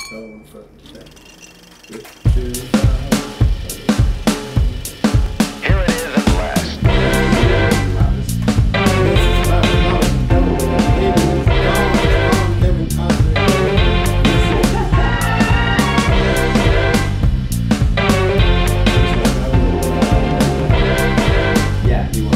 Going for today. Here it is at last. Yeah, he was.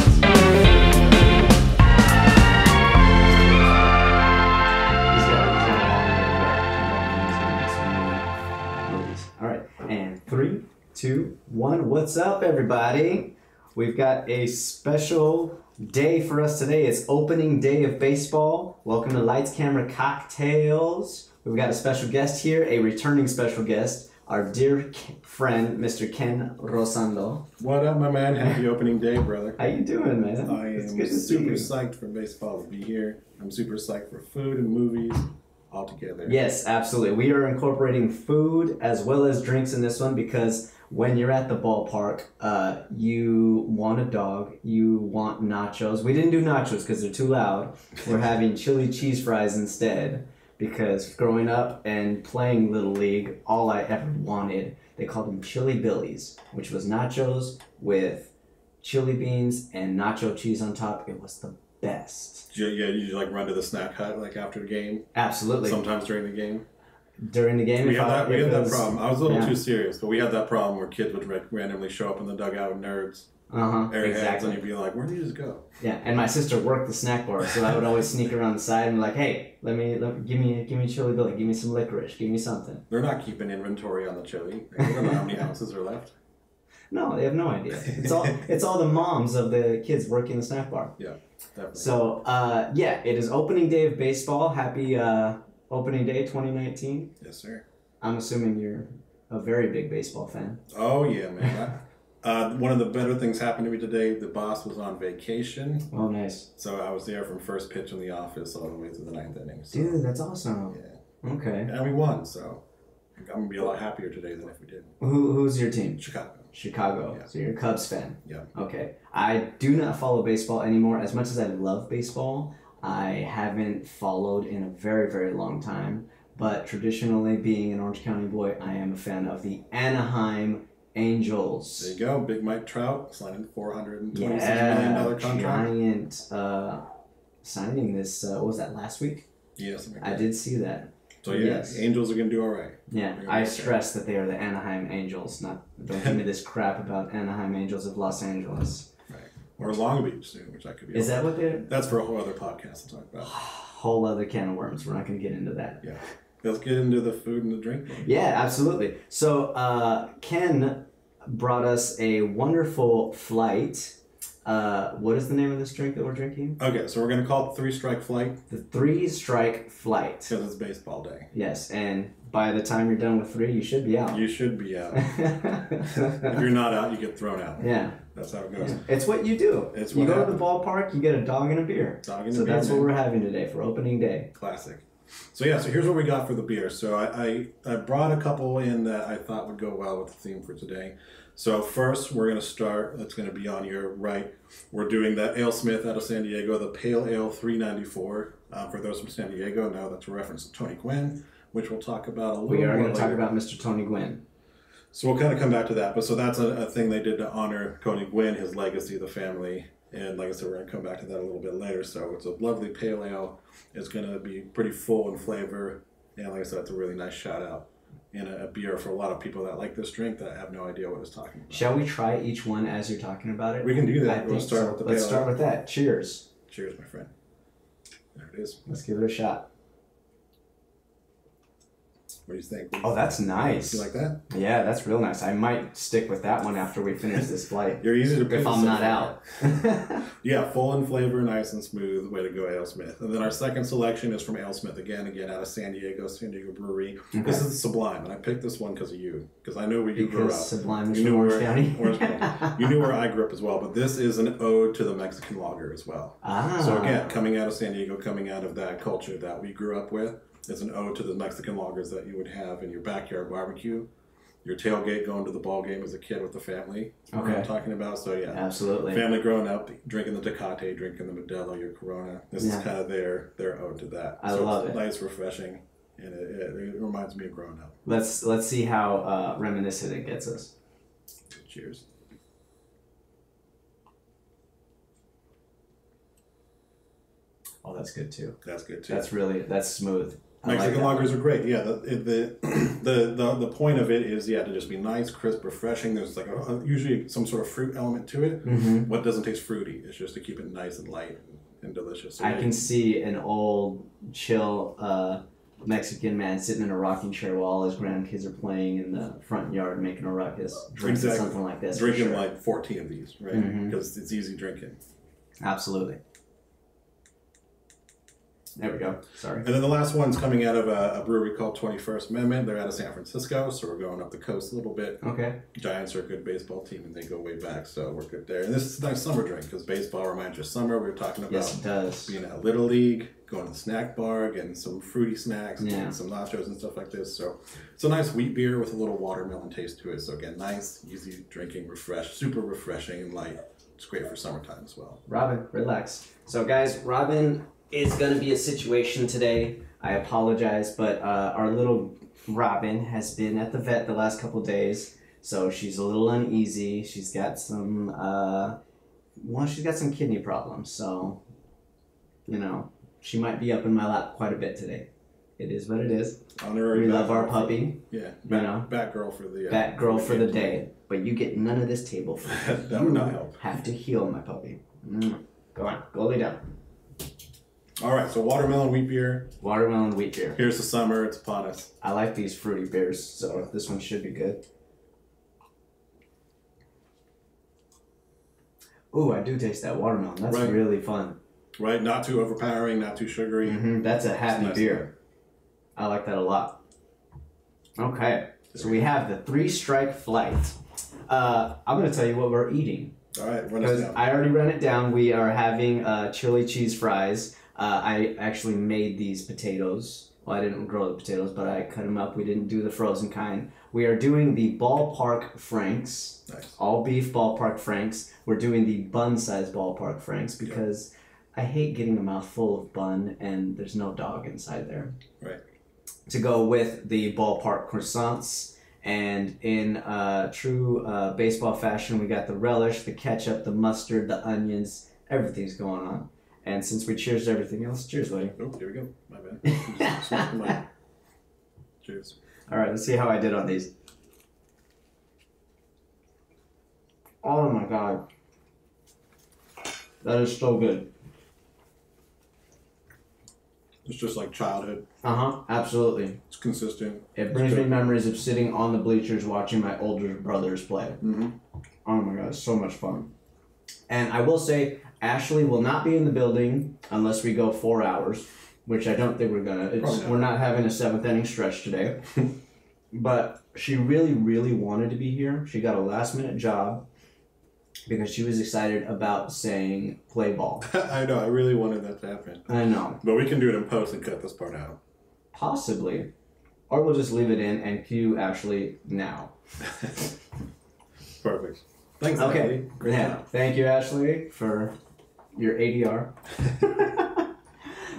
All right, and 3, 2, 1. What's up, everybody? We've got a special day for us today. It's opening day of baseball. Welcome to Lights, Camera, Cocktails. We've got a special guest here, a returning special guest, our dear friend, Mr. Ken Rosando. What up, my man? Happy opening day, brother. How you doing, man? I It's am good to see super you. psyched for baseball to be here. I'm super psyched for food and movies all together. Yes, absolutely. We are incorporating food as well as drinks in this one because when you're at the ballpark, you want a dog, you want nachos. We didn't do nachos because they're too loud. We're having chili cheese fries instead because growing up and playing Little League, all I ever wanted, they called them chili billies, which was nachos with chili beans and nacho cheese on top. It was the best. You like run to the snack hut like after the game? Absolutely. Sometimes during the game? During the game, We had that was- problem. I was a little yeah. too serious, but we had that problem where kids would randomly show up in the dugout with nerds, airheads, Exactly. and you'd be like, where did you just go? Yeah, and my sister worked the snack bar, so I would always sneak around the side and be like, "Hey, give me chili billy, give me some licorice, give me something." They're not keeping inventory on the chili. They don't know how many ounces are left. No, they have no idea. It's all the moms of the kids working the snack bar. Yeah, definitely. So yeah, it is opening day of baseball. Happy opening day 2019. Yes, sir. I'm assuming you're a very big baseball fan. Oh, yeah, man. One of the better things happened to me today. The boss was on vacation, Oh, nice, so I was there from first pitch in the office all the way to the ninth inning. So, dude. That's awesome. yeah. Okay. And we won, so I'm going to be a lot happier today than if we didn't. Who's your team? Chicago. Chicago. Yeah. So you're a Cubs fan. Yeah. Okay. I do not follow baseball anymore. As much as I love baseball, I haven't followed in a very, very long time. But traditionally, being an Orange County boy, I am a fan of the Anaheim Angels. There you go. Big Mike Trout signing $426 million Yeah, contract. giant signing this, what was that, last week? Yes. I did see that. So, yeah, Yes. Angels are going to do all right. Yeah, They're gonna I be okay. stress that they are the Anaheim Angels. Don't give me this crap about Anaheim Angels of Los Angeles. Right. Or Long Beach soon, which I could be. Is that what they're... That's for a whole other podcast to talk about. Whole other can of worms. We're not going to get into that. Yeah. Let's get into the food and the drink. Yeah, absolutely. So Ken brought us a wonderful flight. What is the name of this drink that we're drinking? Okay, so we're going to call it Three Strike Flight The 3 Strike Flight. because it's baseball day. Yes, and by the time you're done with 3, you should be out. You should be out. If you're not out, you get thrown out. Yeah. That's how it goes. Yeah. It's what you do. It's you what go to happens. the ballpark, you get a dog and a beer. Dog and So a beer, that's what man. we're having today for opening day. Classic. So yeah, so here's what we got for the beer. So I brought a couple in that I thought would go well with the theme for today. So first we're going to start, that's going to be on your right. We're doing the AleSmith out of San Diego, the Pale Ale 394. For those from San Diego, now that's a reference to Tony Gwynn, which we'll talk about a little We are more going to talk later. about Mr. Tony Gwynn. So we'll kind of come back to that. But so that's a thing they did to honor Tony Gwynn, his legacy, the family. And like I said, we're going to come back to that a little bit later. So it's a lovely pale ale. It's going to be pretty full in flavor. And like I said, it's a really nice shout out in a beer for a lot of people that like this drink that have no idea what it's talking about. Shall we try each one as you're talking about it? We can do that. I We'll think start so. with the Let's pale start ale. with that. Cheers. Cheers, my friend. There it is. Let's give it a shot. What do you think? Oh, that's nice. You like that? Yeah, that's real nice. I might stick with that one after we finish this flight. You're easy to pick If I'm so not far. out. Yeah, full in flavor, nice and smooth. Way to go, AleSmith. And then our second selection is from AleSmith again out of San Diego Brewery. Okay. This is Sublime, and I picked this one because of you, because I know where you grew up. Because Sublime is You from knew Orange where- County. Orange County. You knew where I grew up as well, but this is an ode to the Mexican lager as well. Ah. So again, coming out of San Diego, coming out of that culture that we grew up with, is an ode to the Mexican lagers that you would have in your backyard barbecue, your tailgate going to the ball game as a kid with the family. You know what I'm Okay. talking about? So yeah. Absolutely. Family growing up, drinking the Tecate, drinking the Modelo, your Corona. This Yeah. is kind of their ode to that. I so love it's it. Nice, refreshing, and it reminds me of growing up. Let's see how reminiscent it gets us. Cheers. Oh, that's good too. That's good too. That's smooth. Mexican lagers are great. Yeah, the point of it is to just be nice, crisp, refreshing. There's like usually some sort of fruit element to it. Mm-hmm. What doesn't taste fruity? It's just to keep it nice and light and delicious. So I can see an old, chill Mexican man sitting in a rocking chair while all his grandkids are playing in the front yard, making a ruckus, drinking something like this. Drinking like 14 of these, right? Because it's easy drinking. Absolutely. There we go. Sorry. And then the last one's coming out of a brewery called 21st Amendment. They're out of San Francisco, so we're going up the coast a little bit. Okay. Giants are a good baseball team, and they go way back, so we're good there. And this is a nice summer drink, because baseball reminds you of summer. We were talking about Yes, it does. being at Little League, going to the snack bar, getting some fruity snacks, and some nachos and stuff like this. So it's a nice wheat beer with a little watermelon taste to it. So again, nice, easy drinking, super refreshing and light. It's great for summertime as well. Robin, relax. So guys, Robin is going to be a situation today. I apologize, but our little Robin has been at the vet the last couple days, so she's a little uneasy. She's got some she's got some kidney problems, so she might be up in my lap quite a bit today. It is what it is. Honorary we love our puppy. Bat girl for the bat girl for the day. But you get none of this table food. That would not help. Have to heal my puppy. Go on, go lay down. All right, so watermelon wheat beer. Watermelon wheat beer. Here's the summer. It's upon us. I like these fruity beers, so this one should be good. Ooh, I do taste that watermelon. That's really fun. Right, not too overpowering, not too sugary. That's a happy beer. I like that a lot. Okay, so we have the 3 Strike Flight. I'm going to tell you what we're eating. All right, run us down. I already ran it down. We are having chili cheese fries. I actually made these potatoes. Well, I didn't grow the potatoes, but I cut them up. We didn't do the frozen kind. We are doing the ballpark franks. Nice. All beef ballpark franks. We're doing the bun-sized ballpark franks because I hate getting a mouthful of bun and there's no dog inside there. Right. To go with the ballpark croissants. And in true baseball fashion, we got the relish, the ketchup, the mustard, the onions. Everything's going on. And since we cheers to everything else, cheers, buddy. Oh, here we go. My bad. Cheers. All right, let's see how I did on these. Oh my God. That is so good. It's just like childhood. Absolutely. It's consistent. It brings me memories of sitting on the bleachers watching my older brothers play. Oh my God, it's so much fun. And I will say, Ashley will not be in the building unless we go 4 hours, which I don't think we're gonna. We're not having a 7th inning stretch today. But she really, really wanted to be here. She got a last-minute job because she was excited about saying play ball. I know, I really wanted that to happen. I know. But we can do it in post and cut this part out. Possibly. Or we'll just leave it in and cue Ashley now. Perfect. Thanks, okay. Ashley. Great job. Thank you, Ashley, for your ADR.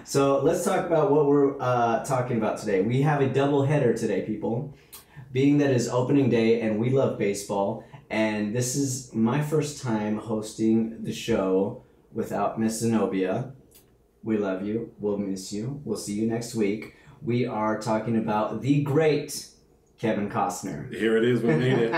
So let's talk about what we're talking about today. We have a double header today, people. Being that it's opening day and we love baseball, and this is my first time hosting the show without Miss Zenobia. We love you. We'll miss you. We'll see you next week. We are talking about the great Kevin Costner. Here it is. We made it.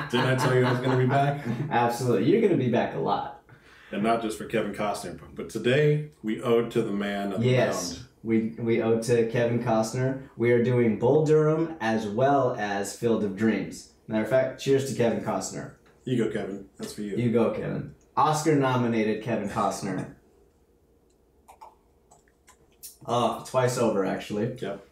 Didn't I tell you I was going to be back? Absolutely. You're going to be back a lot. And not just for Kevin Costner, but today we owed to the man of the mound. We owe to Kevin Costner. We are doing Bull Durham as well as Field of Dreams. Matter of fact, cheers to Kevin Costner. You go, Kevin. That's for you. You go, Kevin. Oscar-nominated Kevin Costner. Twice over, actually. Yep.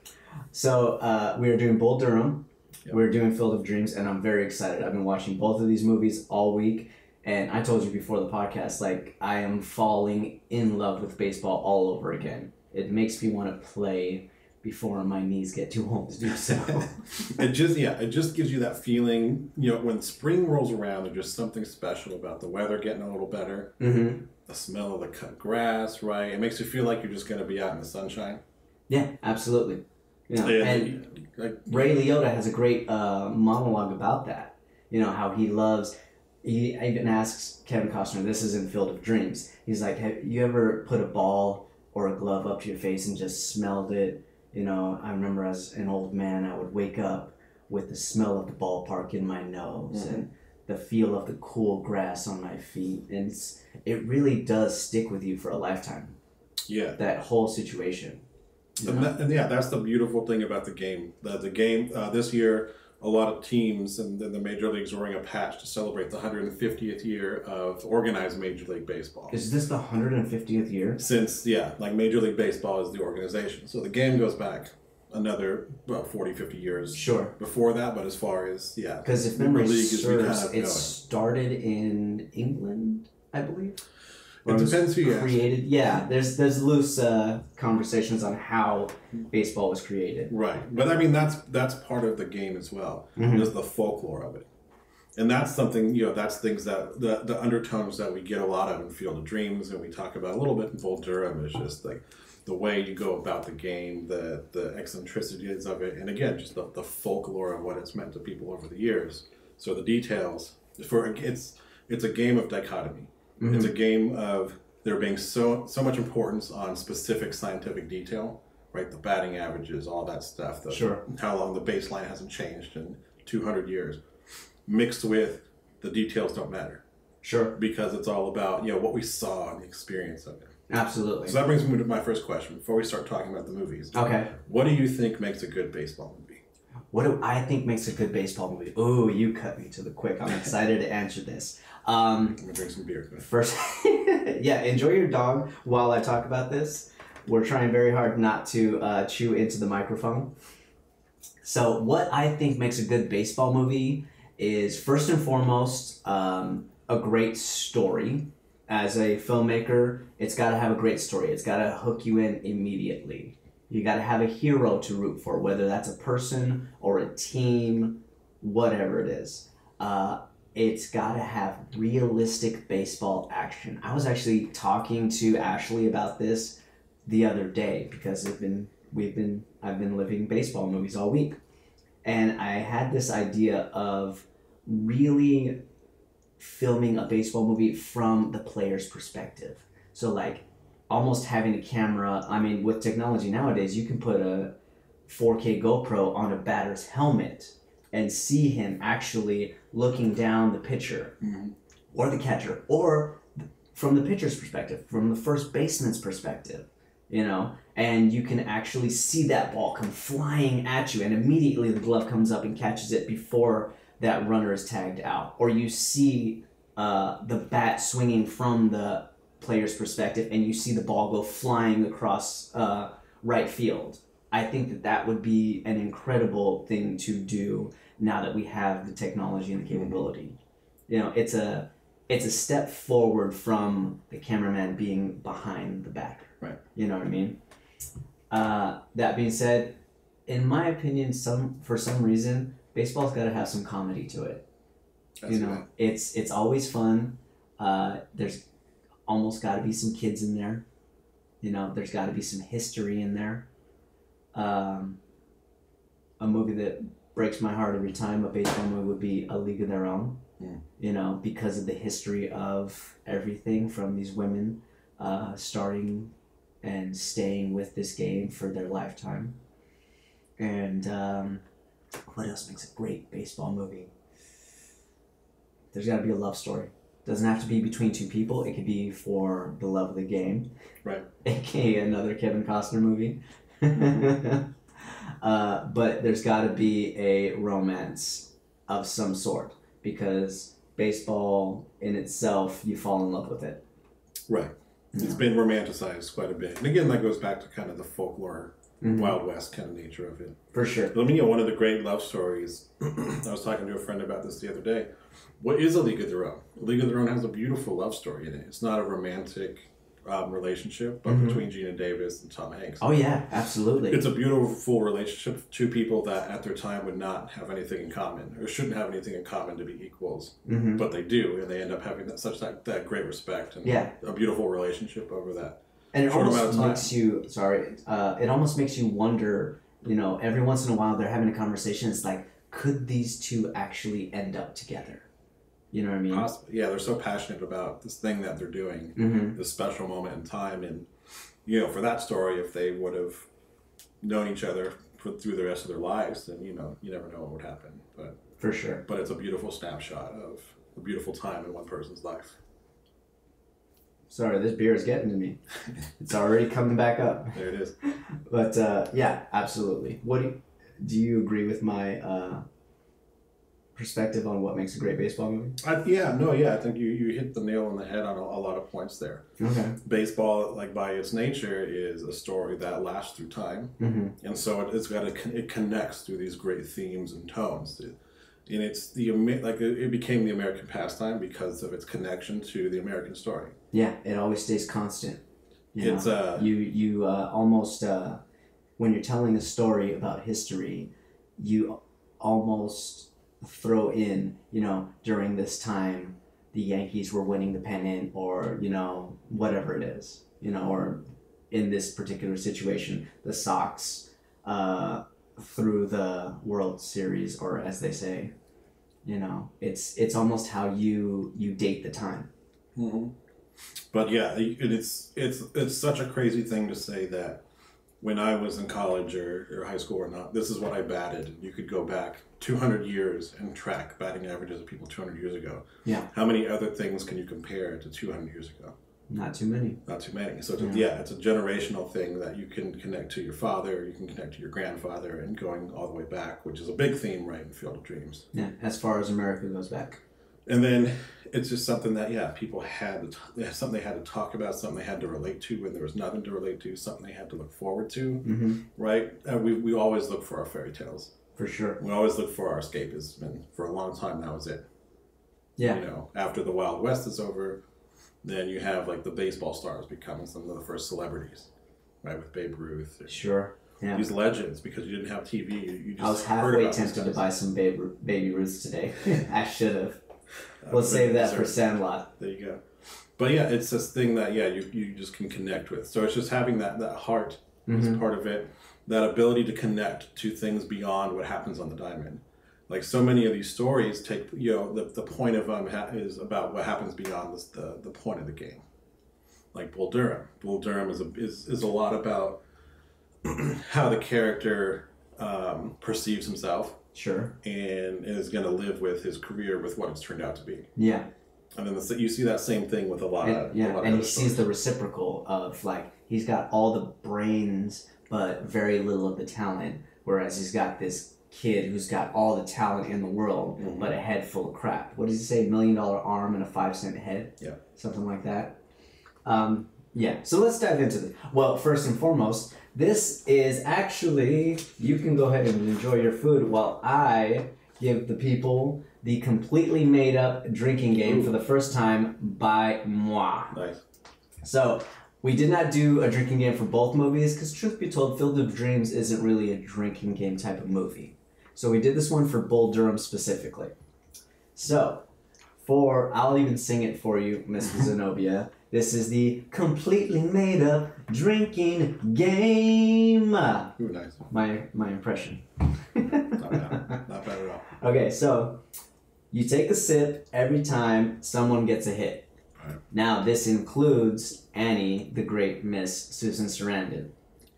So we are doing Bull Durham. Yep. We're doing Field of Dreams, and I'm very excited. I've been watching both of these movies all week. And I told you before the podcast, like, I am falling in love with baseball all over again. It makes me want to play before my knees get too old to do so. It just gives you that feeling, when spring rolls around, there's just something special about the weather getting a little better. Mm-hmm. The smell of the cut grass, right? It makes you feel like you're just going to be out in the sunshine. Yeah, absolutely. You know, and Ray Liotta has a great monologue about that. You know, how he loves. He even asks Kevin Costner, this is in Field of Dreams. He's like, have you ever put a ball or a glove up to your face and just smelled it? You know, I remember as an old man, I would wake up with the smell of the ballpark in my nose and the feel of the cool grass on my feet. And it really does stick with you for a lifetime. Yeah. That whole situation. And yeah, that's the beautiful thing about the game. The game this year, a lot of teams in the major leagues are wearing a patch to celebrate the 150th year of organized Major League Baseball. Is this the 150th year? Since, like Major League Baseball is the organization. So the game goes back another 40, 50 years before that, but as far as, because if memory serves, it started in England, I believe. It depends who you ask. Created, there's loose conversations on how baseball was created. Right, but I mean that's part of the game as well. Just the folklore of it, and that's something that's things that the undertones that we get a lot of in Field of Dreams, and we talk about a little bit in Bull Durham is just like the way you go about the game, the eccentricities of it, and again just the folklore of what it's meant to people over the years. So the details it's a game of dichotomy. It's a game of there being so much importance on specific scientific detail, right? The batting averages, all that stuff. How long the baseline hasn't changed in 200 years, mixed with the details don't matter. Because it's all about what we saw and the experience of it. Absolutely. So that brings me to my first question before we start talking about the movies. Okay. What do you think makes a good baseball movie? What do I think makes a good baseball movie? Oh, you cut me to the quick. I'm excited to answer this. I'm gonna drink some beer. First, enjoy your dog while I talk about this. We're trying very hard not to chew into the microphone. So what I think makes a good baseball movie is, first and foremost, a great story. As a filmmaker, it's got to have a great story. It's got to hook you in immediately. You got to have a hero to root for, whether that's a person or a team, whatever it is. It's got to have realistic baseball action. I was actually talking to Ashley about this the other day because I've been living baseball movies all week. And I had this idea of really filming a baseball movie from the player's perspective. So like almost having a camera, I mean, with technology nowadays, you can put a 4K GoPro on a batter's helmet and see him actually looking down the pitcher or the catcher, or from the pitcher's perspective, from the first baseman's perspective, and you can actually see that ball come flying at you, and immediately the glove comes up and catches it before that runner is tagged out. Or you see the bat swinging from the player's perspective, and you see the ball go flying across right field. I think that would be an incredible thing to do now that we have the technology and the capability. It's a step forward from the cameraman being behind the backer. Right. You know what I mean? That being said, in my opinion, for some reason, baseball's got to have some comedy to it. It's always fun. There's almost got to be some kids in there. There's got to be some history in there. A movie that breaks my heart every time, a baseball movie, would be A League of Their Own. Because of the history of everything from these women starting and staying with this game for their lifetime. And what else makes a great baseball movie? There's got to be a love story. Doesn't have to be between two people. It could be for the love of the game. Right. AKA another Kevin Costner movie. But there's got to be a romance of some sort, because baseball in itself, you fall in love with it. Right. It's been romanticized quite a bit. And again, that goes back to kind of the folklore, Wild West kind of nature of it. For sure. Let me one of the great love stories. I was talking to a friend about this the other day. What is A League of Their Own? A League of Their Own has a beautiful love story in it. It's not a romantic relationship, but between Gina Davis and Tom Hanks. Oh yeah, absolutely. It's a beautiful relationship. Two people that at their time would not have anything in common, or shouldn't have anything in common to be equals, but they do, and they end up having that great respect and a beautiful relationship over that. And it almost makes you it almost makes you wonder You know, every once in a while they're having a conversation. It's like, could these two actually end up together? You know what I mean? Possibly. Yeah, they're so passionate about this thing that they're doing, this special moment in time. And, you know, for that story, if they would have known each other through the rest of their lives, then, you know, you never know what would happen. But for sure. But it's a beautiful snapshot of a beautiful time in one person's life. Sorry, this beer is getting to me. It's already coming back up. There it is. But yeah, absolutely. What do you agree with my perspective on what makes a great baseball movie? I think you hit the nail on the head on a lot of points there. Okay. Baseball, like by its nature, is a story that lasts through time, and so it connects through these great themes and tones. And it became the American pastime because of its connection to the American story. Yeah, it always stays constant. You almost when you're telling a story about history, you almost throw in, you know, during this time the Yankees were winning the pennant, or, you know, whatever it is, you know, or in this particular situation, the Sox through the World Series, or as they say, you know, it's almost how you date the time. But yeah, it's such a crazy thing to say that when I was in college or high school or not, this is what I batted. You could go back 200 years and track batting averages of people 200 years ago. Yeah. How many other things can you compare to 200 years ago? Not too many. Not too many. So it's a generational thing that you can connect to your father, you can connect to your grandfather, and going all the way back, which is a big theme, right, in Field of Dreams. Yeah, as far as America goes back. And then it's just something that, people something they had to talk about, something they had to relate to when there was nothing to relate to, something they had to look forward to, right? We always look for our fairy tales. For sure. We always look for our escapism, and for a long time that was it. Yeah. You know, after the Wild West is over, then you have like the baseball stars becoming some of the first celebrities, right? With Babe Ruth. Sure. Yeah. These legends, because you didn't have TV. You just I was halfway tempted to buy some Baby Ruths today. I should have. We'll save that for Sandlot. There you go. But yeah, it's this thing that you just can connect with. So it's just having that heart is part of it. That ability to connect to things beyond what happens on the diamond. Like so many of these stories take, you know, the point of them is about what happens beyond the point of the game. Like Bull Durham. Bull Durham is a lot about how the character perceives himself. Sure. And is going to live with his career with what it's turned out to be. Yeah. And then you see that same thing with a lot of and he sees the reciprocal of, like, he's got all the brains but very little of the talent, whereas he's got this kid who's got all the talent in the world but a head full of crap. What does he say? $1 million arm and a 5-cent head? Yeah. Something like that. Yeah. So let's dive into this. Well, first and foremost, this is actually, you can go ahead and enjoy your food while I give the people the completely made up drinking game for the first time by moi. Nice. So we did not do a drinking game for both movies because, truth be told, Field of Dreams isn't really a drinking game type of movie. So we did this one for Bull Durham specifically. So, I'll even sing it for you, Mr. Zenobia. This is the completely made up drinking game. Ooh, nice. My impression. Not bad. Not bad at all. Okay, so you take a sip every time someone gets a hit. Right. Now, this includes Annie, the great Miss Susan Sarandon.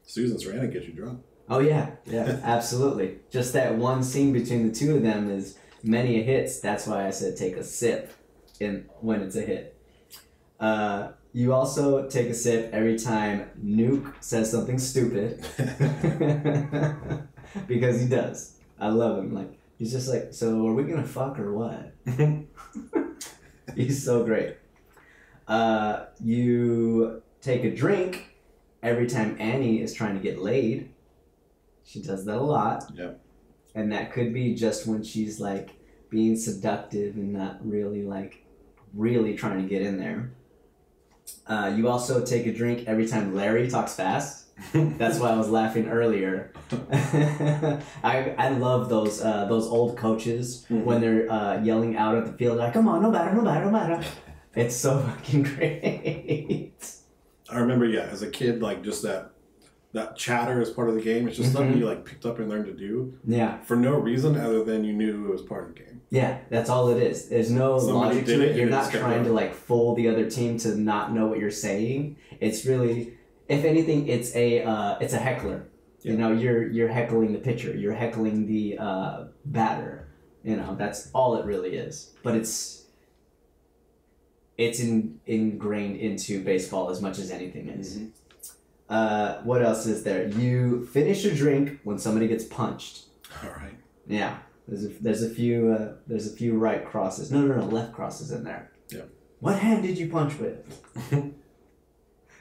Susan Sarandon gets you drunk. Oh, yeah, absolutely. Just that one scene between the two of them is many a hits. That's why I said take a sip when it's a hit. You also take a sip every time Nuke says something stupid. Because he does. I love him. Like, he's just like, so are we gonna fuck or what? He's so great. You take a drink every time Annie is trying to get laid. She does that a lot. Yep. And that could be just when she's like being seductive and not really trying to get in there. You also take a drink every time Larry talks fast. That's why I was laughing earlier. I love those old coaches when they're yelling out at the field like, "Come on, no matter, no matter, no matter." It's so fucking great. I remember, as a kid, like just that that chatter is part of the game. It's just something you like picked up and learned to do. Yeah. For no reason other than you knew it was part of the game. Yeah, that's all it is. There's no logic to it. You're not trying to like fool the other team to not know what you're saying. It's really, if anything, it's a heckler. Yeah. You know, you're heckling the pitcher. You're heckling the batter. You know, that's all it really is. But it's ingrained into baseball as much as anything is. Mm-hmm. What else is there? You finish a drink when somebody gets punched. All right. Yeah. There's a few right crosses. No, left crosses in there. Yeah. What hand did you punch with?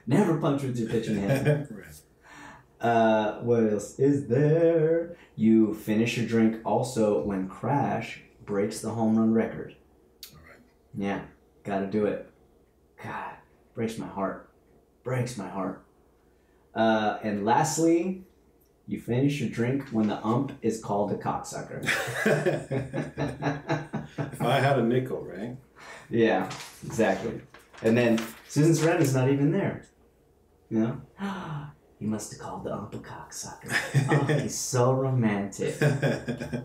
Never punch with your pitching hand. Right. What else is there? You finish your drink also when Crash breaks the home run record. All right. Yeah, gotta do it. God, breaks my heart. And lastly, you finish your drink when the ump is called a cocksucker. If I had a nickel, right? Yeah, exactly. And then Susan Sarandon's not even there. You know? He must have called the ump a cocksucker. Oh, he's so romantic.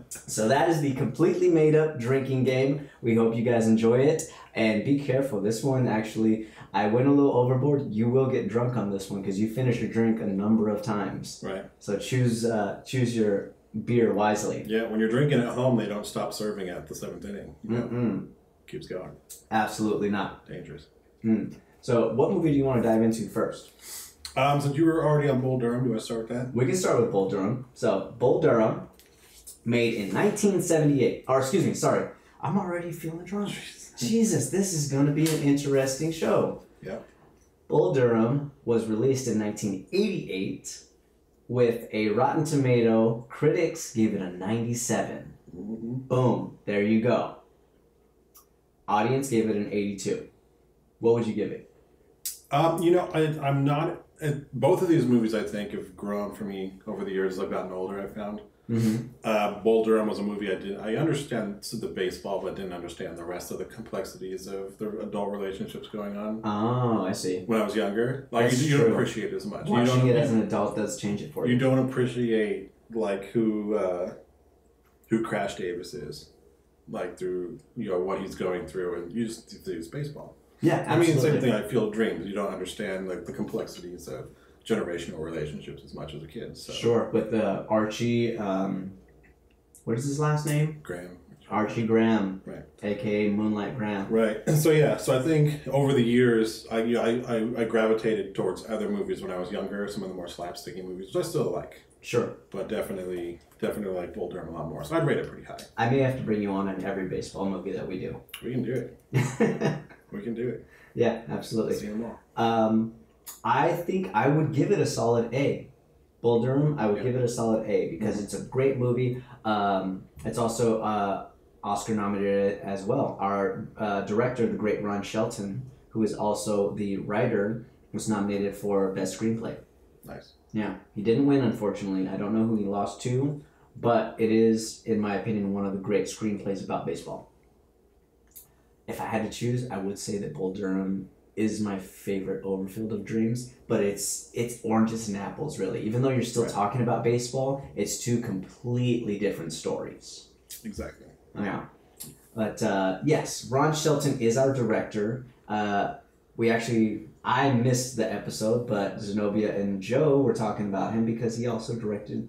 So that is the completely made up drinking game. We hope you guys enjoy it. And be careful. This one actually, I went a little overboard. You will get drunk on this one because you finish your drink a number of times. Right. So choose your beer wisely. Yeah, when you're drinking at home, they don't stop serving at the 7th inning. You know? Keeps going. Absolutely not. Dangerous. So what movie do you want to dive into first? Since you were already on Bull Durham, do I start with that? We can start with Bull Durham. So, Bull Durham, made in 1978. Or, excuse me, sorry. I'm already feeling drunk. Jesus, this is going to be an interesting show. Yeah. Bull Durham was released in 1988 with a Rotten Tomato. Critics gave it a 97. Mm-hmm. Boom. There you go. Audience gave it an 82. What would you give it? I'm not... both of these movies, I think, have grown for me over the years as I've gotten older, I've found. Mm-hmm. Bull Durham was a movie I understand the baseball, but didn't understand the rest of the complexities of the adult relationships going on. Oh, I see. When I was younger. Like, you don't appreciate it as much. Watching it as an adult does change it for you. You don't appreciate, like, who Crash Davis is. Like, through, what he's going through, and you just think it's baseball. Yeah, absolutely. I mean, same thing. I feel dreams. You don't understand like the complexities of generational relationships as much as a kid. So. Sure, with Archie, what is his last name? Graham. Archie Graham, right? AKA Moonlight Graham. Right. So I think over the years, I gravitated towards other movies when I was younger. Some of the more slapsticky movies, which I still like. Sure. But definitely like Bull Durham a lot more. So I'd rate it pretty high. I may have to bring you on in every baseball movie that we do. We can do it. We can do it. Yeah, absolutely. See them all. I think I would give it a solid A. Bull Durham, I would give it a solid A because it's a great movie. It's also Oscar nominated as well. Our director, the great Ron Shelton, who is also the writer, was nominated for Best Screenplay. Nice. Yeah, he didn't win, unfortunately. I don't know who he lost to, but it is, in my opinion, one of the great screenplays about baseball. If I had to choose, I would say that Bull Durham is my favorite over Field of Dreams, but it's oranges and apples, really. Even though you're still talking about baseball, it's two completely different stories. Exactly. Yeah. But yes, Ron Shelton is our director. I missed the episode, but Zenobia and Joe were talking about him because he also directed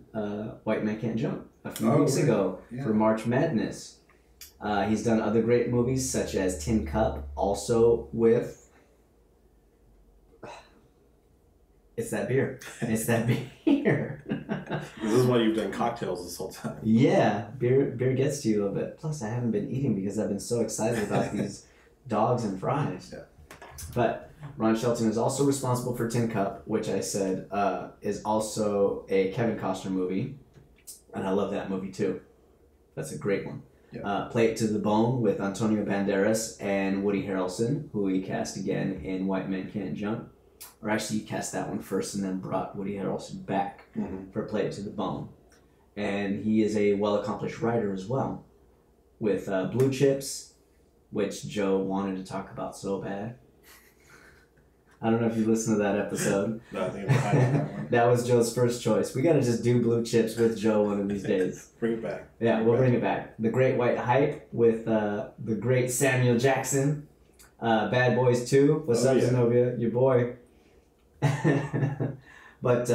White Man Can't Jump a few weeks ago for March Madness. He's done other great movies such as Tin Cup, also with... It's that beer. It's that beer. This is why you've done cocktails this whole time. Yeah, beer gets to you a little bit. Plus, I haven't been eating because I've been so excited about these dogs and fries. Yeah. But Ron Shelton is also responsible for Tin Cup, which I said is also a Kevin Costner movie. And I love that movie too. That's a great one. Yeah. Play It to the Bone with Antonio Banderas and Woody Harrelson, who he cast again in White Men Can't Jump. Or actually, he cast that one first and then brought Woody Harrelson back for Play It to the Bone. And he is a well-accomplished writer as well, with Blue Chips, which Joe wanted to talk about so bad. I don't know if you listened to that episode. Nothing behind that one. That was Joe's first choice. We gotta just do blue chips with Joe one of these days. Bring it back. Yeah, we'll bring it back. The Great White Hype with the great Samuel Jackson. Bad Boys 2. What's up, Zenobia? Your boy. But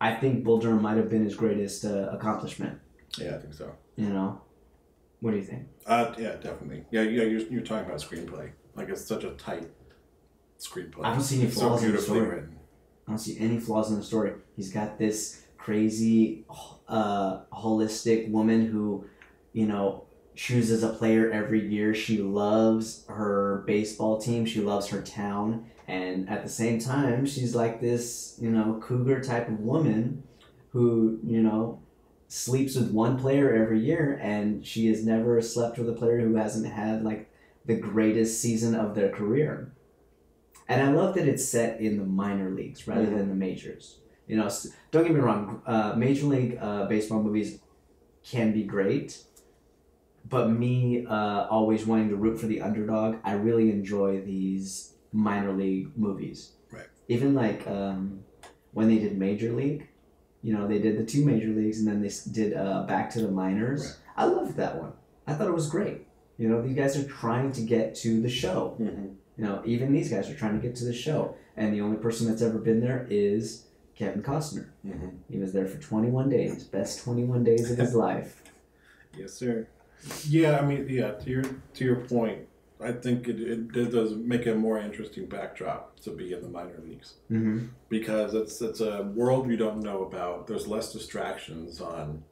I think Bull Durham might have been his greatest accomplishment. Yeah, I think so. You know? What do you think? Yeah, definitely. Yeah, you're talking about screenplay. Like, it's such a tight screenplay. I don't see any flaws in the story. Written. I don't see any flaws in the story. He's got this crazy, holistic woman who, you know, chooses a player every year. She loves her baseball team. She loves her town. And at the same time, she's like this, you know, cougar type of woman who, you know, sleeps with one player every year. And she has never slept with a player who hasn't had, like, the greatest season of their career. And I love that it's set in the minor leagues rather than the majors. You know, don't get me wrong, Major League Baseball movies can be great, but me always wanting to root for the underdog, I really enjoy these minor league movies. Right. Even like when they did Major League, you know, they did the 2 major leagues and then they did Back to the Minors. Right. I loved that one. I thought it was great. You know, these guys are trying to get to the show. Mm-hmm. You know, even these guys are trying to get to the show. And the only person that's ever been there is Kevin Costner. Mm-hmm. He was there for 21 days. Best 21 days of his life. Yes, sir. Yeah, I mean, yeah, to your point, I think it does make a more interesting backdrop to be in the minor leagues. Mm-hmm. Because it's a world we don't know about. There's less distractions on,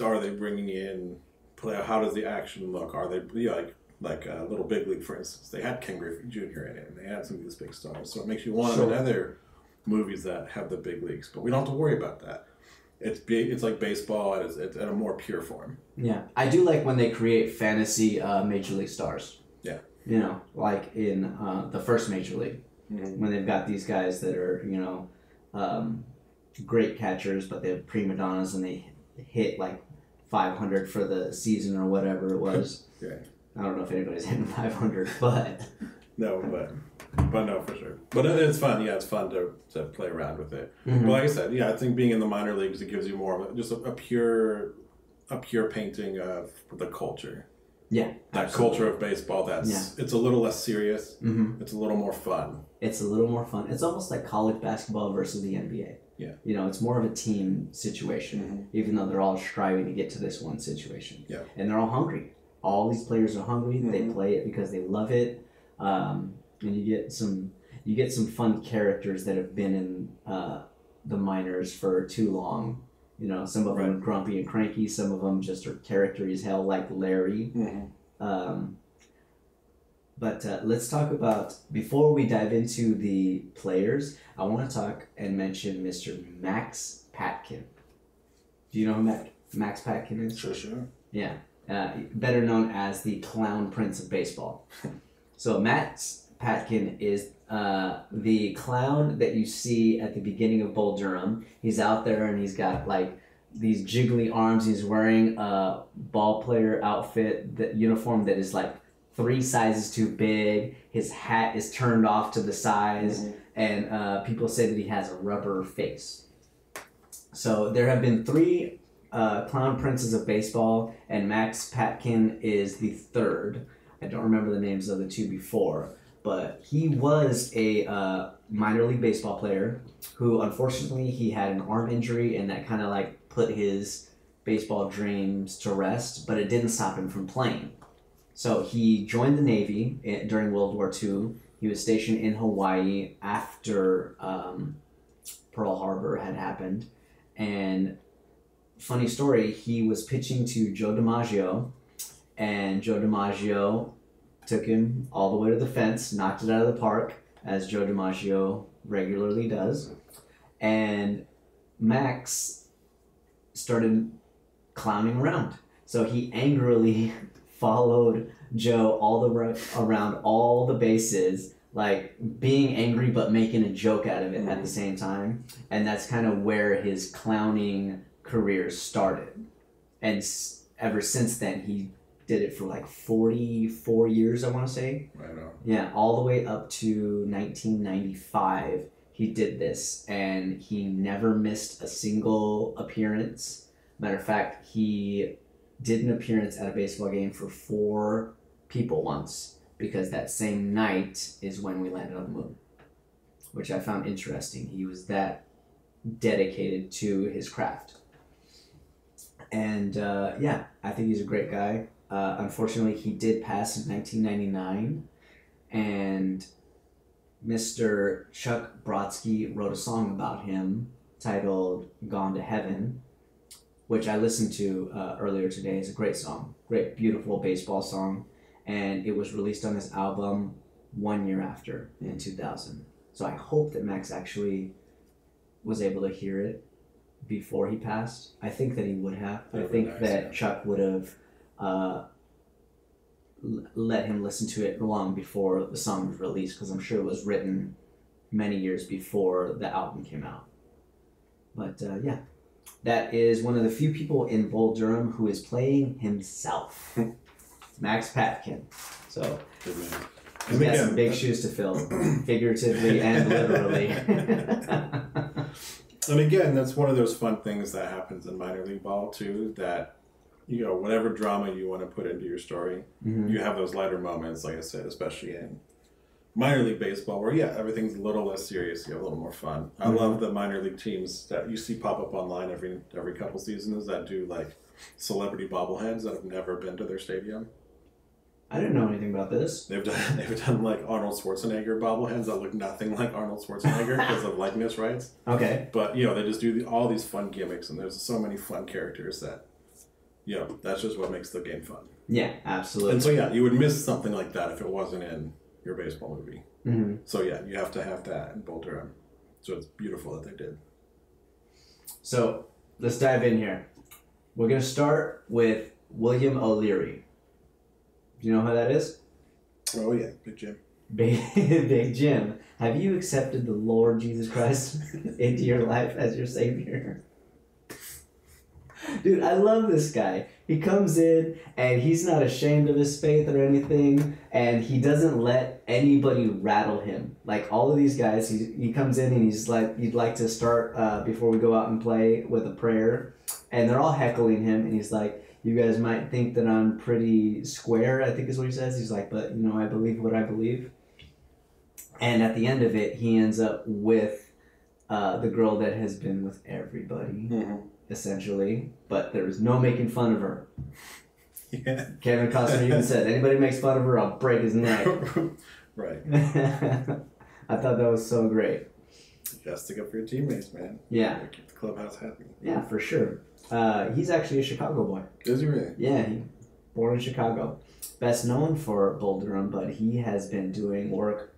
are they bringing in play? How does the action look? Are they, you know, like Little Big League, for instance, they had Ken Griffey Jr. in it, and they had some of these big stars. So it makes you want them in other movies that have the big leagues. But we don't have to worry about that. It's like baseball at a more pure form. Yeah. I do like when they create fantasy Major League stars. Yeah. You know, like in the first Major League, when they've got these guys that are, you know, great catchers, but they have prima donnas and they hit like 500 for the season or whatever it was. Yeah. I don't know if anybody's hitting 500, but... No, but no, for sure. But it's fun. Yeah, it's fun to play around with it. Mm-hmm. But like I said, yeah, I think being in the minor leagues, it gives you more of just a pure painting of the culture. Yeah, that absolutely. Culture of baseball. It's a little less serious. Mm-hmm. It's a little more fun. It's a little more fun. It's almost like college basketball versus the NBA. Yeah. You know, it's more of a team situation, even though they're all striving to get to this one situation. Yeah. And they're all hungry. All these players are hungry. Mm-hmm. They play it because they love it. And you get some fun characters that have been in the minors for too long. You know, some of them are grumpy and cranky. Some of them just are character as hell, like Larry. Mm-hmm. But let's talk about, before we dive into the players, I want to talk and mention Mr. Max Patkin. Do you know who Max Patkin is? Sure. Yeah. Better known as the Clown Prince of Baseball. So Max Patkin is the clown that you see at the beginning of Bull Durham. He's out there and he's got like these jiggly arms. He's wearing a ball player outfit, that uniform that is like 3 sizes too big. His hat is turned off to the sides, and people say that he has a rubber face. So there have been 3 clown princes of baseball, and Max Patkin is the 3rd. I don't remember the names of the 2 before, but he was a minor league baseball player who, unfortunately, he had an arm injury, and that kind of like put his baseball dreams to rest, but it didn't stop him from playing. So he joined the Navy during World War II. He was stationed in Hawaii after Pearl Harbor had happened. And funny story, he was pitching to Joe DiMaggio, and Joe DiMaggio took him all the way to the fence, knocked it out of the park, as Joe DiMaggio regularly does. And Max started clowning around. So he angrily followed Joe all around all the bases, like being angry but making a joke out of it at the same time. And that's kind of where his clowning career started. And ever since then, he did it for like 44 years, I want to say. I know. Yeah, all the way up to 1995, he did this, and he never missed a single appearance. Matter of fact, he did an appearance at a baseball game for 4 people once, because that same night is when we landed on the moon, which I found interesting. He was that dedicated to his craft. And yeah, I think he's a great guy. Unfortunately, he did pass in 1999, and Mr. Chuck Brodsky wrote a song about him titled Gone to Heaven, which I listened to earlier today. It's a great song, great, beautiful baseball song, and it was released on his album 1 year after, in 2000. So I hope that Max actually was able to hear it before he passed. I think that he would have. I think that Chuck would have let him listen to it long before the song was released, because I'm sure it was written many years before the album came out. But yeah, that is one of the few people in Bull Durham who is playing himself, Max Patkin. So he's got some big shoes to fill, figuratively and literally. And again, that's one of those fun things that happens in minor league ball too, that, you know, whatever drama you want to put into your story, you have those lighter moments, like I said, especially in minor league baseball, where, yeah, everything's a little less serious, you have a little more fun. I love the minor league teams that you see pop up online every couple seasons that do, like, celebrity bobbleheads that have never been to their stadium. I didn't know anything about this. They've done like Arnold Schwarzenegger bobbleheads that look nothing like Arnold Schwarzenegger because of likeness rights. Okay. But, you know, they just do all these fun gimmicks, and there's so many fun characters that, you know, that's just what makes the game fun. Yeah, absolutely. And so, yeah, you would miss something like that if it wasn't in your baseball movie. So, yeah, you have to have that in Bull Durham. So it's beautiful that they did. So let's dive in here. We're going to start with William O'Leary. Do you know who that is? Oh, yeah, Big Jim. Big Jim. Have you accepted the Lord Jesus Christ into your life as your Savior? Dude, I love this guy. He comes in, and he's not ashamed of his faith or anything, and he doesn't let anybody rattle him. Like, all of these guys, he comes in, and he's like, you'd like to start, before we go out and play, with a prayer, and they're all heckling him, and he's like, you guys might think that I'm pretty square, I think is what he says. He's like, but, you know, I believe what I believe. And at the end of it, he ends up with the girl that has been with everybody, essentially. But there was no making fun of her. Yeah. Kevin Costner even said, anybody makes fun of her, I'll break his neck. Right. I thought that was so great. You gotta stick up for your teammates, man. Yeah. You keep the clubhouse happy. Yeah, for sure. He's actually a Chicago boy. Is he really? Yeah, he born in Chicago. Best known for Bull Durham, but he has been doing work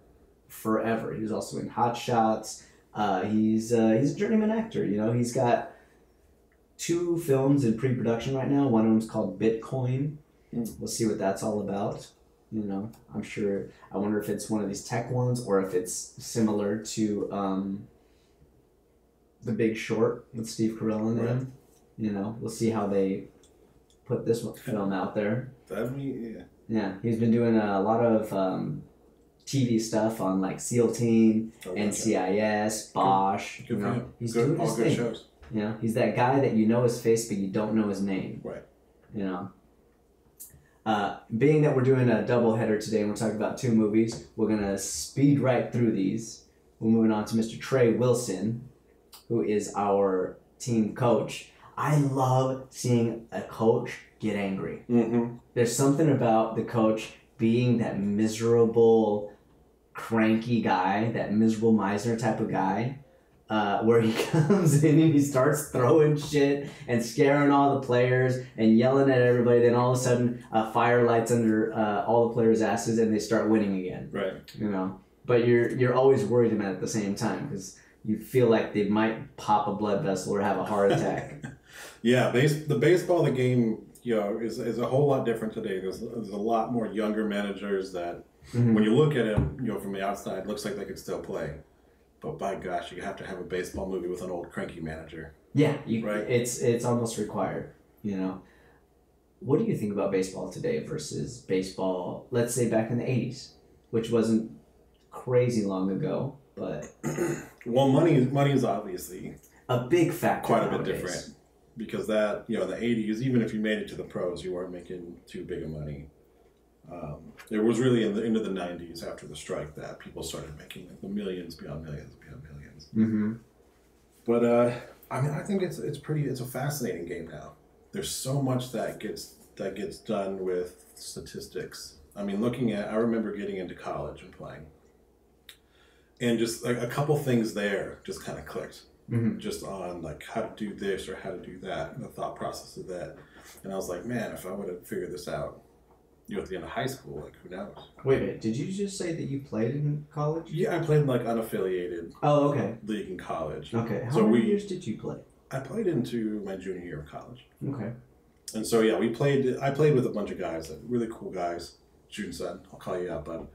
forever. He was also in Hot Shots. He's a journeyman actor. You know, he's got 2 films in pre-production right now. One of them's called Bitcoin. We'll see what that's all about. You know, I'm sure. I wonder if it's one of these tech ones or if it's similar to The Big Short with Steve Carell in them. Right. You know, we'll see how they put this film out there. Yeah. Yeah, he's been doing a lot of TV stuff on like SEAL Team, NCIS, Bosch. Good you know, for him. he's doing his thing. Shows. You know, he's that guy that you know his face but you don't know his name. Right. You know. Being that we're doing a double header today and we're talking about 2 movies, we're gonna speed right through these. We're moving on to Mr. Trey Wilson, who is our team coach. I love seeing a coach get angry. There's something about the coach being that miserable, cranky guy, that miserable Meisner type of guy, where he comes in and he starts throwing shit and scaring all the players and yelling at everybody. Then all of a sudden, fire lights under all the players' asses and they start winning again. Right. You know, but you're always worried about it at the same time because you feel like they might pop a blood vessel or have a heart attack. Yeah, the baseball, the game, you know, is a whole lot different today. There's a lot more younger managers that, when you look at them, you know, from the outside, it looks like they could still play. But by gosh, you have to have a baseball movie with an old cranky manager. Yeah, right? It's almost required, you know. What do you think about baseball today versus baseball, let's say back in the 80s, which wasn't crazy long ago, but Well, money is obviously a big factor quite a bit nowadays. different because that, in the 80s, even if you made it to the pros, you weren't making too big of money. It was really into the 90s after the strike that people started making like the millions beyond millions beyond millions. Mm-hmm. But I think it's a fascinating game now. There's so much that gets done with statistics. I mean, I remember getting into college and playing, and just like a couple things there just kind of clicked, just on like how to do this or how to do that, and the thought process of that. And I was like, man, if I would have figured this out, at the end of high school, like who knows? Wait, did you just say that you played in college? Yeah, I played in like unaffiliated league in college. Okay, how So many years did you play? I played into my junior year of college. Okay. And so yeah, I played with a bunch of guys, really cool guys. June son, I'll call you out, bud.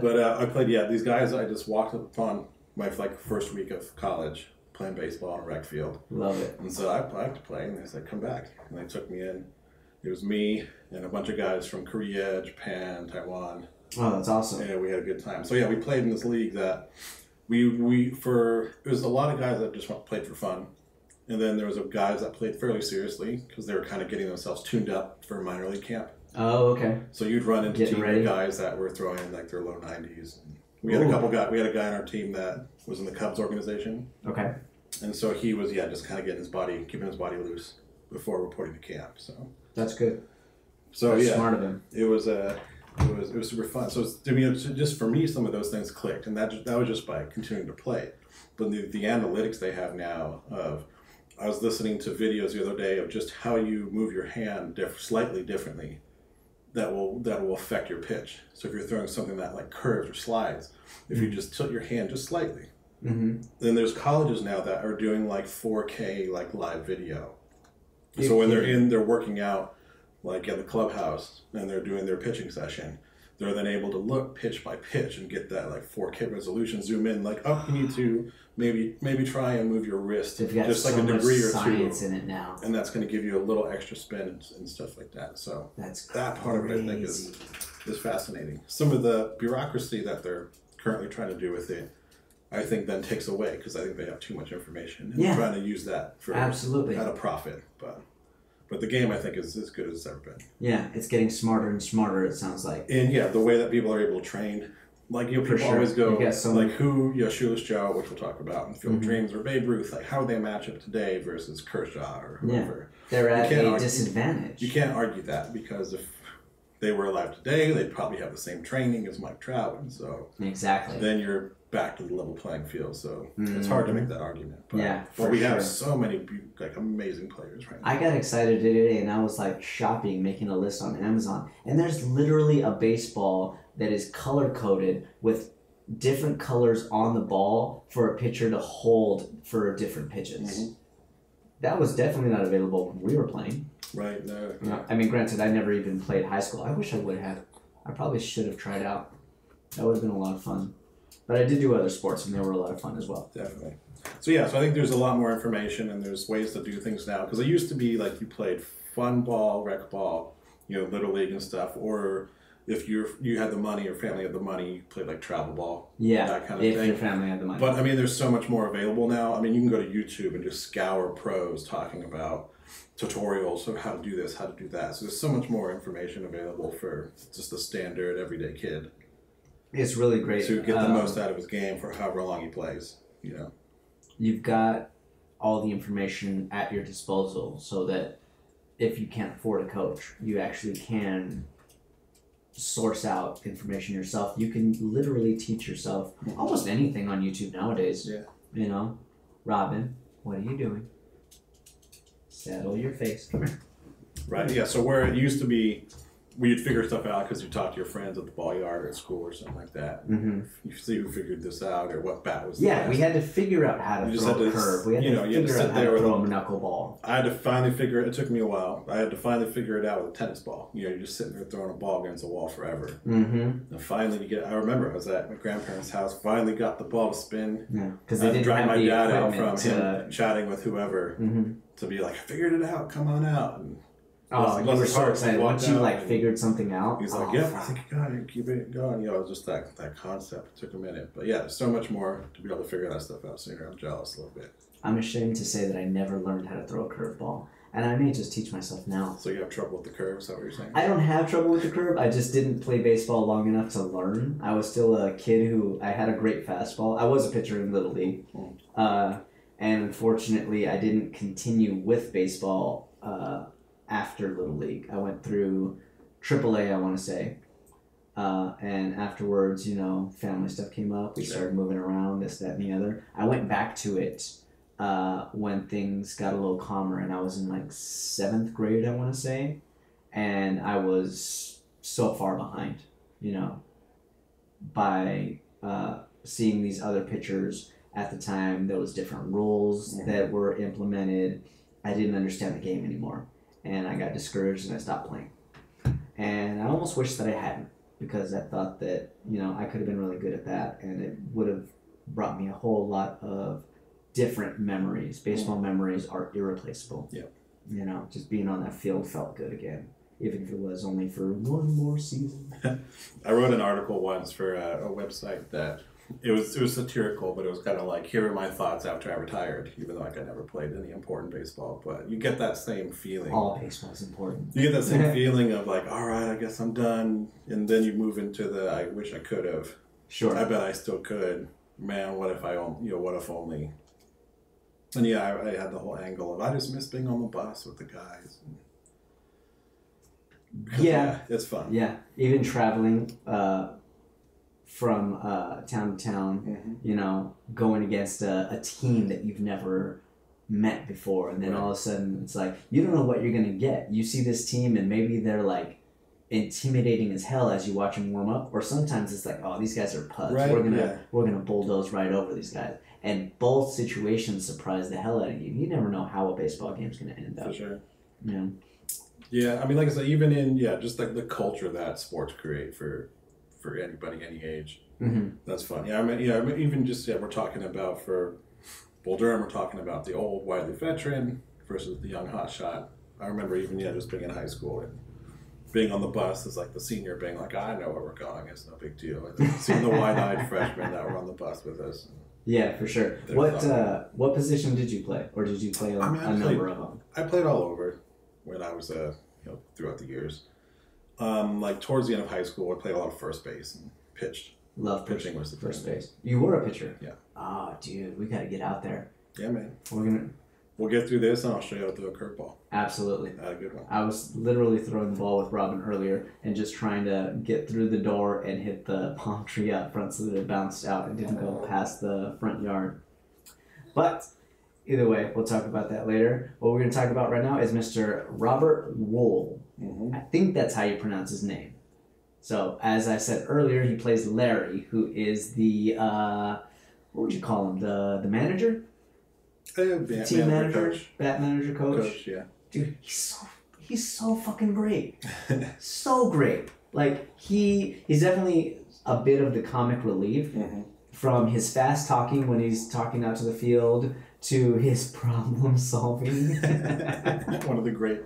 But I played, these guys I just walked up upon my first week of college playing baseball on a rec field. Love it. And so I applied to play, and they said, come back. And they took me in. It was me and a bunch of guys from Korea, Japan, Taiwan. Oh, that's awesome. And we had a good time. So yeah, we played in this league that it was a lot of guys that just played for fun. And then there was guys that played fairly seriously because they were kind of getting themselves tuned up for a minor league camp. Oh, okay. So you'd run into Getting ready. guys that were throwing in like their low 90s. We had We had a guy on our team that was in the Cubs organization. Okay. And so he was just kind of keeping his body loose before reporting to camp. So That's good. So That's yeah, smart of him. it was super fun. So just for me, some of those things clicked, and that was just by continuing to play. But the analytics they have now I was listening to videos the other day of just how you move your hand slightly differently that will affect your pitch. So if you're throwing something that like curves or slides, if you just tilt your hand just slightly, then there's colleges now that are doing like 4K like live video. So when they're working out like at the clubhouse and they're doing their pitching session, they're then able to look pitch by pitch and get that like 4K resolution, zoom in, like, oh, you need to maybe try and move your wrist just like a degree or two. In it now. And that's going to give you a little extra spin and stuff like that. So that part of it, I think, is fascinating. Some of the bureaucracy that they're currently trying to do with it, I think then takes away because I think they have too much information and they're trying to use that for absolutely at a profit. But the game, I think, is as good as it's ever been. Yeah, it's getting smarter and smarter, it sounds like. And yeah, the way that people are able to train. Like, people always go, like, Shoeless Joe, which we'll talk about in Field of Dreams, or Babe Ruth, like, how would they match up today versus Kershaw or whoever? Yeah, they're at a disadvantage. You can't argue that because if they were alive today, they'd probably have the same training as Mike Trout. And so then you're back to the level playing field. So it's hard to make that argument. But we have so many like amazing players right now. I got excited today and I was like shopping, making a list on Amazon. And there's literally a baseball that is color coded with different colors on the ball for a pitcher to hold for different pitches. That was definitely not available when we were playing. Right, no. I mean, granted, I never even played high school. I wish I would have. I probably should have tried out. That would have been a lot of fun. But I did do other sports, and they were a lot of fun as well. Definitely. So I think there's a lot more information, and there's ways to do things now. Because it used to be like you played fun ball, rec ball, little league and stuff, or if you had the money or family had the money, you played like travel ball. Yeah, that kind of if thing. your family had the money. But I mean, there's so much more available now. I mean, you can go to YouTube and just scour pros talking about tutorials of how to do this, how to do that. So there's so much more information available for just the standard everyday kid. It's really great to get the most out of his game for however long he plays. You've got all the information at your disposal, so that if you can't afford a coach, you actually can source out information yourself. You can literally teach yourself almost anything on YouTube nowadays. Yeah. Robin, what are you doing? Settle your face. Come here. Right. Yeah. So where it used to be, we'd figure stuff out because you talked to your friends at the ball yard or at school or something like that. You see who figured this out or what bat was the best. We had to figure out how to throw a curve. We had to figure out how to throw a knuckleball. I had to finally figure it took me a while. I had to finally figure it out with a tennis ball. You're just sitting there throwing a ball against a wall forever. And finally I remember I was at my grandparents' house, finally got the ball to spin. Yeah, because they didn't have my the dad out equipment from him chatting with whoever to be like, I figured it out, come on out. And Oh, you were so excited once you like and figured something out. he's Oh, like, "Yep, I fuck. think you got it. Keep it going." Just that concept. It took a minute, but yeah, there's so much more to be able to figure that stuff out sooner. I'm jealous a little bit. I'm ashamed to say that I never learned how to throw a curveball, and I may just teach myself now. So you have trouble with the curve? Is that what you're saying? I don't have trouble with the curve. I just didn't play baseball long enough to learn. I was still a kid who I had a great fastball. I was a pitcher in Little League, and unfortunately, I didn't continue with baseball after Little League. I went through AAA, I want to say, and afterwards, family stuff came up. We started moving around, this, that, and the other. I went back to it when things got a little calmer, and I was in like 7th grade, I want to say, and I was so far behind, by seeing these other pitchers. At the time, there was different rules that were implemented. I didn't understand the game anymore, and I got discouraged and I stopped playing. And I almost wish that I hadn't, because I thought that I could have been really good at that, and it would have brought me a whole lot of different memories. Baseball memories are irreplaceable. Yeah. Just being on that field felt good again, even if it was only for one more season. I wrote an article once for a website that it was satirical, but it was kind of like, here are my thoughts after I retired, even though I never played any important baseball. But you get that same feeling. All baseball is important. You get that same feeling of like, all right, I guess I'm done. And then you move into the, I wish I could have. Sure. I bet I still could. Man, what if what if only. And yeah, I had the whole angle of, I just miss being on the bus with the guys. Yeah. It's fun. Yeah. Even traveling from town to town, going against a team that you've never met before. And then all of a sudden it's like, you don't know what you're going to get. You see this team and maybe they're like intimidating as hell as you watch them warm up. Or sometimes it's like, oh, these guys are puds. Right, we're gonna bulldoze right over these guys. And both situations surprise the hell out of you. You never know how a baseball game's going to end up. For sure. Yeah. Yeah, I mean, like I said, even in, just like the culture that sports create for anybody, any age. Mm-hmm. That's fun. Yeah, I mean, even just, we're talking about for Durham, we're talking about the old wily veteran versus the young hotshot. I remember even, just being in high school and being on the bus is like the senior being like, I know where we're going. It's no big deal. And then seeing the wide-eyed freshmen that were on the bus with us. Yeah, for sure. What position did you play? Or did you play a number of them? I played all over when I was, throughout the years. Like towards the end of high school, I played a lot of first base and pitched. Love pitching was the first base. You were a pitcher? Yeah. Oh, dude, we got to get out there. Yeah, man. We'll get through this and I'll show you how to throw a curveball. Absolutely. That's a good one. I was literally throwing the ball with Robin earlier and just trying to get through the door and hit the palm tree out front so that it bounced out and didn't go past the front yard. But either way, we'll talk about that later. What we're going to talk about right now is Mr. Robert Wool. Mm-hmm. I think that's how you pronounce his name. So, as I said earlier, he plays Larry, who is the, what would you call him, the manager? Team manager, coach. Bat manager, coach. Yeah. Dude, he's so fucking great. So great. Like, he's definitely a bit of the comic relief from his fast talking when he's talking out to the field to his problem solving. One of the great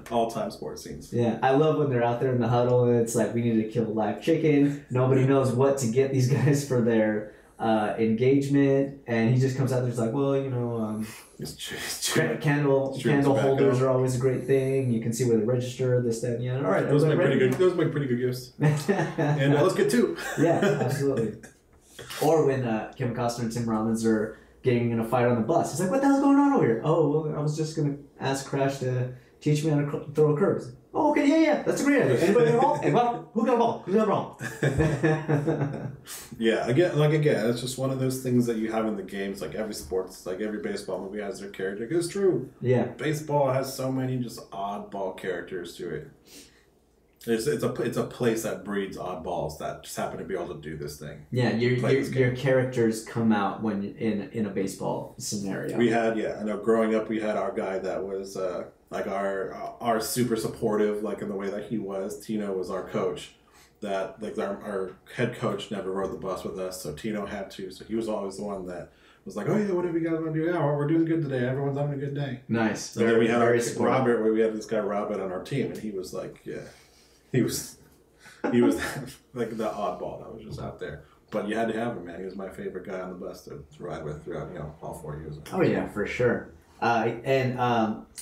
all-time sports scenes. Yeah, I love when they're out there in the huddle and it's like, we need to kill a live chicken. Nobody knows what to get these guys for their engagement, and he just comes out there. He's like, well, candle holders are always a great thing. You can see where they register, this, that, and the other. All right, those make pretty good gifts. And let's get two. Yeah, absolutely. Or when Kevin Costner and Tim Robbins are getting in a fight on the bus. He's like, what the hell's going on over here? Oh, well, I was just going to ask Crash to teach me how to throw curves. Oh, okay, yeah, that's a great idea. Anybody got a ball? Hey, well, who got a ball? Who's got a ball? Yeah, again, it's just one of those things that you have in the games. Like every sports, like every baseball movie has their character. It's true. Yeah. Baseball has so many just oddball characters to it. It's a place that breeds oddballs that just happen to be able to do this thing. Yeah, your characters come out when in a baseball scenario. We had, I know growing up we had our guy that was like our super supportive, like in the way that he was. Tino was our coach. That like our head coach never rode the bus with us, so Tino had to. So he was always the one that was like, "Oh yeah, what have you guys want to do? Yeah, we're doing good today. Everyone's having a good day." Nice. And then we had supportive. Robert. We had this guy Robert on our team, and he was like, "Yeah, he was like the oddball that was just out there." But you had to have him, man. He was my favorite guy on the bus to ride with throughout, all 4 years. Oh yeah, for sure. And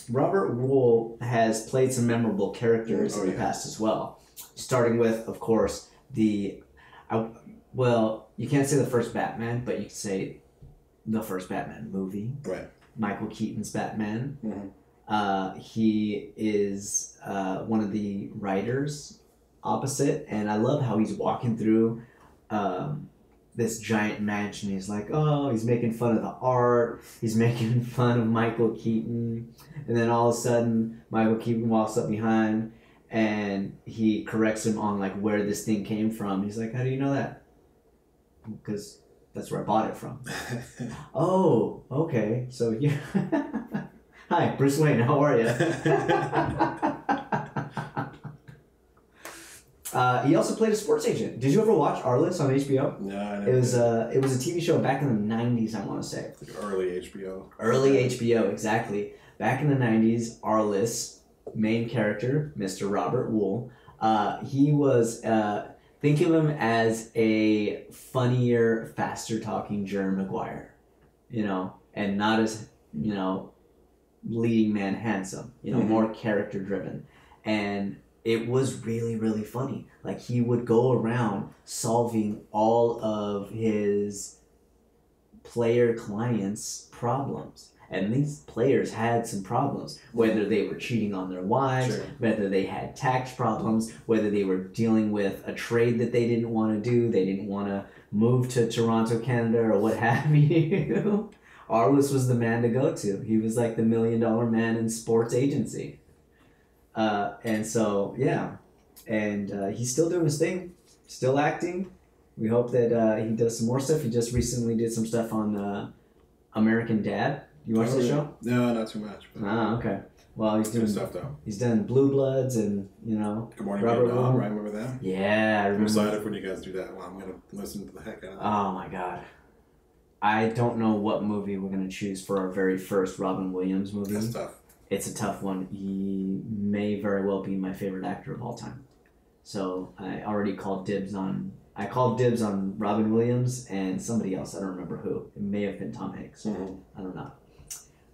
Robert Wool has played some memorable characters in the past as well. Starting with, of course, well, you can't say the first Batman, but you can say the first Batman movie. Right. Michael Keaton's Batman. Mm-hmm. He is one of the writers opposite, and I love how he's walking through this giant mansion. He's like, he's making fun of the art. He's making fun of Michael Keaton. And then all of a sudden, Michael Keaton walks up behind and he corrects him on like where this thing came from. He's like, how do you know that? Because that's where I bought it from. Oh, okay. So yeah. Hi, Bruce Wayne. How are you? He also played a sports agent. Did you ever watch Arliss on HBO? No, I never. It was a TV show back in the 90s, I want to say. Like early HBO. Early HBO, exactly. Back in the 90s, Arliss, main character, Mr. Robert Wool, he was, think of him as a funnier, faster talking Jerry Maguire, and not as, leading man handsome, more character driven. And it was really, really funny. Like, he would go around solving all of his player clients' problems. And these players had some problems, whether they were cheating on their wives, Sure. whether they had tax problems, whether they were dealing with a trade that they didn't want to do, they didn't want to move to Toronto, Canada, or what have you. Arliss was the man to go to. He was like the $1 million man in sports agency. And so, yeah. And he's still doing his thing, still acting. We hope that he does some more stuff. He just recently did some stuff on American Dad. You watch the show? No, not too much. But Okay. Well, he's doing good stuff though. He's done Blue Bloods and Good Morning Robert Vietnam. Wool. Right? Remember that? Yeah, I I'm remember. excited when you guys do that. Well, I'm gonna listen to the heck out of it. Oh my God. I don't know what movie we're gonna choose for our very first Robin Williams movie. That's tough. It's a tough one. He may very well be my favorite actor of all time. So I already called dibs on. I called dibs on Robin Williams and somebody else. I don't remember who. It may have been Tom Hanks. Mm-hmm. I don't know.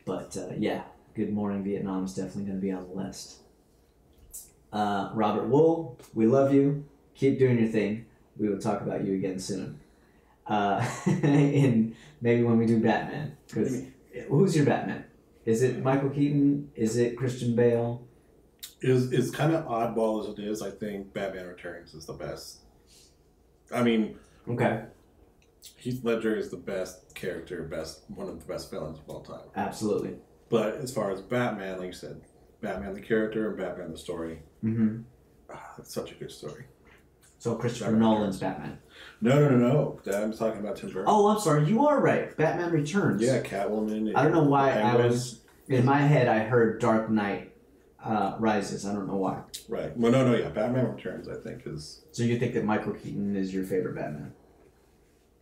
But yeah, Good Morning Vietnam is definitely going to be on the list. Robert Wool, we love you. Keep doing your thing. We will talk about you again soon. In maybe when we do Batman. Because who's your Batman? Is it Michael Keaton? Is it Christian Bale? It's kind of oddball as it is. I think Batman Returns is the best. I mean, Okay. Heath Ledger is the best character, one of the best villains of all time. Absolutely. But as far as Batman, like you said, Batman the character and Batman the story. Mm-hmm. It's such a good story. So Christopher Batman Nolan's Batman. No. I'm talking about Tim Burton. Oh, I'm sorry. You are right. Batman Returns. Yeah, Catwoman. I don't know why Penguin. I was... In my head, I heard Dark Knight Rises. I don't know why. Right. Well, no, yeah. Batman Returns, I think, is... So you think that Michael Keaton is your favorite Batman?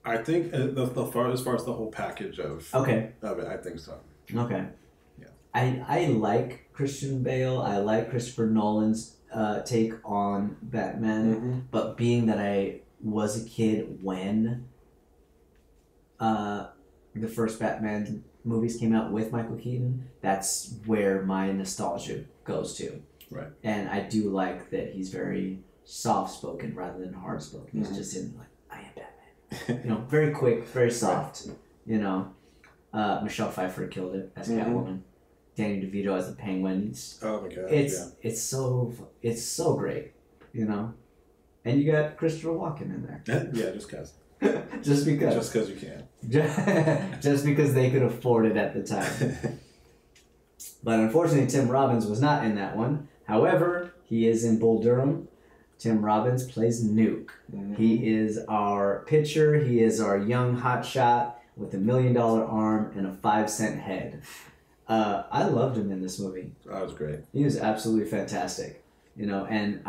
I think as far as the whole package of it, I think so. Okay. Yeah. I like Christian Bale. I like Christopher Nolan's take on Batman. Mm-hmm. But being that I was a kid when the first Batman movies came out with Michael Keaton, that's where my nostalgia goes to. Right. And I do like that he's very soft-spoken rather than hard-spoken. He's just in like, I am Batman. Very quick, very soft. Michelle Pfeiffer killed it as Catwoman. Danny DeVito as the Penguin. Oh my God! It's so great, And you got Christopher Walken in there. Yeah, just because. Just because. Just because you can. Just because they could afford it at the time. But unfortunately, Tim Robbins was not in that one. However, he is in Bull Durham. Tim Robbins plays Nuke. Mm-hmm. He is our pitcher. He is our young hotshot with $1 million arm and a 5-cent head. I loved him in this movie. That was great. He was absolutely fantastic. And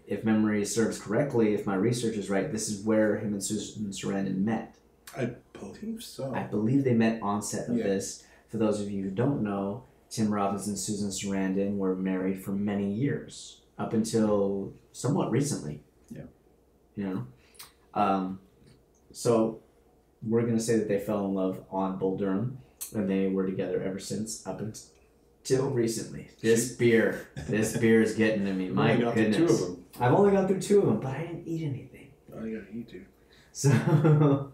if memory serves correctly, if my research is right, this is where him and Susan Sarandon met. I believe so. I believe they met on set of Yeah. this. For those of you who don't know, Tim Robbins and Susan Sarandon were married for many years, up until somewhat recently. Yeah. You know? So we're going to say that they fell in love on Bull Durham, and they were together ever since, up until recently. This beer is getting to me. My only got through goodness. 2 of them. I've only gone through 2 of them, but I didn't eat anything. Oh, yeah, you do. So,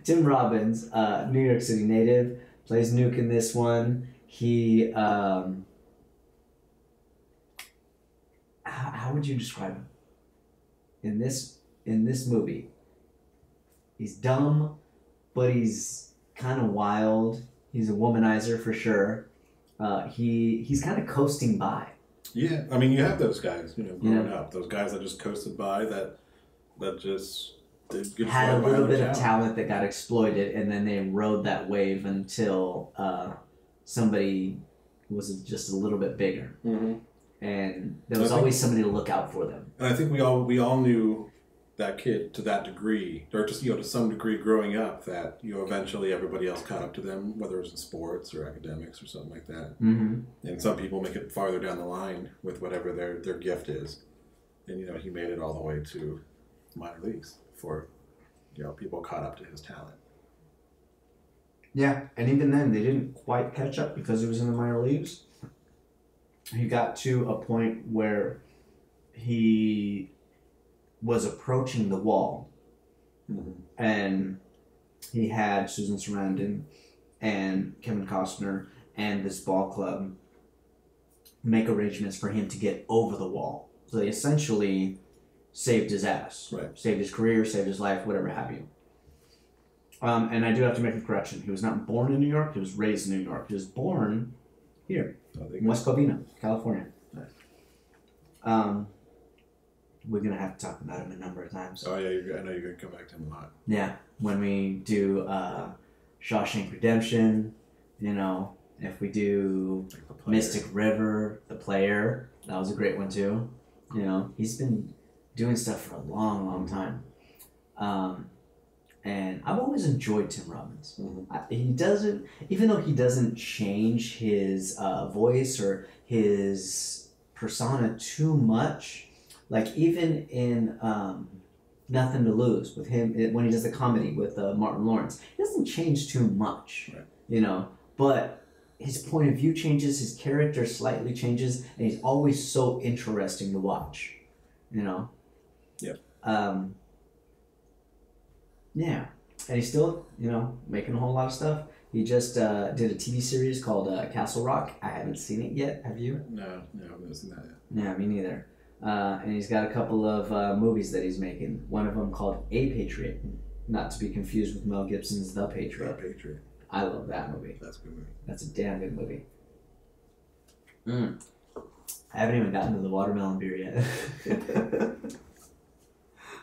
Tim Robbins, New York City native, plays Nuke in this one. He, how would you describe him? In this movie, he's dumb, but he's kind of wild. He's a womanizer for sure. He's kind of coasting by. Yeah, I mean, you have those guys, growing up. Those guys that just coasted by, that just had a little bit of talent that got exploited, and then they rode that wave until somebody was just a little bit bigger. Mm-hmm. And there was always somebody to look out for them. And I think we all knew that kid to that degree, or just to some degree growing up, that eventually everybody else caught up to them, whether it was in sports or academics or something like that. Mm-hmm. And some people make it farther down the line with whatever their gift is, and he made it all the way to minor leagues before people caught up to his talent. Yeah, and even then they didn't quite catch up because he was in the minor leagues. He got to a point where he was approaching the wall, mm-hmm. and he had Susan Sarandon and Kevin Costner and this ball club make arrangements for him to get over the wall. So they essentially saved his ass, right? Saved his career, saved his life, whatever have you. And I do have to make a correction. He was not born in New York. He was raised in New York. He was born here, in West Covina, California. Nice. We're going to have to talk about him a number of times. Oh, yeah, I know you're going to come back to him a lot. Yeah, when we do Shawshank Redemption, if we do Mystic River, The Player, that was a great one too. He's been doing stuff for a long, long time. And I've always enjoyed Tim Robbins. Mm-hmm. He doesn't, even though he doesn't change his voice or his persona too much, like even in Nothing to Lose with him, when he does the comedy with Martin Lawrence, he doesn't change too much, right. But his point of view changes, his character slightly changes, and he's always so interesting to watch, Yeah. Yeah, and he's still, making a whole lot of stuff. He just did a TV series called Castle Rock. I haven't seen it yet. Have you? No, I haven't seen that yet. Yeah, me neither. And he's got a couple of movies that he's making. One of them called A Patriot, not to be confused with Mel Gibson's The Patriot. The Patriot. I love that movie. That's a good movie. That's a damn good movie. I haven't even gotten to the watermelon beer yet.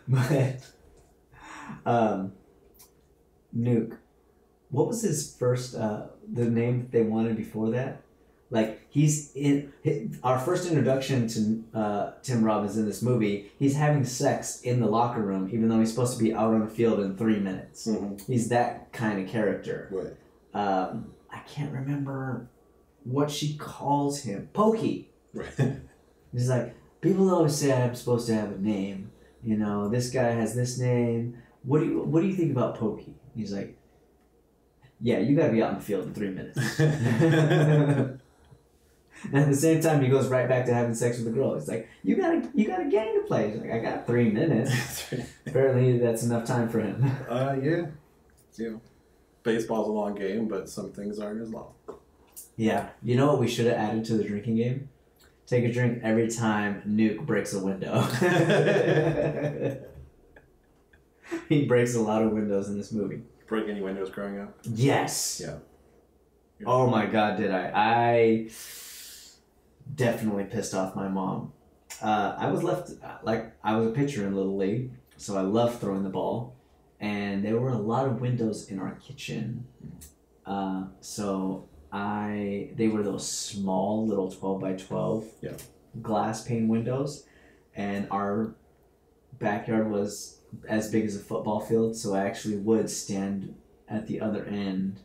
But Nuke, what was his first the name that they wanted before that? Like, he's in our first introduction to Tim Robbins in this movie. He's having sex in the locker room, even though he's supposed to be out on the field in 3 minutes. Mm-hmm. He's that kind of character. Right. I can't remember what she calls him. Pokey. Right. He's like, people always say I'm supposed to have a name. This guy has this name. What do you think about Pokey? He's like, yeah, you gotta be out in the field in 3 minutes. And at the same time, he goes right back to having sex with the girl. He's like, you got a game to play. He's like, I got 3 minutes. Apparently, that's enough time for him. Yeah. Baseball's a long game, but some things aren't as long. Yeah. You know what we should have added to the drinking game? Take a drink every time Nuke breaks a window. He breaks a lot of windows in this movie. Break any windows growing up? Yes. Yeah. Oh my God, did I? I definitely pissed off my mom. I was a pitcher in Little League, so I loved throwing the ball. And there were a lot of windows in our kitchen. They were those small little 12 by 12 glass pane windows. And our backyard was as big as a football field, so I actually would stand at the other end,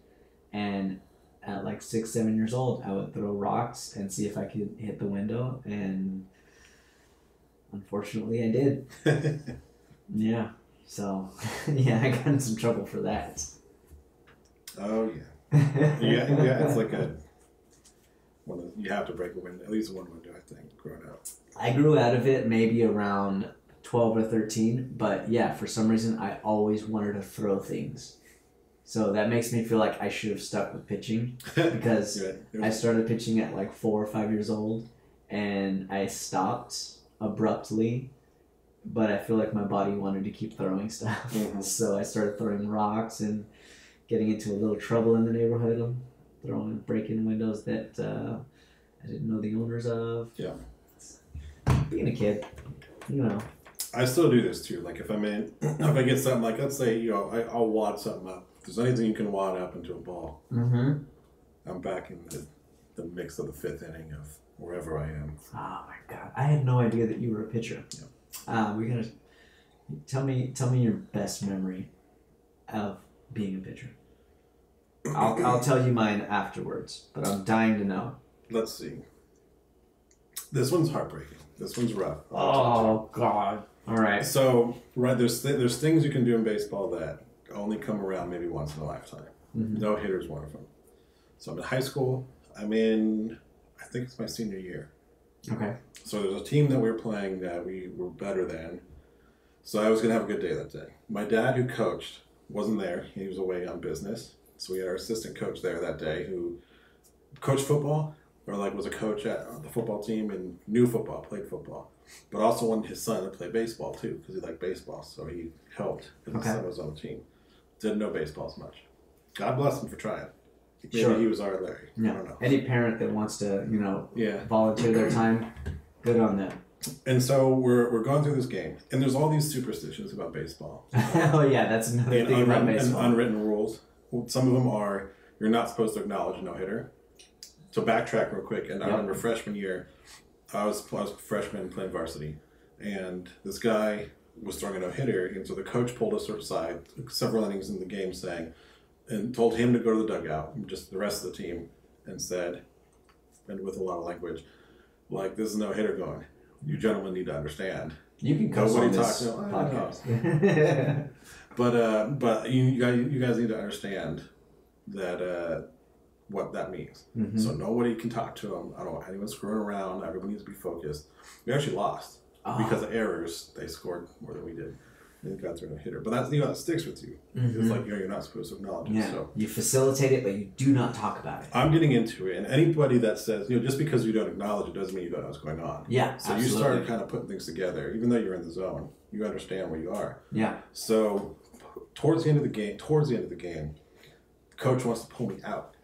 and at like 6, 7 years old, I would throw rocks and see if I could hit the window, and unfortunately I did. Yeah. So, yeah, I got in some trouble for that. Oh, yeah. Yeah, it's like you have to break a window, at least one window, I think, growing up. I grew out of it maybe around 12 or 13, but yeah, for some reason, I always wanted to throw things. So that makes me feel like I should have stuck with pitching, because I started pitching at like 4 or 5 years old, and I stopped abruptly, but I feel like my body wanted to keep throwing stuff. Mm-hmm. So I started throwing rocks and getting into a little trouble in the neighborhood, breaking windows that I didn't know the owners of. Yeah. Being a kid, you know. I still do this too. Like if if I get something, like let's say, I'll wad something up. If there's anything you can wad up into a ball, I'm back in the mix of the 5th inning of wherever I am. Oh my God. I had no idea that you were a pitcher. Yeah. We gotta tell me your best memory of being a pitcher. I'll tell you mine afterwards, but I'm dying to know. Let's see. This one's heartbreaking. This one's rough. Oh God! All right. So there's things you can do in baseball that only come around maybe once in a lifetime. Mm-hmm. No hitter's one of them. So I'm in high school. I think it's my senior year. Okay. So there's a team that we were playing that we were better than. So I was gonna have a good day that day. My dad, who coached, wasn't there. He was away on business. So we had our assistant coach there that day who coached football, or was a coach at the football team and knew football, played football, but also wanted his son to play baseball too because he liked baseball. So he helped because his son was on the team. Didn't know baseball as much. God bless him for trying. Maybe he was our Larry. Yeah. I don't know. Any parent that wants to, volunteer their time, good on them. And so we're going through this game, and there's all these superstitions about baseball. Oh yeah, that's another thing about baseball. And unwritten rules. Some of them are you're not supposed to acknowledge a no-hitter. So backtrack real quick, and I remember freshman year, I was a freshman playing varsity, and this guy was throwing a no-hitter, and so the coach pulled us aside several innings in the game and told him to go to the dugout, just the rest of the team, and said, and with a lot of language, like, this is no hitter going. You gentlemen need to understand. You can cuss on this podcast. But you guys need to understand that what that means. Mm-hmm. So nobody can talk to him. I don't want anyone screwing around. Everybody needs to be focused. We actually lost because of errors. They scored more than we did. And got through a hitter. But that's, that sticks with you. Mm-hmm. It's like, you're not supposed to acknowledge it. So you facilitate it, but you do not talk about it. I'm getting into it. And anybody that says, just because you don't acknowledge it doesn't mean you don't know what's going on. Yeah, so absolutely. You start kind of putting things together. Even though you're in the zone, you understand where you are. Yeah. So towards the end of the game, the coach wants to pull me out.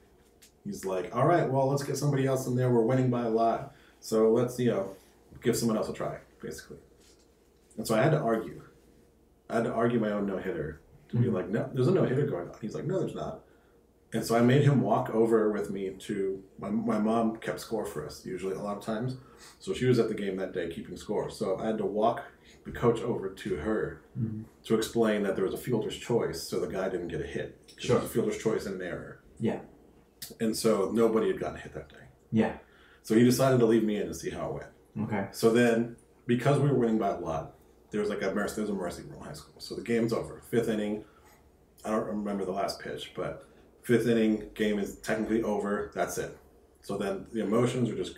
He's like, all right, well, let's get somebody else in there. We're winning by a lot. So let's, give someone else a try, basically. And so I had to argue. My own no-hitter to be like, no, there's a no-hitter going on. He's like, no, there's not. And so I made him walk over with me to, my mom kept score for us, usually a lot of times. So she was at the game that day keeping score. So I had to walk the coach over to her to explain that there was a fielder's choice, so the guy didn't get a hit. Sure. There was a fielder's choice and an error. Yeah. And so nobody had gotten a hit that day. Yeah. So he decided to leave me in to see how it went. Okay. So then, because we were winning by a lot, there's a mercy rule in high school. So the game's over. 5th inning, I don't remember the last pitch, but 5th inning, game is technically over. That's it. So then the emotions are just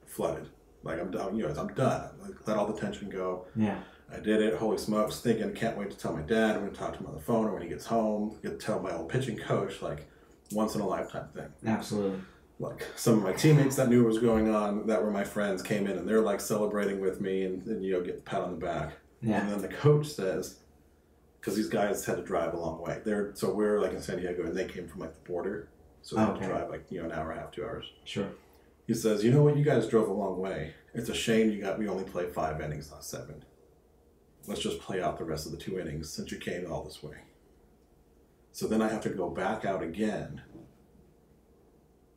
flooded. Like, I'm done. I'm done. Let all the tension go. Yeah. I did it. Holy smokes! Thinking, can't wait to tell my dad. I'm going to talk to him on the phone, or when he gets home, get to tell my old pitching coach. Once in a lifetime thing. Absolutely. Some of my teammates that knew what was going on, that were my friends, came in and they're celebrating with me and get the pat on the back. Yeah. And then the coach says, because these guys had to drive a long way. So we're in San Diego, and they came from the border, so they had to drive an hour and a half, 2 hours. Sure. He says, you know what? You guys drove a long way. It's a shame we only played 5 innings, not 7. Let's just play out the rest of the 2 innings since you came all this way. So then I have to go back out again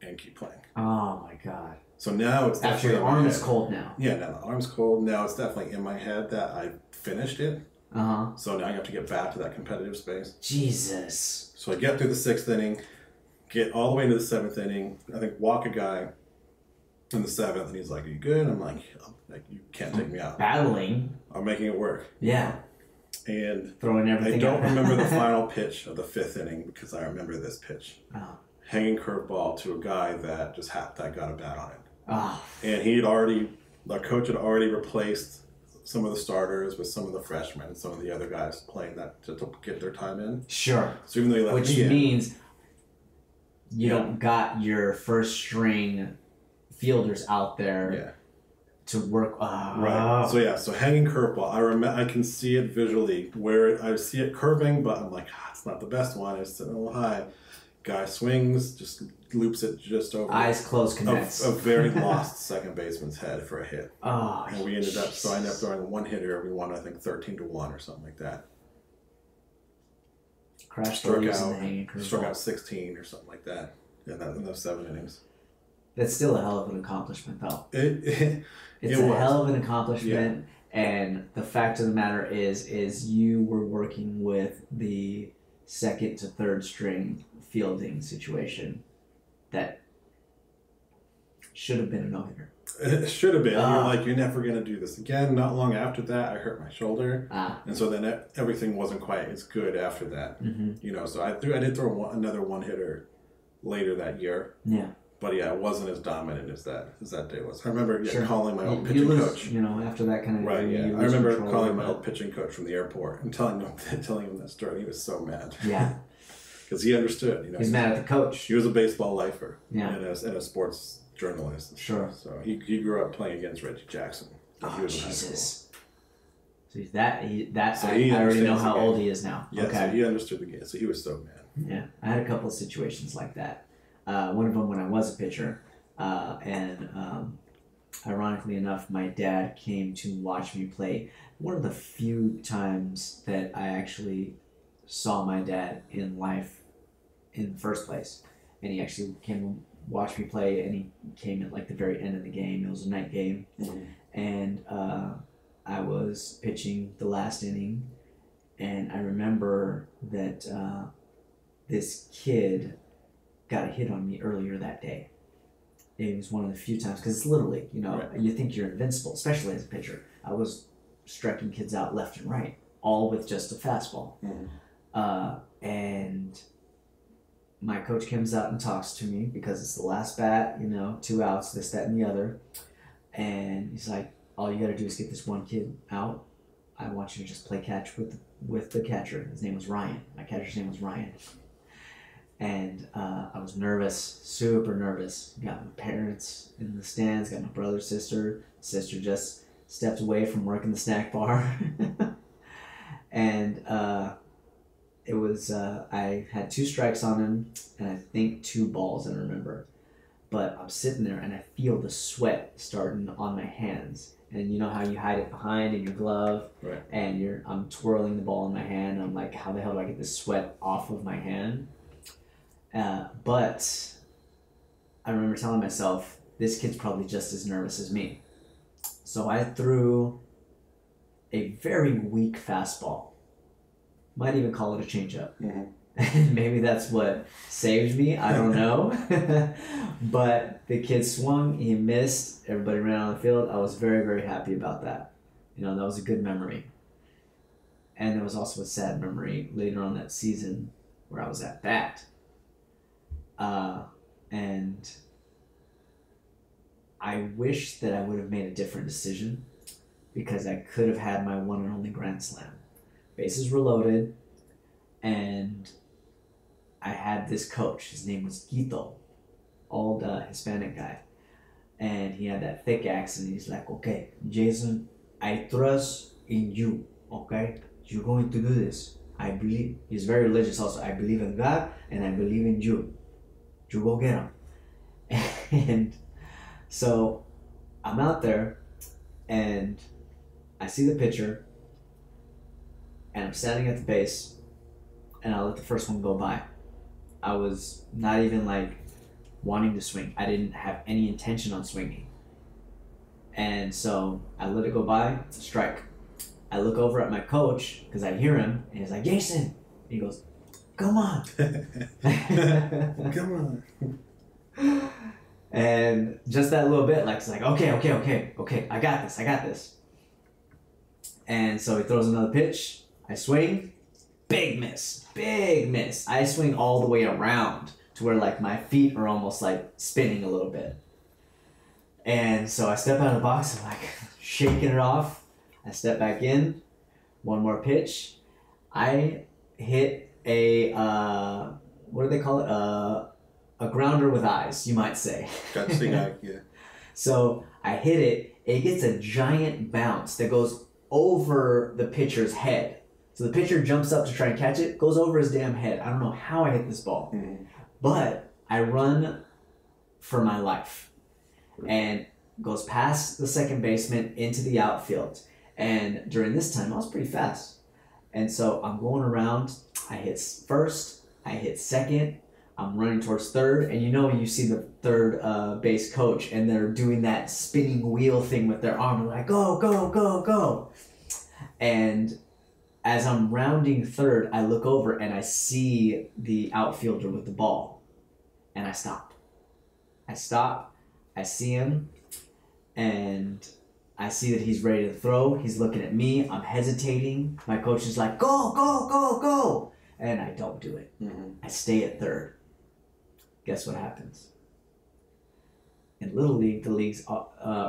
and keep playing. Oh my God. So now it's After definitely your arm is cold now. Yeah, now the arm's cold. Now it's definitely in my head that I finished it. So now you have to get back to that competitive space. Jesus. So I get through the 6th inning, get all the way into the 7th inning. I think walk a guy in the 7th, and he's like, "Are you good?" I'm like, "You can't take me out." Battling. I'm making it work. Yeah. And throwing everything. I don't out. remember the final pitch of the 5th inning because I remember this pitch. Oh. Hanging curveball to a guy that just that got a bat on it. Oh. And our coach had already replaced some of the starters with some of the freshmen and some of the other guys playing that to get their time in. Sure. So even though he left Which me means you don't got your first string fielders out there to work. Right. So hanging curveball. I can see it visually where I see it curving, but I'm like, it's not the best one. It's a little high. Guy swings, just loops it just over. Eyes closed, connects. A very lost second baseman's head for a hit. Oh, and we ended up throwing a one hitter. We won, I think, 13-1 or something like that. Struck out 16 or something like that in those 7 innings. That's still a hell of an accomplishment, though. It's a hell of an accomplishment, and the fact of the matter is you were working with the second to third string fielding situation that should have been a no-hitter. It should have been. You're like, you're never going to do this again. Not long after that, I hurt my shoulder. And so then everything wasn't quite as good after that. Mm-hmm. So I did throw another one-hitter later that year. Yeah. But it wasn't as dominant as that day was. I remember calling my old pitching coach. After that kind of right. Yeah, I remember calling my old pitching coach from the airport and telling him that story. He was so mad. Yeah. Because he understood. He's mad at the coach. He was a baseball lifer. Yeah. And a sports journalist. Sure. So he grew up playing against Reggie Jackson. Oh, he was in high Jesus. school. So I already know how old he is now. Yeah. Okay. So he understood the game. So he was so mad. Yeah. I had a couple of situations like that. One of them when I was a pitcher. Ironically enough, my dad came to watch me play. One of the few times that I actually saw my dad in life in the first place. And he actually came to watch me play, and he came at like the very end of the game. It was a night game. Mm-hmm. And I was pitching the last inning, and I remember that this kid got a hit on me earlier that day. It was one of the few times, because it's Little League, right. You think you're invincible, especially as a pitcher. I was striking kids out left and right, all with just a fastball. Mm-hmm. And my coach comes out and talks to me because it's the last bat, 2 outs, this, that, and the other. And he's like, all you got to do is get this one kid out. I want you to just play catch with the catcher. His name was Ryan. My catcher's name was Ryan. And I was nervous, super nervous. Got my parents in the stands, got my brother, sister. Sister just stepped away from working the snack bar. And it was, I had 2 strikes on him, and I think 2 balls, I remember. But I'm sitting there, and I feel the sweat starting on my hands. And you know how you hide it behind in your glove? Right. And I'm twirling the ball in my hand, and I'm like, how the hell do I get this sweat off of my hand? But I remember telling myself, this kid's probably just as nervous as me. So I threw a very weak fastball. Might even call it a changeup. Mm-hmm. And maybe that's what saved me. I don't know. But the kid swung, he missed, everybody ran on the field. I was very, very happy about that. That was a good memory. And there was also a sad memory later on that season where I was at bat. And I wish that I would have made a different decision, because I could have had my one and only grand slam. Bases were loaded, and I had this coach. His name was Guito, old Hispanic guy. And he had that thick accent. He's like, okay, Jason, I trust in you, okay? You're going to do this. I believe. He's very religious also. I believe in God, and I believe in you. You go get him. And so I'm out there, and I see the pitcher, and I'm standing at the base, and I let the first one go by. I was not even like wanting to swing. I didn't have any intention on swinging. And so I let it go by, strike. I look over at my coach because I hear him, and he's like, Jason. He goes, come on. Come on. And just that little bit, like, it's like, okay, I got this. And so he throws another pitch. I swing, big miss. I swing all the way around to where like my feet are almost like spinning a little bit. And so I step out of the box, I'm like shaking it off. I step back in, one more pitch. I hit a, what do they call it? A grounder with eyes, you might say. Got Stike, yeah. So I hit it, it gets a giant bounce that goes over the pitcher's head. So the pitcher jumps up to try and catch it, goes over his damn head. I don't know how I hit this ball, but I run for my life and goes past the second baseman into the outfield. And during this time, I was pretty fast. And so I'm going around, I hit first, I hit second, I'm running towards third, and you see the third base coach, and they're doing that spinning wheel thing with their arm, like, go, go, go, go. And as I'm rounding third, I look over and I see the outfielder with the ball, and I stop. I see him, and I see that he's ready to throw. He's looking at me. I'm hesitating. My coach is like, go, go, go, go. And I don't do it. I stay at third. Guess what happens? In Little League, the league's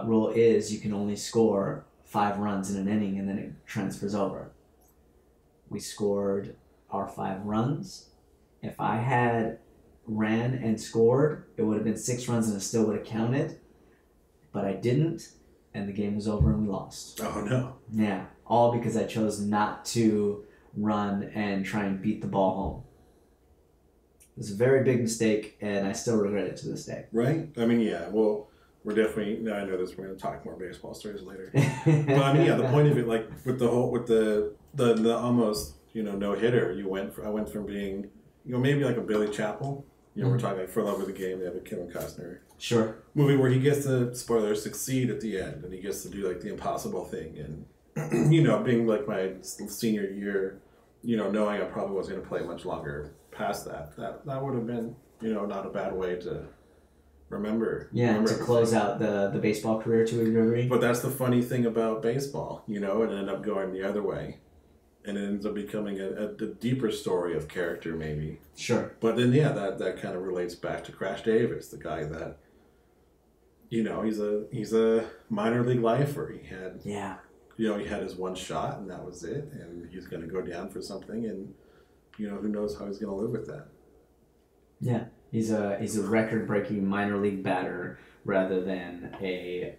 rule is you can only score 5 runs in an inning, and then it transfers over. We scored our 5 runs. If I had ran and scored, it would have been 6 runs and it still would have counted. But I didn't, and the game was over and we lost. Oh, no. Yeah, all because I chose not to run and try and beat the ball home. It was a very big mistake, and I still regret it to this day. Right? I mean, yeah, well, we're definitely, I know this, we're going to talk more baseball stories later. But I mean, yeah, the point of it, like, with the almost, no-hitter, I went from being, maybe like a Billy Chapel, we're talking like For Love of the Game, they have a Kevin Costner movie where he gets to, spoiler, succeed at the end, and he gets to do, like, the impossible thing, and, being, like, my senior year, knowing I probably wasn't going to play much longer past that would have been, not a bad way to remember. Yeah, remember to close out the baseball career to a degree. But that's the funny thing about baseball, it ended up going the other way. And it ends up becoming a deeper story of character, maybe. Sure. But then, yeah, that kind of relates back to Crash Davis, the guy that, he's a minor league lifer. He had, he had his one shot, and that was it. And he's going to go down for something, and who knows how he's going to live with that. Yeah, he's a record-breaking minor league batter rather than a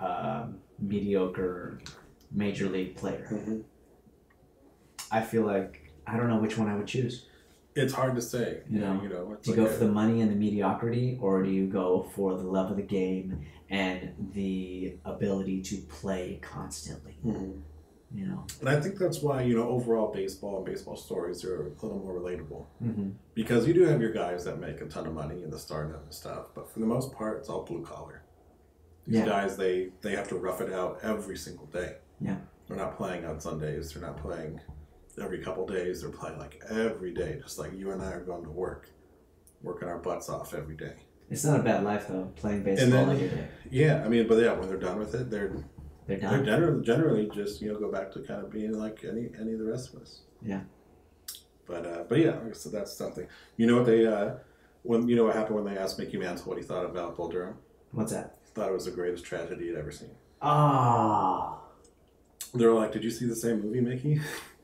mediocre major league player. Mm-hmm. I feel like I don't know which one I would choose. It's hard to say. Do you go for the money and the mediocrity, or do you go for the love of the game and the ability to play constantly? Mm-hmm. And I think that's why, overall baseball and baseball stories are a little more relatable. Mm-hmm. Because you do have your guys that make a ton of money in the startup and stuff, but for the most part, it's all blue collar. These guys, they have to rough it out every single day. Yeah. They're not playing on Sundays. They're not playing every couple days. They're playing like every day, just like you and I are going to work, working our butts off every day. It's not a bad life, though, playing baseball every day. Yeah, I mean, but yeah, when they're done with it, they're done. They're generally just go back to kind of being like any of the rest of us. Yeah. But yeah, so that's something. You know what they what happened when they asked Mickey Mantle what he thought about Bull Durham? What's that? He thought it was the greatest tragedy he'd ever seen. Ah. They were like, "Did you see the same movie, Mickey?"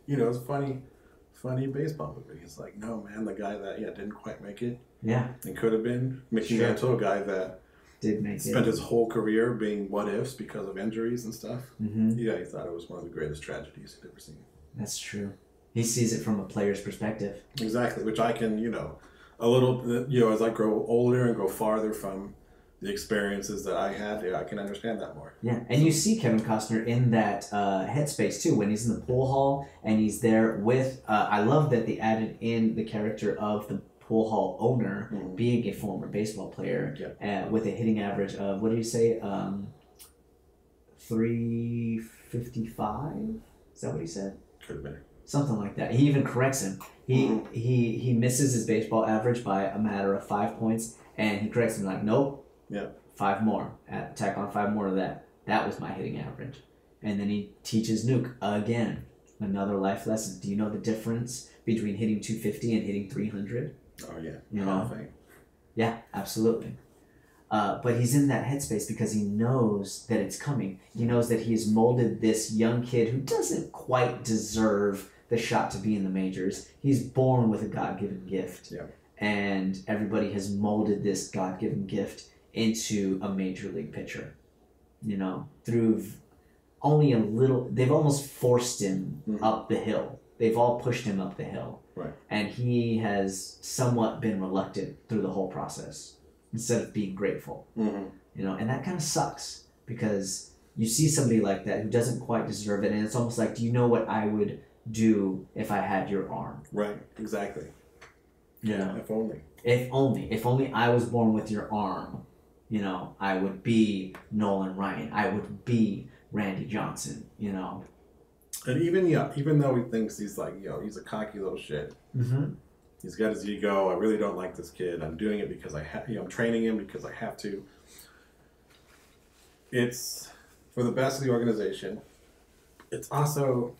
It's funny baseball movie. He's like, "No, man, the guy that didn't quite make it. Yeah. And could have been Mickey Mantle, a guy that did make spent his whole career being what ifs because of injuries and stuff. Mm-hmm. Yeah, he thought it was one of the greatest tragedies he'd ever seen. That's true. He sees it from a player's perspective. Exactly, which I can, a little, as I grow older and go farther from the experiences that I had, I can understand that more. Yeah, and you see Kevin Costner in that headspace too, when he's in the pool hall and he's there with, I love that they added in the character of the pool hall owner, being a former baseball player, with a hitting average of, what did you say, 355? Is that what he said? Could have been. Something like that. He even corrects him. He misses his baseball average by a matter of 5 points, and he corrects him like, nope. Yeah. 5 more. Tack on 5 more of that. That was my hitting average. And then he teaches Nuke again. Another life lesson. Do you know the difference between hitting 250 and hitting 300? Oh, yeah. You know? Yeah, absolutely. But he's in that headspace because he knows that it's coming. He knows that he's molded this young kid who doesn't quite deserve the shot to be in the majors. He's born with a God-given gift. Yeah. And everybody has molded this God-given gift into a major league pitcher. You know, through only a little, they've almost forced him up the hill. They've all pushed him up the hill. Right. And he has somewhat been reluctant through the whole process instead of being grateful. You know, and that kind of sucks because you see somebody like that who doesn't quite deserve it, and it's almost like, do you know what I would do if I had your arm? Right, exactly. Yeah. If only. If only I was born with your arm, you know, I would be Nolan Ryan. I would be Randy Johnson, you know. And even though he thinks he's like, you know, he's a cocky little shit. He's got his ego. I really don't like this kid. I'm doing it because I'm training him because I have to. It's for the best of the organization. It's also,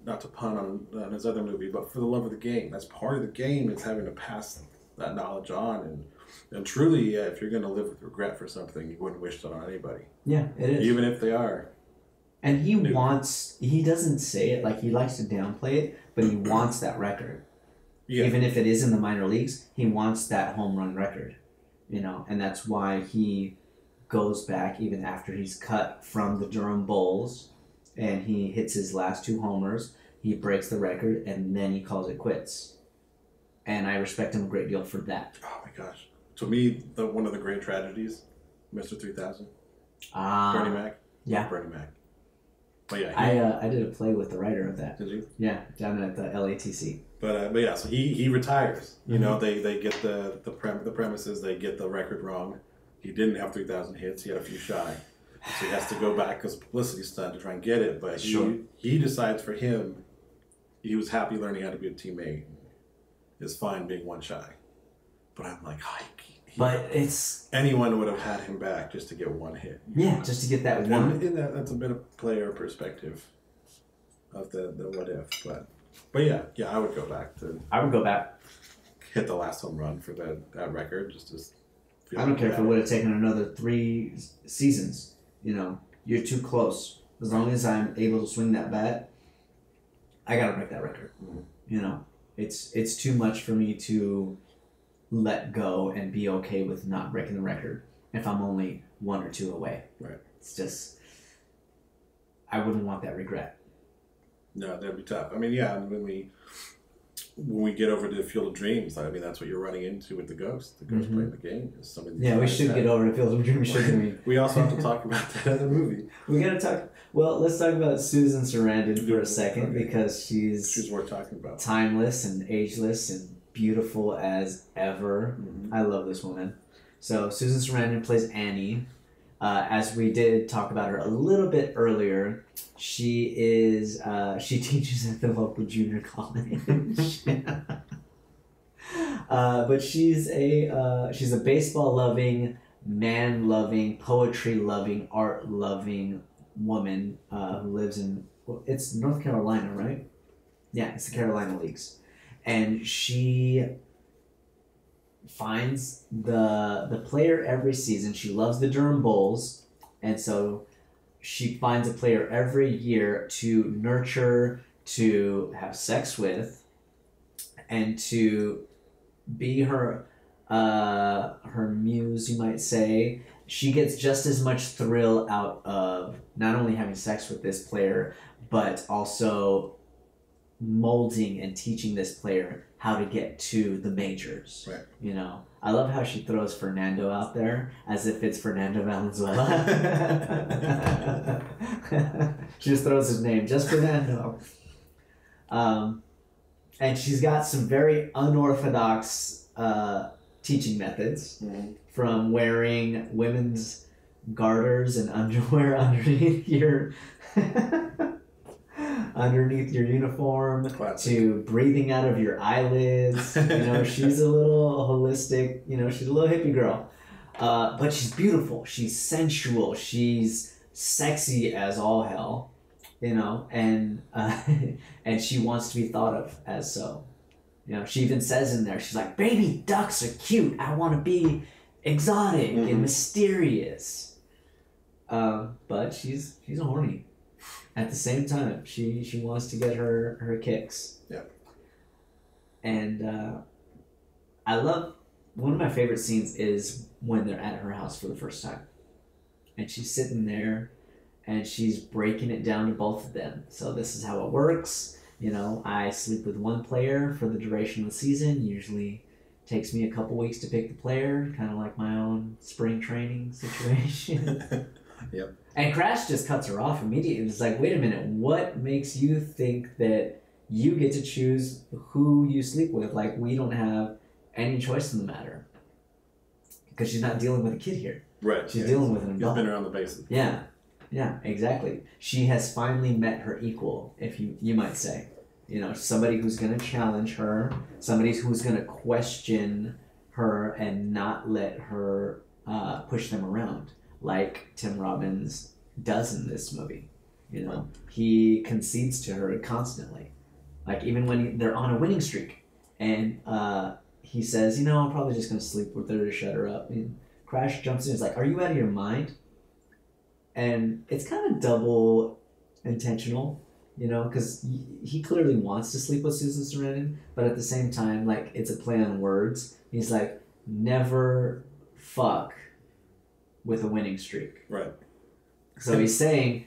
not to pun on his other movie, but for the love of the game. That's part of the game, is having to pass that knowledge on. And truly, if you're going to live with regret for something, you wouldn't wish that on anybody. Yeah, it is. Even if they are. And he doesn't say it, like he likes to downplay it, but he wants that record. Yeah. Even if it is in the minor leagues, he wants that home run record, you know, and that's why he goes back even after he's cut from the Durham Bulls and he hits his last 2 homers, he breaks the record, and then he calls it quits. And I respect him a great deal for that. Oh my gosh. To me, one of the great tragedies, Mr. 3000. Bernie Mac. Yeah. Bernie Mac. But yeah, I did a play with the writer of that. Did you? Yeah, down at the LATC. But yeah, so he retires. You know, they get the premises, they get the record wrong. He didn't have 3,000 hits. He had a few shy, so he has to go back because publicity stunt to try and get it. But he decides for him, he was happy learning how to be a teammate. It's fine being 1 shy. But I'm like, but it's anyone would have had him back just to get 1 hit. Yeah, just to get that one. And that's a bit of player perspective of the what if. But yeah, I would go back. Hit the last home run for that record. I don't care if it would have taken another 3 seasons. You know, you're too close. As long as I'm able to swing that bat, I gotta break that record. You know, it's too much for me to let go and be okay with not breaking the record if I'm only 1 or 2 away. Right. It's just, I wouldn't want that regret. No, that'd be tough. I mean, yeah, when we get over to the Field of Dreams, I mean, that's what you're running into with the Ghost. The Ghost playing the game is something. Yeah, we should get over to Field of Dreams, shouldn't we? We also have to talk about that other movie. We gotta talk. Well, let's talk about Susan Sarandon for a second because she's worth talking about. Timeless and ageless and beautiful as ever. I love this woman. So Susan Sarandon plays Annie. As we did talk about her a little bit earlier, she teaches at the local junior college. But she's a baseball loving, man loving, poetry loving, art loving woman who lives in, it's North Carolina, right? Yeah, it's the Carolina Leagues. And she finds the player every season. She loves the Durham Bulls, and so she finds a player every year to nurture, to have sex with, and to be her muse, you might say. She gets just as much thrill out of not only having sex with this player, but also molding and teaching this player how to get to the majors. Right. You know, I love how she throws Fernando out there as if it's Fernando Valenzuela. She just throws his name, just Fernando. And she's got some very unorthodox teaching methods, Mm-hmm. from wearing women's garters and underwear underneath your uniform, Classic. to breathing out of your eyelids. She's a little holistic. She's a little hippie girl, but she's beautiful. She's sensual. She's sexy as all hell. And and she wants to be thought of as so. She even says in there, she's like, baby ducks are cute. I want to be exotic and mysterious. But she's horny. At the same time, she wants to get her kicks. Yeah. And I love, one of my favorite scenes is when they're at her house for the first time. And she's sitting there and she's breaking it down to both of them. So this is how it works. I sleep with one player for the duration of the season. Usually takes me a couple weeks to pick the player, kind of like my own spring training situation. Yep. And Crash just cuts her off immediately. It's like, wait a minute, what makes you think that you get to choose who you sleep with? Like, we don't have any choice in the matter. Because she's not dealing with a kid here. Right. She's dealing with an adult. He's been around the bases. Yeah, exactly. She has finally met her equal, if you might say. Somebody who's going to challenge her, somebody who's going to question her and not let her push them around, like Tim Robbins does in this movie. He concedes to her constantly. Like, even when they're on a winning streak, and he says, I'm probably just going to sleep with her to shut her up. And Crash jumps in and is like, are you out of your mind? And it's kind of double intentional, because he clearly wants to sleep with Susan Sarandon, but at the same time, like, it's a play on words. He's like, never fuck with a winning streak. Right. So he's saying,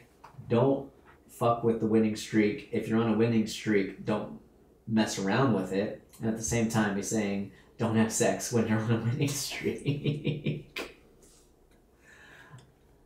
don't fuck with the winning streak. If you're on a winning streak, don't mess around with it. And at the same time, he's saying, don't have sex when you're on a winning streak.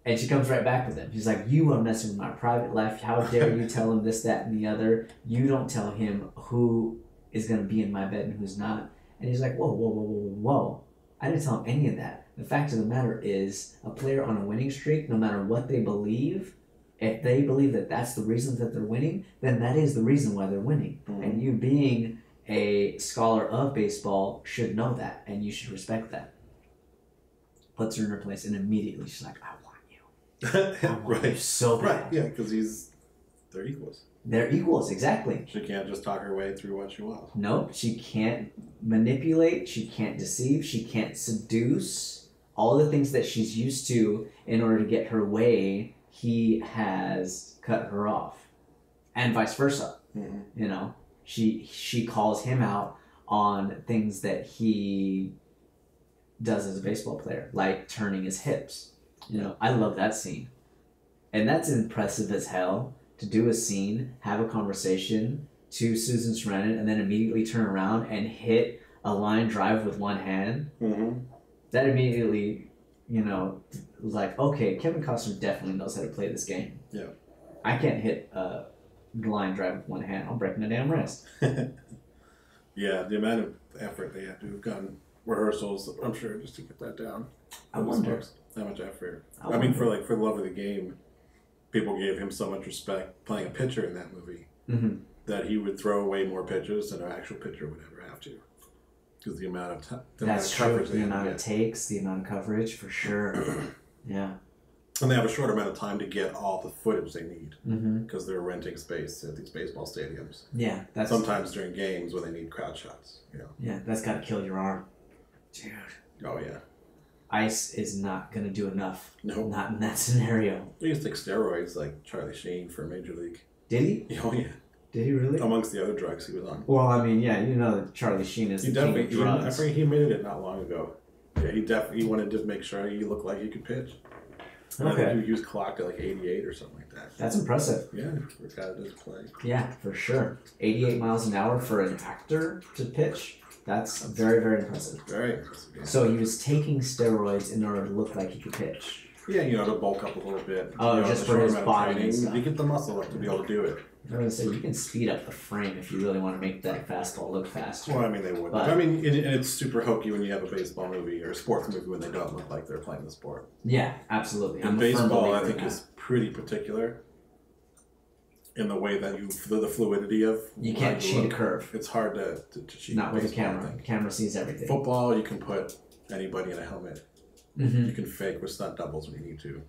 And she comes right back with him. She's like, you are messing with my private life. How dare you tell him this, that, and the other. You don't tell him who is going to be in my bed and who's not. And he's like, whoa. I didn't tell him any of that. The fact of the matter is, a player on a winning streak, no matter what they believe, if they believe that that's the reason that they're winning, then that is the reason why they're winning. Mm-hmm. And you, being a scholar of baseball, should know that, and you should respect that. Puts her in her place, and immediately she's like, I want you. I want you so bad. Right, yeah, because they're equals. They're equals, exactly. She can't just talk her way through what she wants. Nope, she can't manipulate, she can't deceive, she can't seduce. All the things that she's used to in order to get her way, he has cut her off. And vice versa. Mm-hmm. She calls him out on things that he does as a baseball player, like turning his hips. I love that scene. And that's impressive as hell, to do a scene, have a conversation to Susan Sarandon, and then immediately turn around and hit a line drive with one hand. Mm-hmm. That immediately, like, okay, Kevin Costner definitely knows how to play this game. Yeah. I can't hit a line drive with one hand. I'll break my damn wrist. Yeah, the amount of effort they have to have done, rehearsals, I'm sure, just to get that down. I wonder how much effort. I mean, for the love of the game, people gave him so much respect playing a pitcher in that movie, mm-hmm. that he would throw away more pitches than an actual pitcher would ever have to. Because the amount of that's true. The amount of takes, the amount of coverage, for sure. Yeah. And they have a short amount of time to get all the footage they need, because they're renting space at these baseball stadiums. Yeah, sometimes during games when they need crowd shots. Yeah, that's got to kill your arm, dude. Oh yeah. Ice is not going to do enough. No. Not in that scenario. He used to take steroids like Charlie Sheen for Major League. Did he? Oh yeah. Did he really? Amongst the other drugs he was on. Well, I mean, yeah, that Charlie Sheen is the king of drugs. I think he admitted it not long ago. Yeah, he wanted to make sure he looked like he could pitch. Okay. I think he was clocked at like 88 or something like that. That's impressive. Yeah, for a guy that does play. Yeah, for sure. 88 miles an hour for an actor to pitch. That's very, very impressive. Very impressive. Yeah. So he was taking steroids in order to look like he could pitch. Yeah, to bulk up a little bit. Oh, just for his body and stuff. You get the muscle up to be able to do it. I was going to say, you can speed up the frame if you really want to make that fastball look faster. Well, I mean, they would. But, it's super hokey when you have a baseball movie or a sports movie when they don't look like they're playing the sport. Yeah, absolutely. And baseball, I think, is pretty particular in the way that the fluidity of... You can't cheat a curve. It's hard to cheat. Not with a camera. The camera sees everything. Football, you can put anybody in a helmet. Mm-hmm. You can fake with stunt doubles when you need to.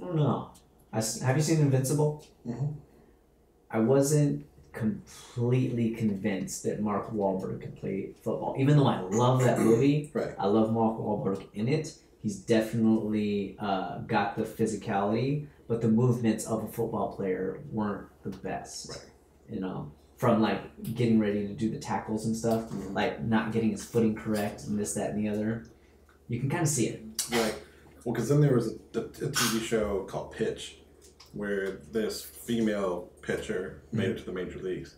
I don't know. Have you seen Invincible? Mm-hmm. I wasn't completely convinced that Mark Wahlberg could play football. Even though I love that movie, right. I love Mark Wahlberg in it. He's definitely got the physicality, but the movements of a football player weren't the best. Right. From like getting ready to do the tackles and stuff, like not getting his footing correct and this, that, and the other. You can kind of see it. Right. Well, because then there was a TV show called Pitch, where this female pitcher made it to the major leagues.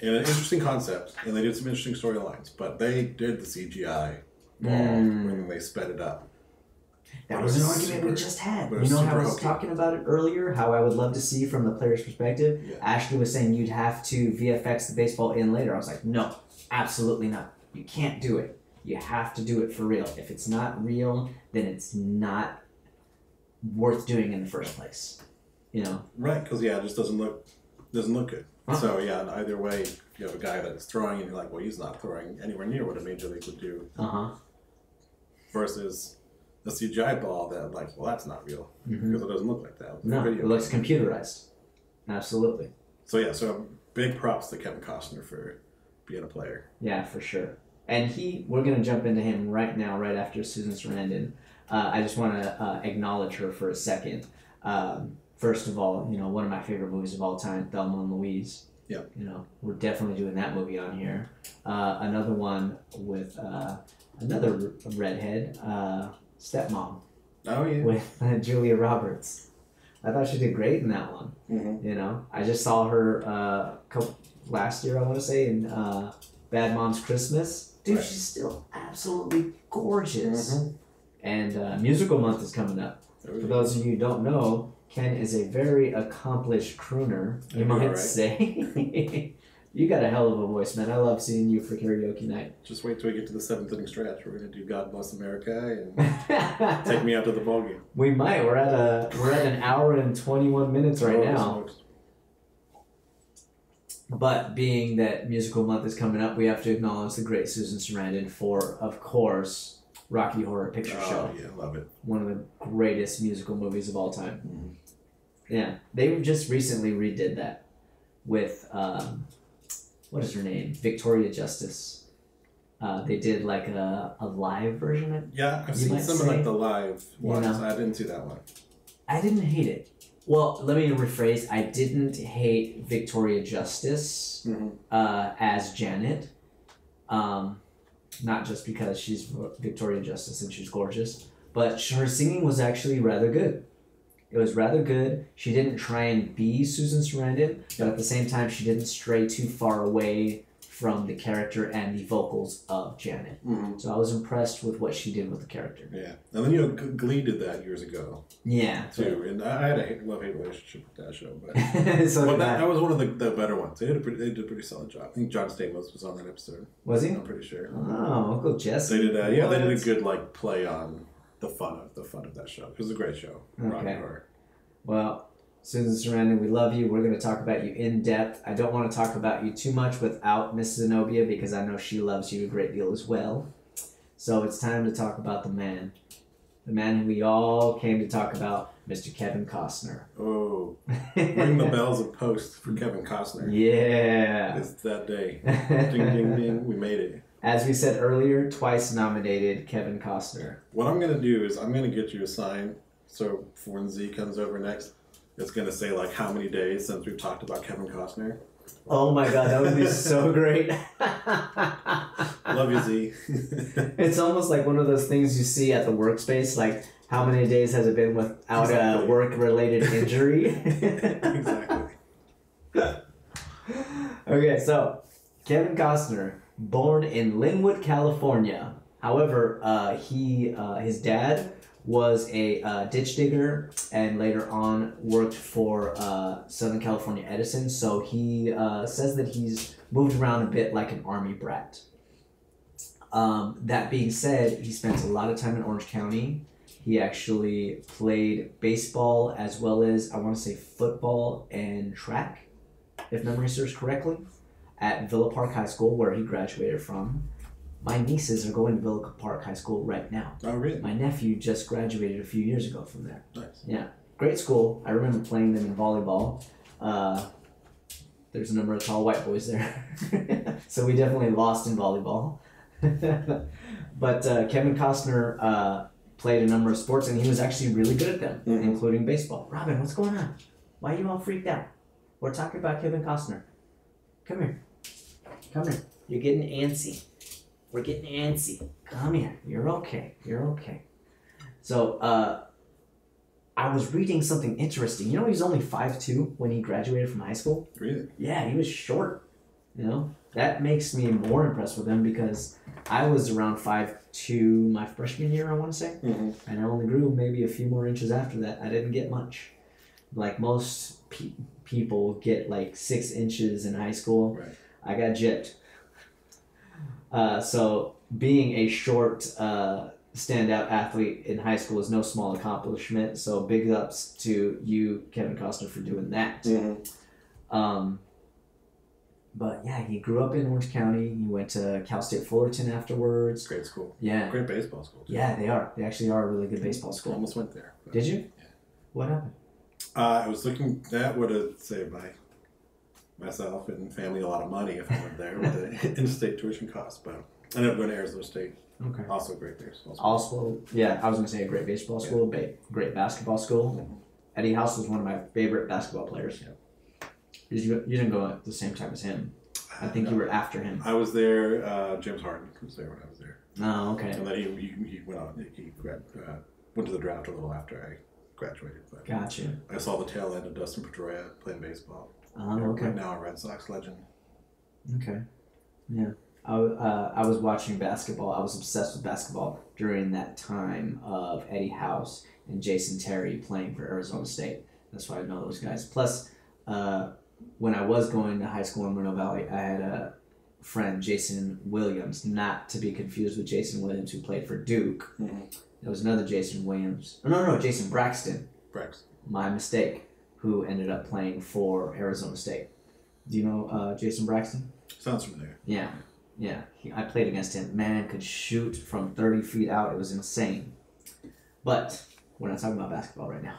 And an interesting concept, and they did some interesting storylines, but they did the CGI ball when they sped it up. That was an argument we just had. You know how I was talking about it earlier, how I would love to see from the player's perspective? Yeah. Ashley was saying you'd have to VFX the baseball in later. I was like, no, absolutely not. You can't do it. You have to do it for real. If it's not real, then it's not worth doing in the first place. Right, because it just doesn't look good. Uh-huh. So either way, you have a guy that's throwing, and you're like, well, he's not throwing anywhere near what a major league would do. Versus a CGI ball that, like, well, that's not real because it doesn't look like that. No, it looks computerized. Absolutely. So big props to Kevin Costner for being a player. Yeah, for sure. And we're going to jump into him right now, right after Susan Sarandon. I just want to acknowledge her for a second. First of all, one of my favorite movies of all time, Thelma and Louise. Yeah. We're definitely doing that movie on here. Another one with another redhead, Stepmom. Oh, yeah. With Julia Roberts. I thought she did great in that one. Mm-hmm. I just saw her last year, I want to say, in Bad Moms Christmas. Dude, right. She's still absolutely gorgeous. Mm-hmm. And musical month is coming up. For those of you who don't know, Ken is a very accomplished crooner, you might say. You got a hell of a voice, man. I love seeing you for karaoke night. Just wait till we get to the 7th inning stretch. We're going to do God Bless America and take me out to the ball game. We might. We're at an hour and 21 minutes right now. But being that musical month is coming up, we have to acknowledge the great Susan Sarandon for, of course, Rocky Horror Picture Show. Oh, yeah, love it. One of the greatest musical movies of all time. Mm-hmm. Yeah. They just recently redid that with, what is her name? Victoria Justice. They did like a live version of it. Yeah, I've seen some of like the live ones. I didn't see that one. I didn't hate it. Well, let me rephrase. I didn't hate Victoria Justice as Janet. Not just because she's Victoria Justice and she's gorgeous, but her singing was actually rather good. It was rather good. She didn't try and be Susan Sarandon, but at the same time, she didn't stray too far away from the character and the vocals of Janet. Mm-hmm. So I was impressed with what she did with the character. Yeah. And then, Glee did that years ago. Yeah. Too. And I had a love-hate relationship with that show. But so that was one of the better ones. They did a pretty solid job. I think John Stamos was on that episode. Was he? I'm pretty sure. Oh, Uncle Jesse. They did they did a good play on the fun of that show. It was a great show. Okay. Well, Susan Sarandon, we love you. We're going to talk about you in depth. I don't want to talk about you too much without Miss Zenobia because I know she loves you a great deal as well. So it's time to talk about the man who we all came to talk about, Mr. Kevin Costner. Oh, ring the bells of post for Kevin Costner. Yeah. It's that day. Ding, ding, ding. We made it. As we said earlier, twice nominated Kevin Costner. What I'm going to do is I'm going to get you a sign. So for when Z comes over next, it's going to say like how many days since we've talked about Kevin Costner. Oh my God, that would be so great. Love you, Z. It's almost like one of those things you see at the workspace, like how many days has it been without a work-related injury? Exactly. Okay, so Kevin Costner, born in Linwood, California. However, his dad was a ditch digger and later on worked for Southern California Edison. So he says that he's moved around a bit like an army brat. That being said, he spent a lot of time in Orange County. He actually played baseball as well as, I want to say, football and track, if memory serves correctly, at Villa Park High School, where he graduated from. My nieces are going to Villa Park High School right now. Oh, really? My nephew just graduated a few years ago from there. Nice. Yeah. Great school. I remember playing them in volleyball. There's a number of tall white boys there. So we definitely lost in volleyball. But Kevin Costner played a number of sports, and he was actually really good at them, including baseball. Robin, what's going on? Why are you all freaked out? We're talking about Kevin Costner. Come here. Come here. You're getting antsy. We're getting antsy. Come here. You're okay. You're okay. So, I was reading something interesting. You know, he was only 5'2" when he graduated from high school. Really? Yeah, he was short. You know, that makes me more impressed with him because I was around 5'2" my freshman year, I want to say. And I only grew maybe a few more inches after that. I didn't get much. Like most people get like 6 inches in high school. Right. I got gypped. So being a short standout athlete in high school is no small accomplishment. So big ups to you, Kevin Costner, for doing that. But yeah, he grew up in Orange County. He went to Cal State Fullerton afterwards. Great school. Yeah. Great baseball school, too. Yeah, they are. They actually are a really good baseball school. Almost went there. Did you? Yeah. What happened? I was looking, that would have saved myself and family a lot of money if I went there with the in-state tuition costs. But I ended up going to Arizona State. Okay. Also a great baseball school. Also, yeah, I was going to say a great baseball school, great basketball school. Eddie House was one of my favorite basketball players. Yeah. You didn't go at the same time as him. I think you were after him. I was there. James Harden was there when I was there. Oh, okay. And then he went on. He went to the draft a little after I graduated. But Gotcha. I saw the tail end of Dustin Pedroia playing baseball. Oh, okay. Right now a Red Sox legend. Okay. Yeah. I was watching basketball. I was obsessed with basketball during that time of Eddie House and Jason Terry playing for Arizona State. That's why I know those guys. Plus, when I was going to high school in Moreno Valley, I had a friend, Jason Williams, not to be confused with Jason Williams, who played for Duke. There was another Jason Williams. No, Jason Braxton. Braxton. My mistake, who ended up playing for Arizona State. Do you know Jason Braxton? Sounds familiar. Yeah. I played against him. Man could shoot from 30 feet out. It was insane. But we're not talking about basketball right now.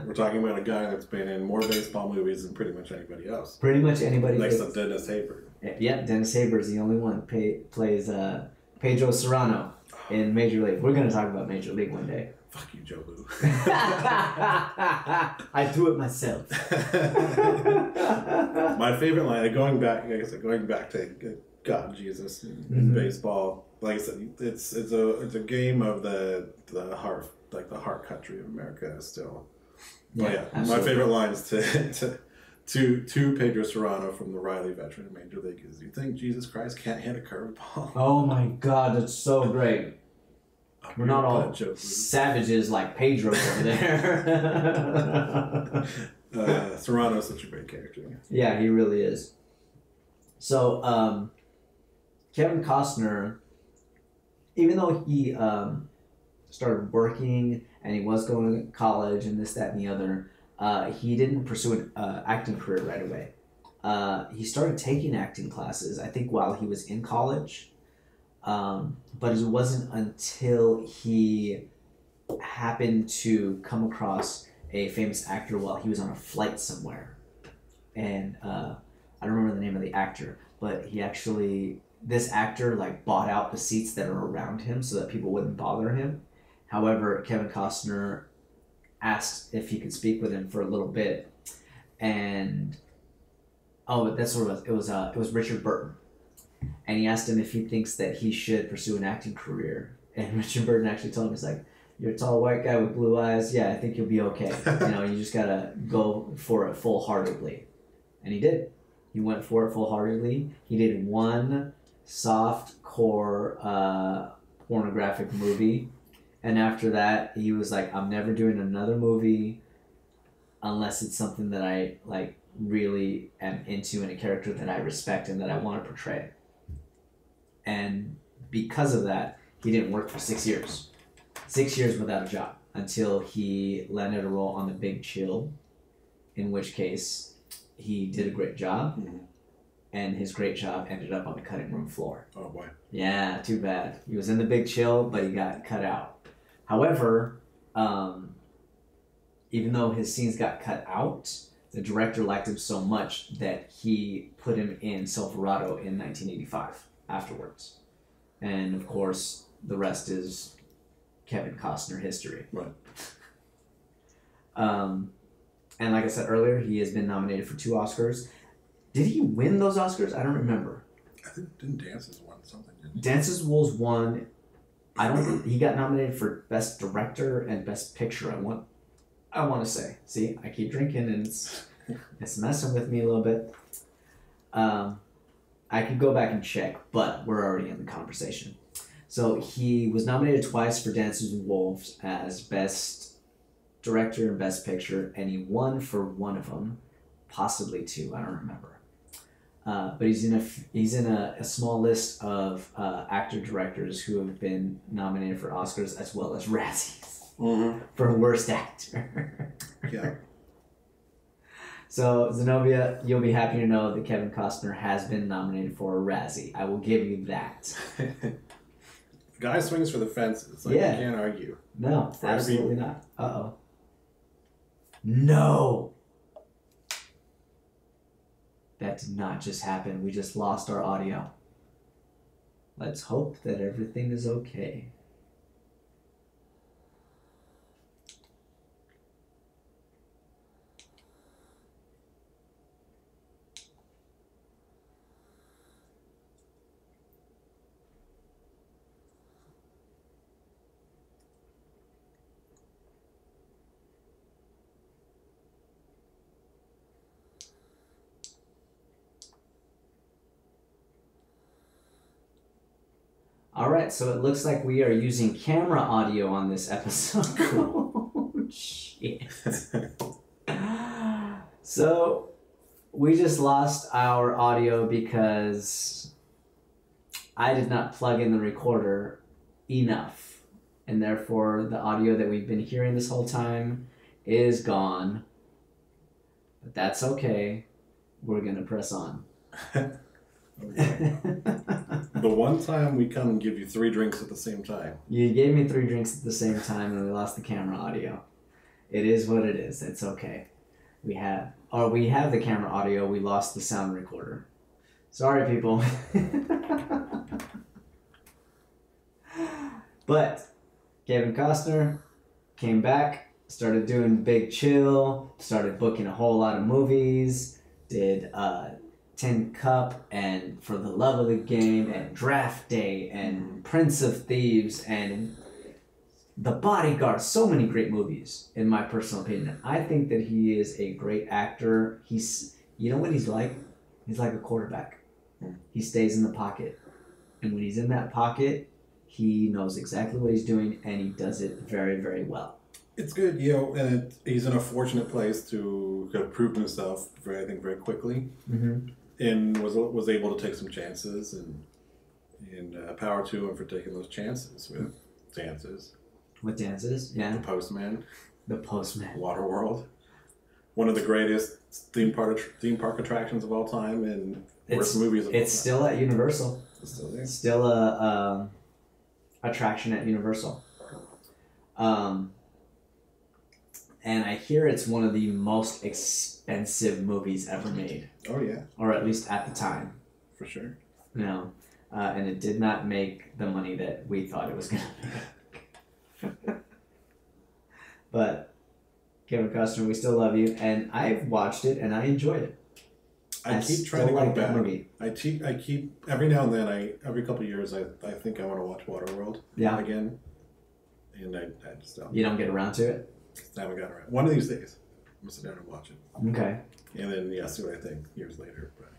We're talking about a guy that's been in more baseball movies than pretty much anybody else. Pretty much anybody. Next to Dennis Haber. Yeah, Dennis Haber is the only one. Plays Pedro Serrano in Major League. We're going to talk about Major League one day. Fuck you, Joe Lou. I do it myself. My favorite line, going back to God, Jesus, in baseball. Like I said, it's a game of the heart, like the heart country of America still. Yeah, my favorite line is to Pedro Serrano from the Riley veteran in Major League is, "You think Jesus Christ can't hit a curveball?" Oh my God, that's so great. We're not all savages like Pedro over there. Serrano's such a great character. Yeah, he really is. So, Kevin Costner, even though he started working and he was going to college and this, that, and the other, he didn't pursue an acting career right away. He started taking acting classes, I think, while he was in college. But it wasn't until he happened to come across a famous actor while he was on a flight somewhere. And I don't remember the name of the actor, but this actor like bought out the seats that are around him so that people wouldn't bother him. However, Kevin Costner asked if he could speak with him for a little bit. And that's what it was. It was Richard Burton. And he asked him if he thinks that he should pursue an acting career. And Richard Burton actually told him, he's like, "You're a tall white guy with blue eyes. Yeah, I think you'll be okay. You just got to go for it full-heartedly." And he did. He went for it full-heartedly. He did one soft-core pornographic movie. And after that, he was like, I'm never doing another movie unless it's something that I like really am into and a character that I respect and that I want to portray. And because of that, he didn't work for 6 years. 6 years without a job until he landed a role on The Big Chill, in which case he did a great job. Mm-hmm. And his great job ended up on the cutting room floor. Oh boy. Yeah, too bad. He was in The Big Chill, but he got cut out. However, even though his scenes got cut out, the director liked him so much that he put him in Silverado in 1985 afterwards. And of course, the rest is Kevin Costner history. Right. And like I said earlier, he has been nominated for 2 Oscars. Did he win those Oscars? I don't remember. I think didn't Dances won something, didn't he? Dances Wolves won. He got nominated for Best Director and Best Picture. I want to say. See, I keep drinking and it's messing with me a little bit. I could go back and check, but we're already in the conversation. So he was nominated twice for Dances with Wolves as Best Director and Best Picture, and he won for one of them, possibly 2. I don't remember. But he's in a small list of actor directors who have been nominated for Oscars as well as Razzies for Worst Actor. Yeah. So Zenobia, you'll be happy to know that Kevin Costner has been nominated for a Razzie. I will give you that. Guy swings for the fences. Like, Yeah. You can't argue. No, For absolutely not. Uh-oh. No! That did not just happen. We just lost our audio. Let's hope that everything is okay. All right, so it looks like we are using camera audio on this episode. Oh, shit. So we just lost our audio because I did not plug in the recorder enough. And therefore, the audio that we've been hearing this whole time is gone. But that's okay. We're going to press on. Okay. The one time we come and give you 3 drinks at the same time. You gave me 3 drinks at the same time and we lost the camera audio. It is what it is. It's okay. We have the camera audio. We lost the sound recorder. Sorry, people. But Kevin Costner came back, started doing Big Chill, started booking a whole lot of movies, did Tin Cup and For the Love of the Game and Draft Day and Prince of Thieves and The Bodyguard. So many great movies, in my personal opinion. I think that he is a great actor. You know what he's like? He's like a quarterback. He stays in the pocket. And when he's in that pocket, he knows exactly what he's doing and he does it very, very well. It's good, and he's in a fortunate place to have proved himself, I think, very quickly. Mm-hmm. And was able to take some chances, and power to him for taking those chances with Dances. With Dances, yeah. The Postman. The Postman. Waterworld. One of the greatest theme park attractions of all time, and worst movies of all time. It's still at Universal. It's still there. Still a attraction at Universal. And I hear it's one of the most expensive movies ever made. Oh, yeah. Or at least at the time. For sure. No. And it did not make the money that we thought it was going to make. But, Kevin Costner, we still love you. And I've watched it and I enjoyed it. I keep trying to go back. I keep, every now and then, every couple of years, I think I want to watch Waterworld again. And I just don't. You don't get around to it? I haven't gotten around. One of these days, I'm going to sit down and watch it. Okay. And then, see what I think years later. But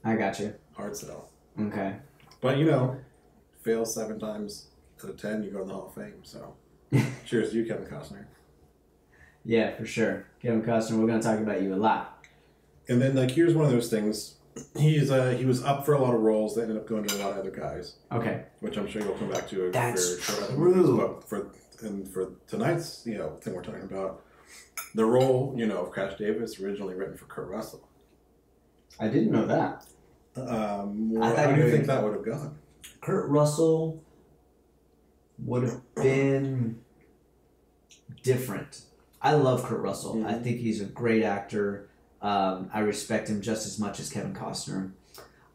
I got you. hard sell. Okay. But, fail 7 times out of 10, you go in the Hall of Fame. So, cheers to you, Kevin Costner. Yeah, for sure. Kevin Costner, we're going to talk about you a lot. And then, like, here's one of those things. He was up for a lot of roles that ended up going to a lot of other guys. Okay. Which I'm sure you'll come back to That's other true. movies. But for tonight's thing we're talking about, the role of Crash Davis originally written for Kurt Russell. I didn't know that. How do you think that would have gone? Kurt Russell would have been different. I love Kurt Russell. Mm-hmm. I think he's a great actor. I respect him just as much as Kevin Costner.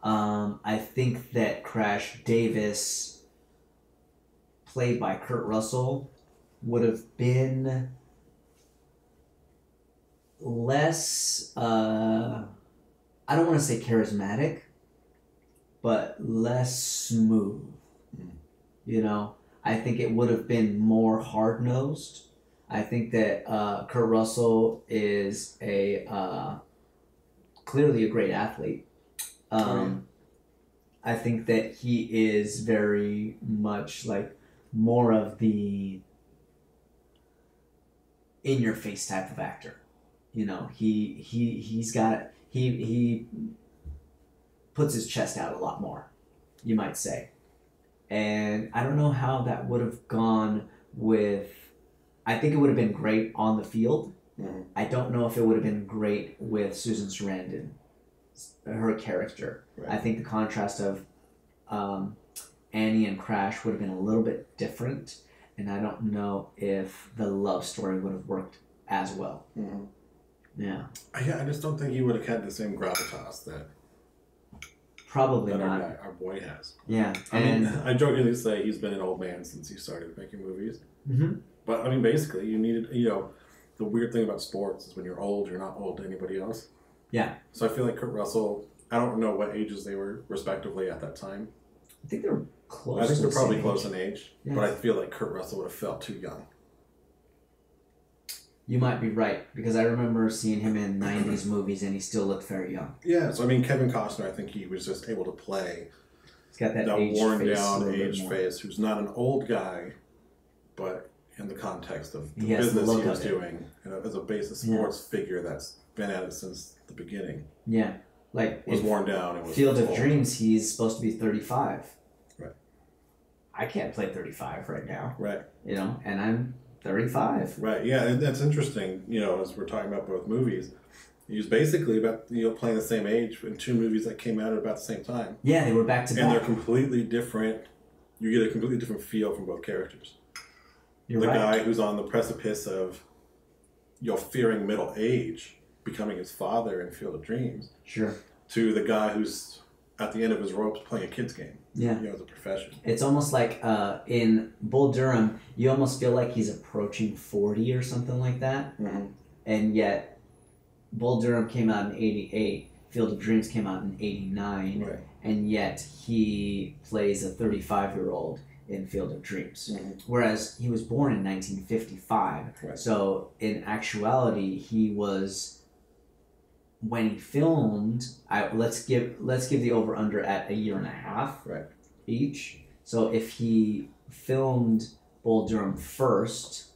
I think that Crash Davis, played by Kurt Russell, would have been less, I don't want to say charismatic, but less smooth. I think it would have been more hard-nosed. I think that Kurt Russell is clearly a great athlete. I think that he is very much like more of the in-your-face type of actor. He puts his chest out a lot more, you might say. And I don't know how that would have gone with... I think it would have been great on the field. Mm-hmm. I don't know if it would have been great with Susan Sarandon, her character. Right. I think the contrast of Annie and Crash would have been a little bit different, and I don't know if the love story would have worked as well. Mm-hmm. Yeah. I just don't think he would have had the same gravitas that not. Our boy has. Yeah. I mean, I jokingly say he's been an old man since he started making movies. Mm-hmm. But, I mean, basically, you needed, the weird thing about sports is when you're old, you're not old to anybody else. Yeah. So I feel like Kurt Russell, I don't know what ages they were respectively at that time. I think they're close. I think they're probably close in age. Yeah. But I feel like Kurt Russell would have felt too young. You might be right, because I remember seeing him in 90s movies and he still looked very young. Yeah, so I mean, Kevin Costner, I think he was just able to play He's got that worn down age face, who's not an old guy, but in the context of the business he was doing, as a basic sports figure that's been at it since the beginning. Yeah, like was worn down. It was Field of Dreams. He's supposed to be 35. Right. I can't play 35 right now. Right. And I'm 35. Right. Yeah, and that's interesting. As we're talking about both movies, he was basically about playing the same age in two movies that came out at about the same time. Yeah, they were back to back, and they're completely different. You get a completely different feel from both characters. You're the right. guy who's on the precipice of, fearing middle age, becoming his father in Field of Dreams. Sure. To the guy who's at the end of his ropes playing a kid's game. Yeah. As a profession. It's almost like in Bull Durham, you almost feel like he's approaching 40 or something like that. Mm-hmm. And yet, Bull Durham came out in 88. Field of Dreams came out in 89. Right. And yet, he plays a 35-year-old in Field of Dreams. Mm-hmm. Whereas he was born in 1955. Right. So in actuality, he was, when he filmed, let's give the over-under at 1.5 years right. each. So if he filmed Bull Durham first,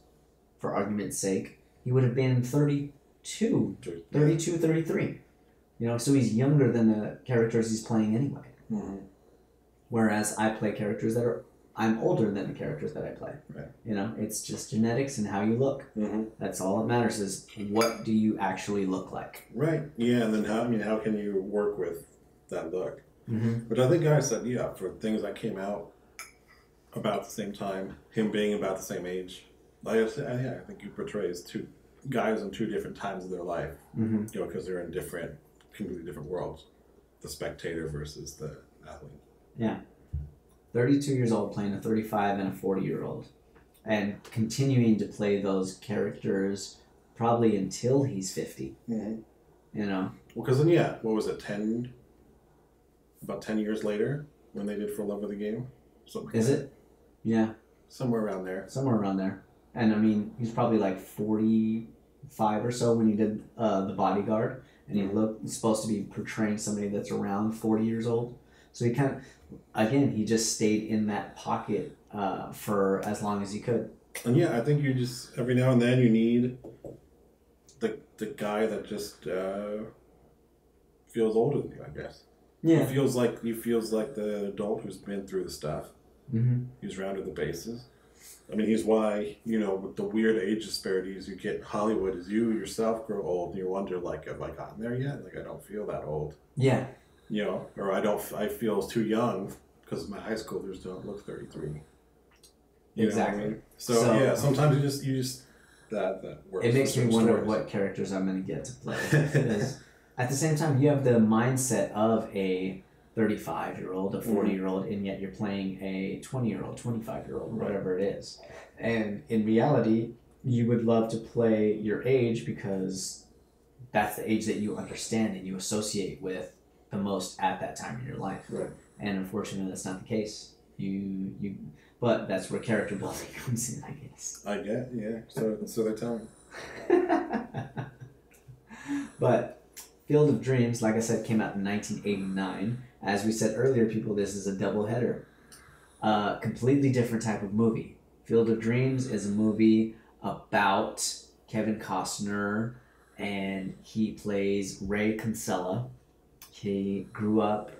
for argument's sake, he would have been 32, 33. So he's younger than the characters he's playing anyway. Mm-hmm. Whereas I play characters I'm older than the characters that I play. Right. It's just genetics and how you look. Mm-hmm. That's all that matters is what do you actually look like. Right. Yeah, and then how can you work with that look? Mm-hmm. Which I think I said, for things that came out about the same time, him being about the same age. Like I said, I think he portrays two guys in two different times of their life. Mm-hmm. Because they're in completely different worlds. The spectator versus the athlete. Yeah. 32 years old playing a 35 and a 40-year-old. And continuing to play those characters probably until he's 50. Mm-hmm. Well, because then, what was it, about 10 years later when they did For Love of the Game? Something Is it? Yeah. Somewhere around there. And I mean, he's probably like 45 or so when he did The Bodyguard. And he's supposed to be portraying somebody that's around 40 years old. So he kind of, again, he just stayed in that pocket for as long as you could. And yeah, I think you just every now and then you need the guy that just feels older than you, I guess. Yeah. He feels like the adult who's been through the stuff. Mm-hmm. He's rounded the bases. I mean, he's why, with the weird age disparities you get in Hollywood, is you yourself grow old and you wonder, like, have I gotten there yet? Like, I don't feel that old. Yeah. Or I feel too young because my high schoolers don't look 33. Exactly. What I mean? So yeah, sometimes you just that works. It makes me wonder stories. what characters I'm going to get to play. Because at the same time, you have the mindset of a 35-year-old, a 40-year-old, and yet you're playing a 20-year-old, 25-year-old, whatever it is. And in reality, you would love to play your age because that's the age that you understand and you associate with the most at that time in your life. Right. And unfortunately, that's not the case. But that's where character building comes in, I guess. I get, yeah. So they tell me. But Field of Dreams, like I said, came out in 1989. As we said earlier, people, this is a double header. Completely different type of movie. Field of Dreams is a movie about Kevin Costner, and he plays Ray Kinsella. He grew up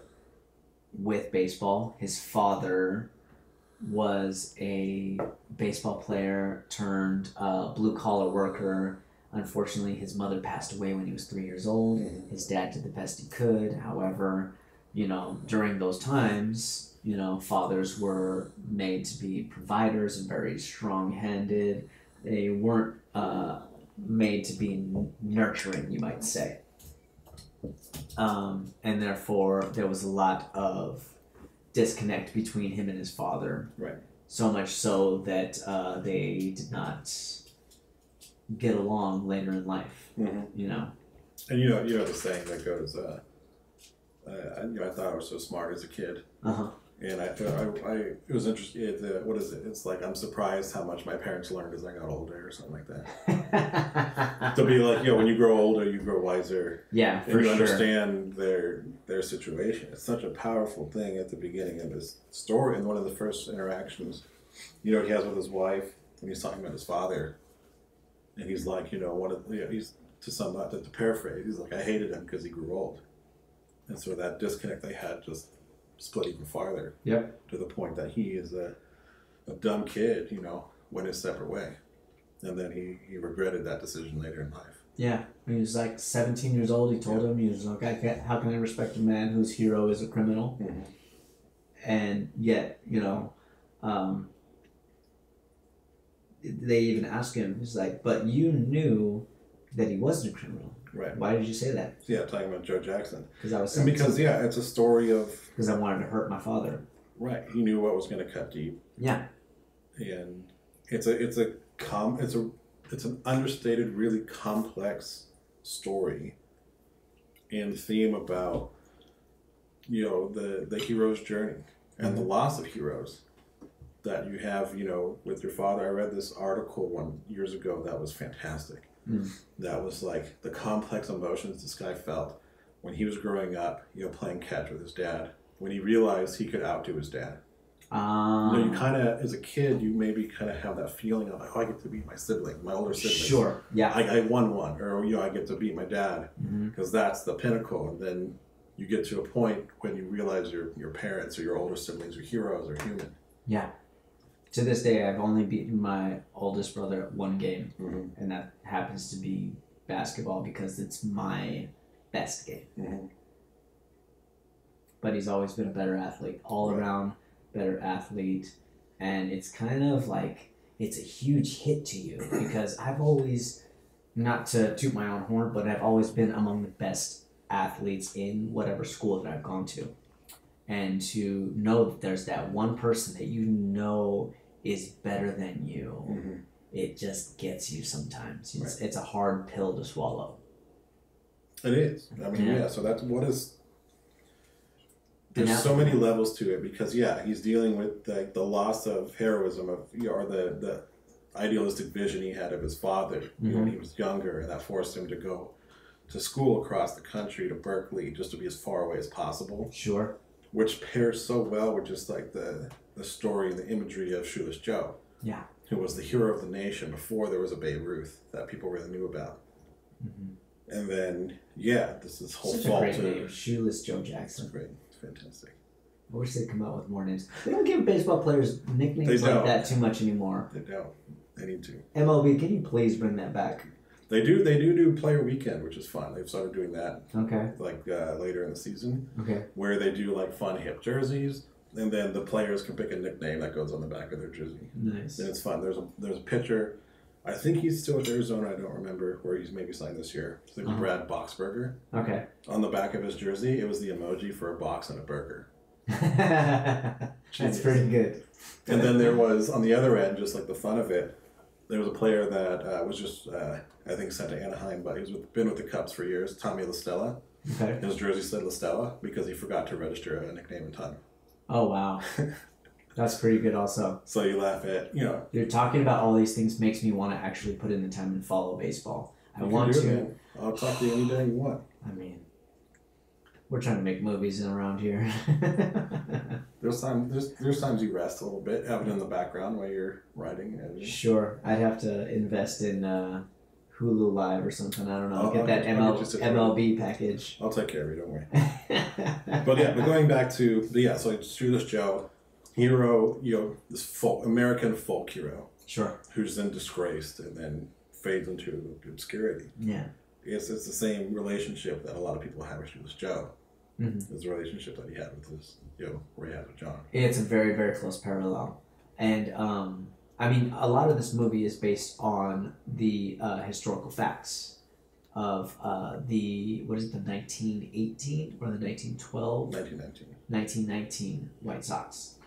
with baseball. His father was a baseball player turned blue-collar worker. Unfortunately, his mother passed away when he was 3 years old. Mm-hmm. His dad did the best he could. However, during those times, fathers were made to be providers and very strong-handed. They weren't made to be nurturing, you might say. And therefore, there was a lot of disconnect between him and his father. Right. So much so that they did not get along later in life. Mm-hmm. And you know the saying that goes, I thought I was so smart as a kid. Uh-huh. And it was interesting. What is it? It's like, I'm surprised how much my parents learned as I got older, or something like that. To be like, when you grow older, you grow wiser. Yeah, for and you sure. understand their situation. It's such a powerful thing at the beginning of his story. And one of the first interactions, he has with his wife, when he's talking about his father, and he's like, he's to paraphrase, he's like, I hated him because he grew old, and so that disconnect they had just split even farther. Yep. To the point that he is a dumb kid, went his separate way, and then he regretted that decision later in life. Yeah, when he was like 17 years old, he told him, he was like, how can I respect a man whose hero is a criminal? Mm-hmm. And yet, they even asked him, he's like, but you knew that he wasn't a criminal. Right. Why did you say that? Yeah, talking about Joe Jackson. Because I was 17. saying. And because, it's a story of... Because I wanted to hurt my father. Right. He knew what was going to cut deep. Yeah. And it's an understated, really complex story and theme about, the hero's journey and the loss of heroes that you have, with your father. I read this article years ago that was fantastic. That was like the complex emotions this guy felt when he was growing up, playing catch with his dad, when he realized he could outdo his dad. You kind of, as a kid, you maybe kind of have that feeling of, like, I get to beat my sibling, my older sibling. Sure, yeah. I won one, or, I get to beat my dad, because that's the pinnacle. And then you get to a point when you realize your parents or your older siblings are heroes or human. Yeah. To this day, I've only beaten my oldest brother at one game, and that happens to be basketball because it's my best game. Mm-hmm. But he's always been a better athlete, all around better athlete, and it's kind of like it's a huge hit to you because I've always, not to toot my own horn, but I've always been among the best athletes in whatever school that I've gone to. And to know that there's that one person that is better than you, it just gets you sometimes. It's a hard pill to swallow. It is. I mean, so that's what is... There's so many levels to it because, he's dealing with the loss of heroism or the idealistic vision he had of his father when he was younger, and that forced him to go to school across the country to Berkeley just to be as far away as possible. Sure. which pairs so well with just like the story and the imagery of Shoeless Joe. Yeah. Who was the hero of the nation before there was a Babe Ruth that people really knew about. Mm-hmm. And then, this whole Such fall a great to name, Shoeless Joe Jackson. It's great. It's fantastic. I wish they'd come out with more names. They don't give baseball players nicknames like that too much anymore. They don't. They need to. MLB, can you please bring that back? They do Player Weekend, which is fun. They've started doing that. Okay. Like later in the season. Okay. Where they do like fun hip jerseys, and then the players can pick a nickname that goes on the back of their jersey. Nice. And it's fun. There's a pitcher. I think he's still with Arizona. I don't remember where he's maybe signed this year. I think Brad Boxberger. Okay. On the back of his jersey, it was the emoji for a box and a burger. That's pretty good. And then there was, on the other end, just like the fun of it, there was a player that was just, I think, sent to Anaheim, but he's been with the Cubs for years, Tommy LaStella. Okay. His jersey said LaStella because he forgot to register a nickname in time. Oh, wow. That's pretty good also. So you laugh at, You're talking about all these things makes me want to actually put in the time and follow baseball. I want to. Man. I'll talk to you any day you want. I mean, we're trying to make movies around here. There's times you rest a little bit, have it in the background while you're writing. Sure. I'd have to invest in Hulu Live or something. I don't know. Get that MLB package. I'll take care of you, don't worry. but going back to, so it's Shoeless Joe, hero, this American folk hero. Sure. Who's then disgraced and then fades into obscurity. Yeah. It's the same relationship that a lot of people have with Shoeless Joe. Mm-hmm. It's the relationship that he had with his, where he had with John. It's a very, very close parallel. And, I mean, a lot of this movie is based on the historical facts of the 1918 or the 1912? 1919. 1919 White Sox.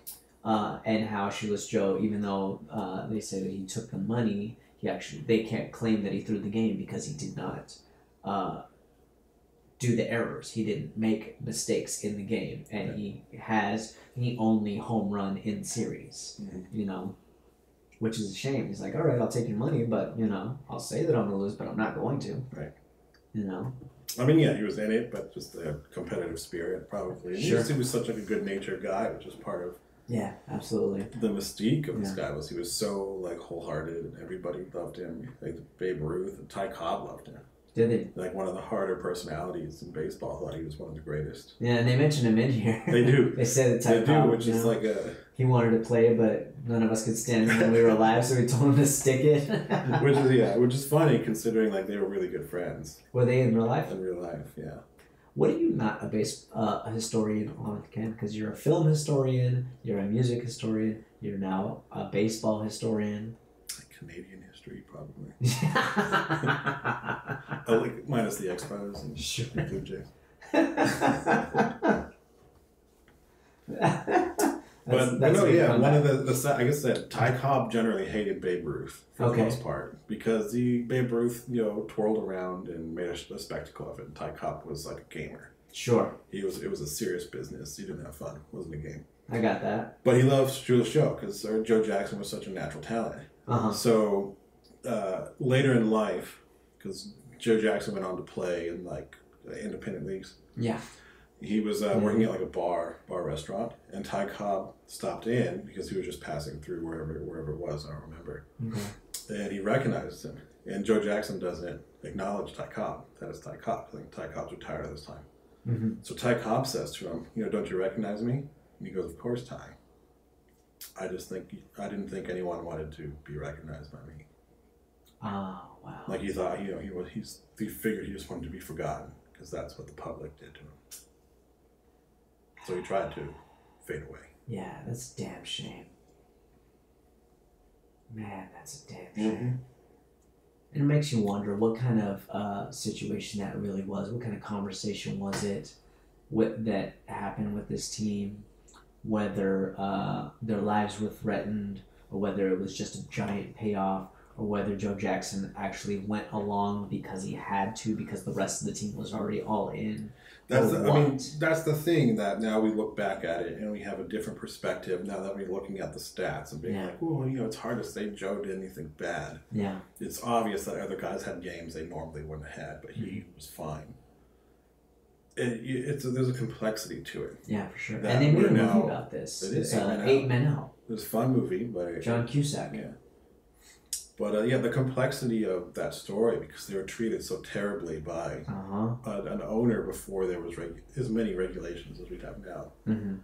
And how Shoeless Joe, even though they say that he took the money, they can't claim that he threw the game because he did not do the errors. He didn't make mistakes in the game, and he only home run in series. Mm-hmm. Which is a shame. He's like, all right, I'll take your money, but I'll say that I'm gonna lose, but I'm not going to. Right. I mean, he was in it, but just the competitive spirit, probably. Sure. He was such a good-natured guy, which is part of. Yeah, absolutely. The mystique of this guy was he was so wholehearted, and everybody loved him. Like Babe Ruth and Ty Cobb loved him. Did they? Like one of the harder personalities in baseball. Thought he was one of the greatest. Yeah, and they mentioned him in here. They do. They said that Ty Cobb, which is like a. He wanted to play, but none of us could stand him when we were alive, so we told him to stick it. which is funny considering they were really good friends. Were they in real life? In real life, yeah. What are you not a historian on, Ken? Because you're a film historian, you're a music historian, you're now a baseball historian. Canadian history, probably. Minus the Expos and the Blue Jays. One of the I guess that Ty Cobb generally hated Babe Ruth for the most part because Babe Ruth twirled around and made a spectacle of it. And Ty Cobb was like a gamer. Sure. It was a serious business. He didn't have fun. It wasn't a game. I got that. But he loved Shoeless Joe because Joe Jackson was such a natural talent. Uh-huh. So later in life, because Joe Jackson went on to play in independent leagues. Yeah. He was working at a bar restaurant, and Ty Cobb stopped in because he was just passing through wherever it was. I don't remember. Okay. And he recognized him, and Joe Jackson doesn't acknowledge Ty Cobb. That is Ty Cobb. I think Ty Cobb's retired at this time. Mm-hmm. So Ty Cobb says to him, "Don't you recognize me?" And he goes, "Of course, Ty. I didn't think anyone wanted to be recognized by me." Oh, wow. Like he thought, he figured he just wanted to be forgotten because that's what the public did to him. So he tried to fade away. Yeah, that's a damn shame. Man, that's a damn shame. Mm-hmm. And it makes you wonder what kind of situation that really was. What kind of conversation was it that happened with this team? Whether their lives were threatened, or whether it was just a giant payoff, or whether Joe Jackson actually went along because he had to, because the rest of the team was already all in. That's the thing that now we look back at it and we have a different perspective now that we're looking at the stats and being like, well, it's hard to say Joe did anything bad. Yeah. It's obvious that other guys had games they normally wouldn't have had, but he was fine. there's a complexity to it. Yeah, for sure. That And they made a we're movie now- about this. It is It's Eight Men Eight Men Out. It was a fun movie, but John Cusack. yeah. But yeah, the complexity of that story, because they were treated so terribly by an owner before there was as many regulations as we have now. Mm-hmm.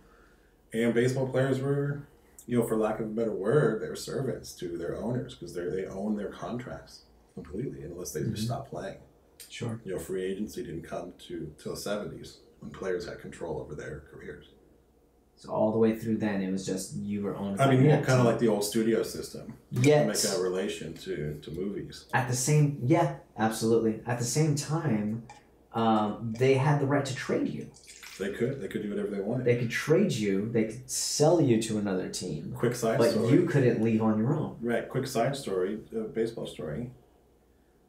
And baseball players were, for lack of a better word, they were servants to their owners because they own their contracts completely unless they just stop playing. Sure. Free agency didn't come till the 70s when players had control over their careers. So all the way through then, it was just you were owned. Kind of like the old studio system. Yet, to make that relation to movies. Absolutely. At the same time, they had the right to trade you. They could do whatever they wanted. They could trade you. They could sell you to another team. Quick side but story. But you couldn't leave on your own. Right. Quick side story, baseball story,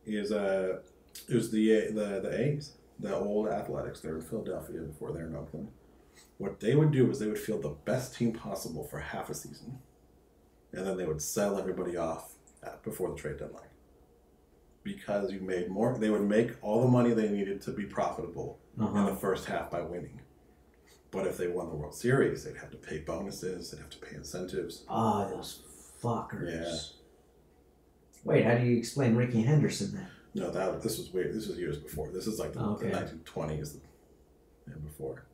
is it was the A's, the old Athletics. They were in Philadelphia before they were in Oakland. What they would do is they would field the best team possible for half a season, and then they would sell everybody off before the trade deadline. Because you made more, they would make all the money they needed to be profitable in the first half by winning. But if they won the World Series, they'd have to pay bonuses, they'd have to pay incentives. Oh, those fuckers. Yeah. Wait, how do you explain Ricky Henderson then? No, this was weird. This was years before. This is like the 1920s and before.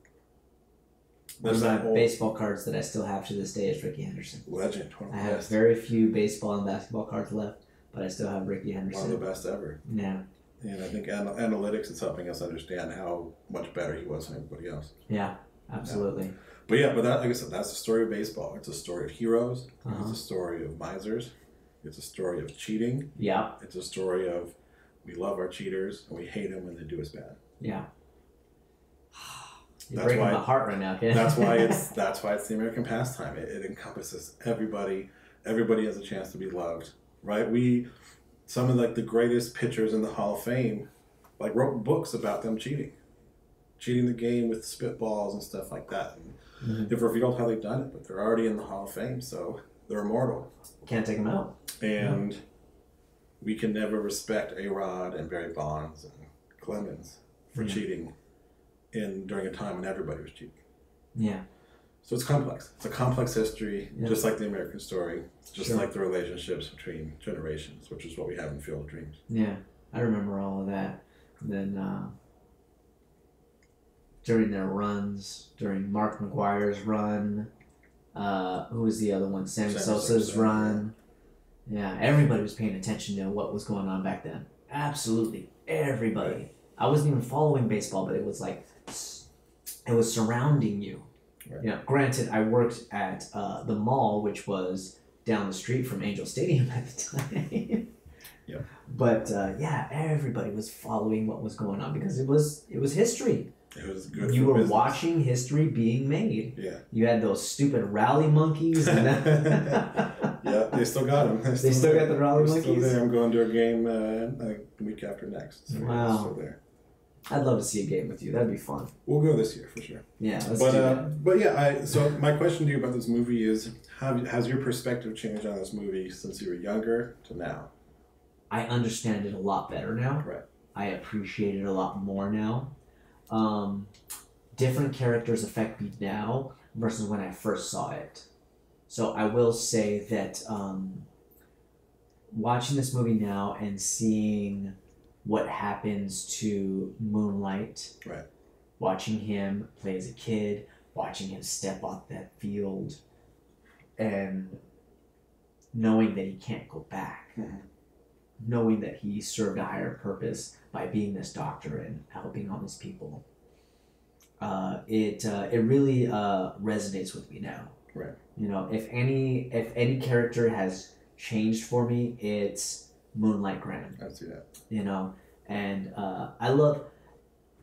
One of my baseball cards that I still have to this day is Ricky Henderson. Legend. I have very few baseball and basketball cards left, but I still have Ricky Henderson. One of the best ever. Yeah. And I think analytics is helping us understand how much better he was than everybody else. Yeah, absolutely. Yeah. But that, like I said, that's the story of baseball. It's a story of heroes. It's a story of misers. It's a story of cheating. Yeah. It's a story of we love our cheaters and we hate them when they do us bad. Yeah. You're breaking my heart right now, kid. That's why it's the American pastime. It encompasses everybody. Everybody has a chance to be loved, right? Some of the greatest pitchers in the Hall of Fame, wrote books about them cheating the game with spitballs and stuff like that. And they've revealed how they've done it, but they're already in the Hall of Fame, so they're immortal. Can't take them out. And we can never respect A-Rod and Barry Bonds and Clemens for cheating during a time when everybody was cheating. Yeah. So it's complex. It's a complex history, just like the American story, just like the relationships between generations, which is what we have in Field of Dreams. Yeah, I remember all of that. And then during their runs, during Mark McGuire's run, who was the other one? Sammy Sosa's run. Yeah, everybody was paying attention to what was going on back then. Absolutely, everybody. Right. I wasn't even following baseball, but it was it was surrounding you. Right. Granted, I worked at the mall, which was down the street from Angel Stadium at the time. Yeah. But everybody was following what was going on because it was history. It was good. You were business. watching history being made. Yeah. You had those stupid rally monkeys. And yeah, they still got them. They still got the rally monkeys. Still there. I'm going to a game the week after next. So wow. Still there. I'd love to see a game with you. That'd be fun. We'll go this year for sure. Yeah, let's do that. But yeah, so my question to you about this movie is: has your perspective changed on this movie since you were younger to now? I understand it a lot better now. Right. I appreciate it a lot more now. Different characters affect me now versus when I first saw it. So I will say that watching this movie now and seeing what happens to Moonlight, right? Watching him play as a kid, watching him step off that field, and knowing that he can't go back, knowing that he served a higher purpose by being this doctor and helping all these people. It really resonates with me now. Right. If any character has changed for me, it's Moonlight Graham. I see that. And I love,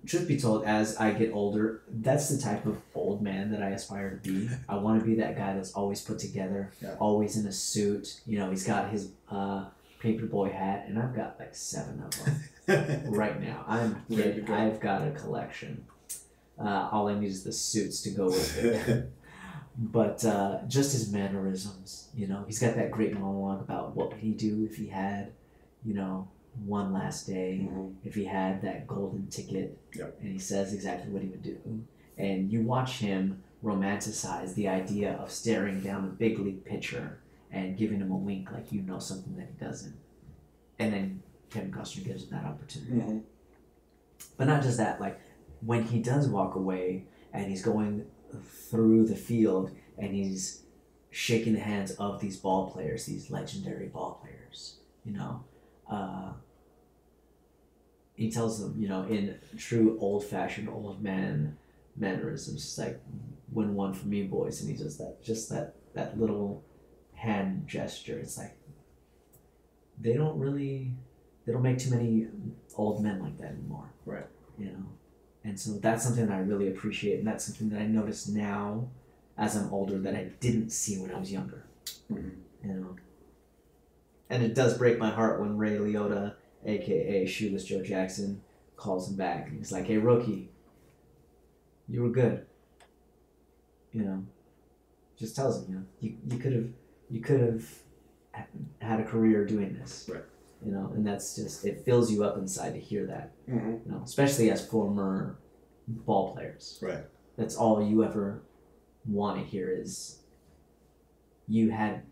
truth be told, as I get older, that's the type of old man that I aspire to be. I want to be that guy that's always put together, always in a suit. He's got his paperboy hat, and I've got 7 of them right now. I've got a collection. All I need is the suits to go with it. But just his mannerisms, he's got that great monologue about what would he do if he had, one last day, if he had that golden ticket, Yep. and he says exactly what he would do. And you watch him romanticize the idea of staring down a big league pitcher and giving him a wink like you know something that he doesn't. And then Kevin Costner gives him that opportunity. But not just that, like when he does walk away and he's going through the field and he's shaking the hands of these ball players, these legendary ball players, you know, he tells them, you know, in true old-fashioned old man mannerisms, just like win one for me, boys, and he does that, just that little hand gesture. It's like they don't make too many old men like that anymore, Right. you know. And so that's something that I really appreciate, and that's something that I notice now as I'm older that I didn't see when I was younger. You know. And it does break my heart when Ray Liotta, aka Shoeless Joe Jackson, calls him back and he's like, "Hey rookie, you were good." You know. Just tells him, you know, you could have had a career doing this. Right. You know, and that's just, it fills you up inside to hear that. Mm-hmm. You know, especially as former ball players. Right. That's all you ever want to hear is you had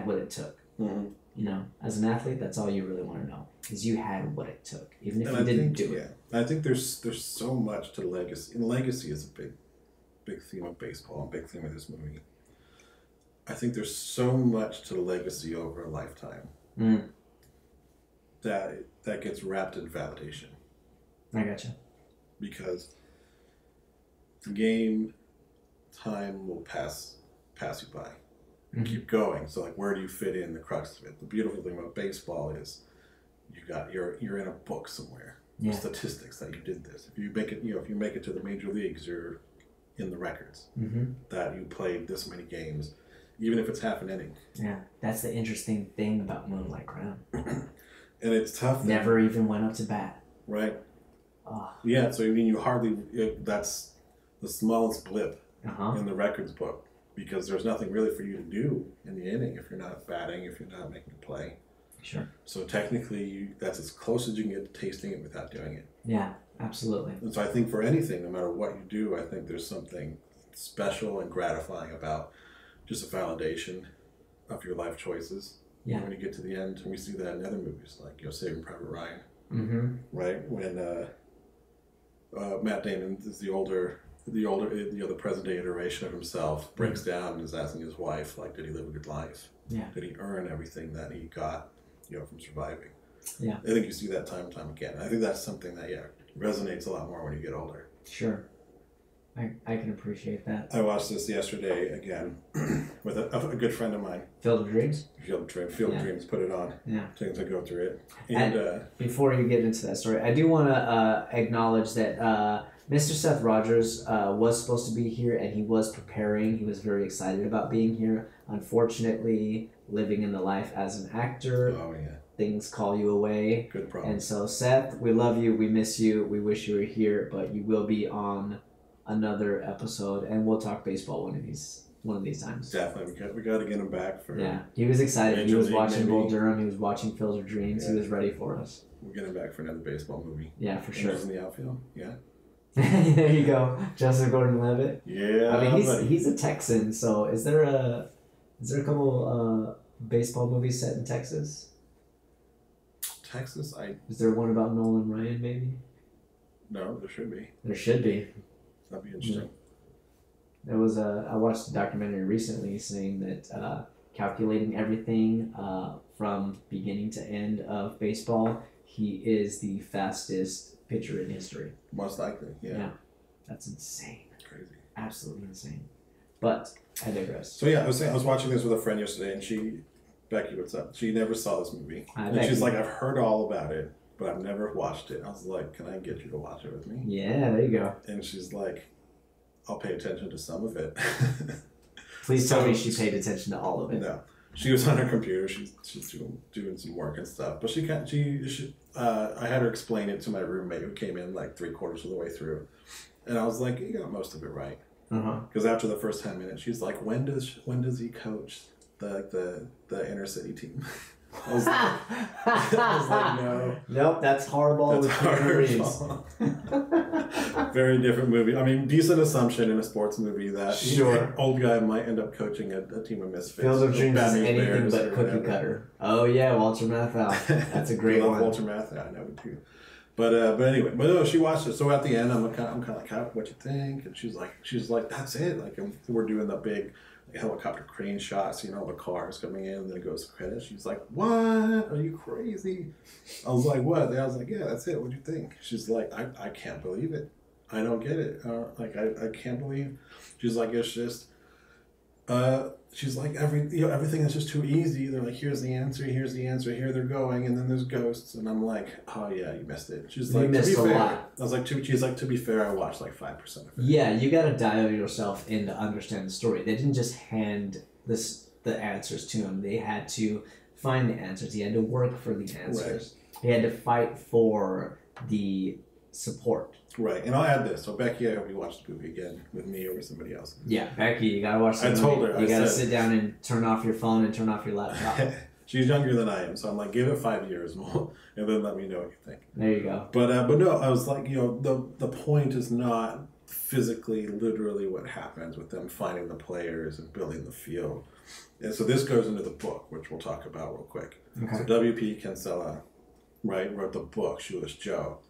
what it took. Mm-hmm. You know, as an athlete, that's all you really want to know is you had what it took, even if And you I didn't think, do it. I think there's so much to legacy, and legacy is a big theme of baseball, a big theme of this movie. I think there's so much to legacy over a lifetime that gets wrapped in validation. I gotcha. Because game time will pass you by. Keep going. So like, where do you fit in the crux of it? The beautiful thing about baseball is you're in a book somewhere. Yeah. Statistics that you did this. If you make it to the major leagues, you're in the records that you played this many games, even if it's half an inning. Yeah, that's the interesting thing about Moonlight Crown. And it's tough. Never even went up to bat. Right. Oh. Yeah. So I mean, that's the smallest blip in the records book. Because there's nothing really for you to do in the inning if you're not batting, if you're not making a play. Sure. So technically, that's as close as you can get to tasting it without doing it. Yeah, absolutely. And so I think for anything, no matter what you do, I think there's something special and gratifying about just a validation of your life choices. Yeah. And when you get to the end, and we see that in other movies, like Saving Private Ryan. Right? When Matt Damon is the present day iteration of himself, breaks down and is asking his wife, like, did he live a good life? Yeah. Did he earn everything that he got, from surviving? Yeah. I think you see that time and time again. I think that's something that, resonates a lot more when you get older. Sure. I can appreciate that. I watched this yesterday again with a good friend of mine. Field of Dreams? Field of Dreams, put it on. Yeah. To go through it. And before you get into that story, I do want to acknowledge that Mr. Seth Rogers was supposed to be here, and he was preparing. He was very excited about being here. Unfortunately, living in the life as an actor, things call you away. Good problem. And so, Seth, we love you. We miss you. We wish you were here, but you will be on another episode, and we'll talk baseball one of these times. Definitely, we got to get him back for. Yeah, he was excited. He was watching maybe. Bull Durham. He was watching Field of Dreams. Yeah. He was ready for us. We'll get him back for another baseball movie. Yeah, for sure. In the outfield. Yeah. There you go, Joseph Gordon-Levitt. Yeah. I mean, he's a Texan. So is there a couple baseball movies set in Texas? Texas, Is there one about Nolan Ryan? Maybe. No, there should be. There should be. That'd be interesting. There was I watched a documentary recently saying that calculating everything from beginning to end of baseball, he is the fastest pitcher in history. Most likely, yeah. That's insane. Crazy. Absolutely insane. But I digress. So I was watching this with a friend yesterday, and Becky, what's up? She never saw this movie. And she's like, I've heard all about it, but I've never watched it. I was like, can I get you to watch it with me? Yeah, there you go. And she's like, I'll pay attention to some of it. Please tell me she paid attention to all of it. No. She was on her computer. She's doing some work and stuff. But I had her explain it to my roommate who came in like 3/4 of the way through. And I was like, you got most of it right. Because after the first 10 minutes, she's like, when does he coach the inner city team? I was like, no. Nope, that's Hardball with Keanu Reeves. Very different movie. I mean, decent assumption in a sports movie that Sure. old guy might end up coaching a team of misfits. Field of Dreams is anything Bears but or cookie whatever. cutter. Oh yeah, Walter Matthau. That's a great I love one. Walter Matthau. I know it too. But anyway, but no, she watched it. So at the end, I'm kind of like, what you think? And she's like, that's it. Like we're doing the big helicopter crane shots, you know, the cars coming in, and then it goes to credits. She's like, what? Are you crazy? I was like, what? And I was like, yeah, that's it. What'd you think? She's like, I can't believe it. I don't get it. I can't believe. She's like, it's just. She's like, everything is just too easy. They're like, here's the answer, here they're going, and then there's ghosts, and I'm like, oh yeah, you missed it. She's like, missed to be a fair, lot. I was like, she's like, to be fair, I watched like 5% of it. Yeah, you gotta dial yourself in to understand the story. They didn't just hand the answers to him. They had to find the answers. He had to work for the answers. Right. He had to fight for the support. Right, and I'll add this. So Becky, I hope you watch the movie again with me or with somebody else. Yeah, Becky, you gotta watch the movie. I told her. You gotta sit down and turn off your phone and turn off your laptop. She's younger than I am, so I'm like, give it 5 years more, and then let me know what you think. There you go. But no, I was like, the point is not physically, literally what happens with them finding the players and building the field. And so this goes into the book, which we'll talk about real quick. Okay. So W.P. Kinsella, right, wrote the book, Shoeless Joe.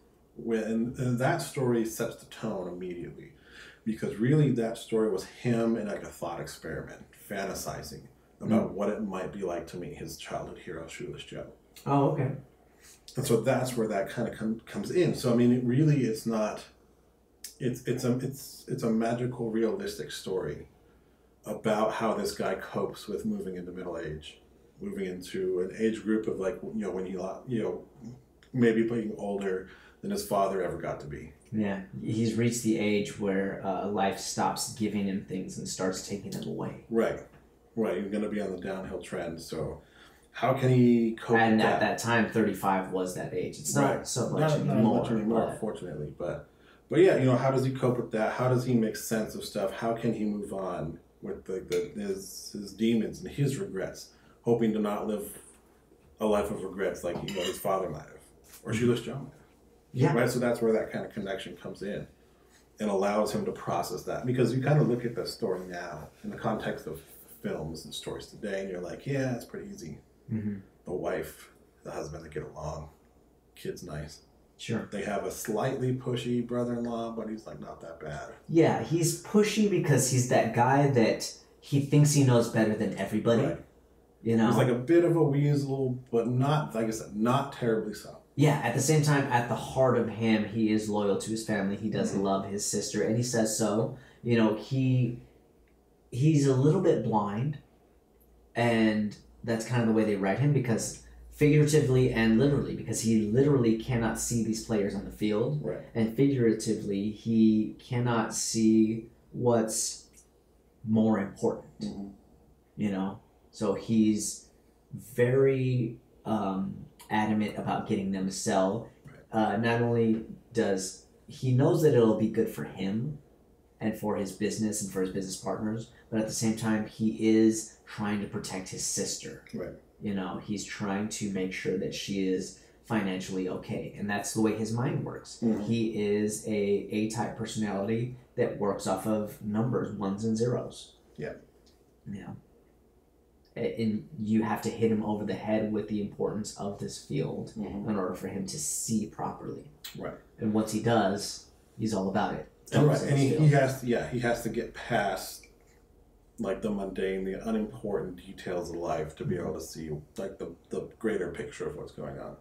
And that story sets the tone immediately, because really that story was him in like a thought experiment, fantasizing about what it might be like to meet his childhood hero, Shoeless Joe. Oh, okay. And so that's where that kind of comes in. So I mean, it's not. It's a magical, realistic story about how this guy copes with moving into middle age, moving into an age group of like when he maybe being older than his father ever got to be. Yeah, he's reached the age where life stops giving him things and starts taking them away. Right. He's going to be on the downhill trend. So how can he cope with that? And at that time, 35 was that age. It's not so much anymore. Not much anymore, unfortunately. But yeah, how does he cope with that? How does he make sense of stuff? How can he move on with his demons and his regrets, hoping to not live a life of regrets like his father might have, or Shoeless Joe might have. Yeah. Right. So that's where that kind of connection comes in, and allows him to process that. Because you kind of look at the story now in the context of films and stories today, and you're like, yeah, it's pretty easy. Mm-hmm. The wife, the husband, they get along. Kid's nice. Sure. They have a slightly pushy brother-in-law, but he's like not that bad. Yeah, he's pushy because he's that guy that he thinks he knows better than everybody. Right. He's like a bit of a weasel, but not, like I said, not terribly so. Yeah, at the same time, at the heart of him, he is loyal to his family. He does love his sister, and he says so. He's a little bit blind, and that's kind of the way they write him, because figuratively and literally, because he literally cannot see these players on the field, right. And figuratively, he cannot see what's more important. Mm-hmm. So he's very adamant about getting them to sell. Right. Not only does he knows that it'll be good for him and for his business and for his business partners, but at the same time, he is trying to protect his sister. Right. He's trying to make sure that she is financially okay, and that's the way his mind works. Mm-hmm. He is a A-type personality that works off of numbers, ones and zeros. Yeah. And you have to hit him over the head with the importance of this field in order for him to see properly. Right. And once he does, he's all about it. And right. And he has to get past like the mundane, the unimportant details of life to be able to see like the greater picture of what's going on.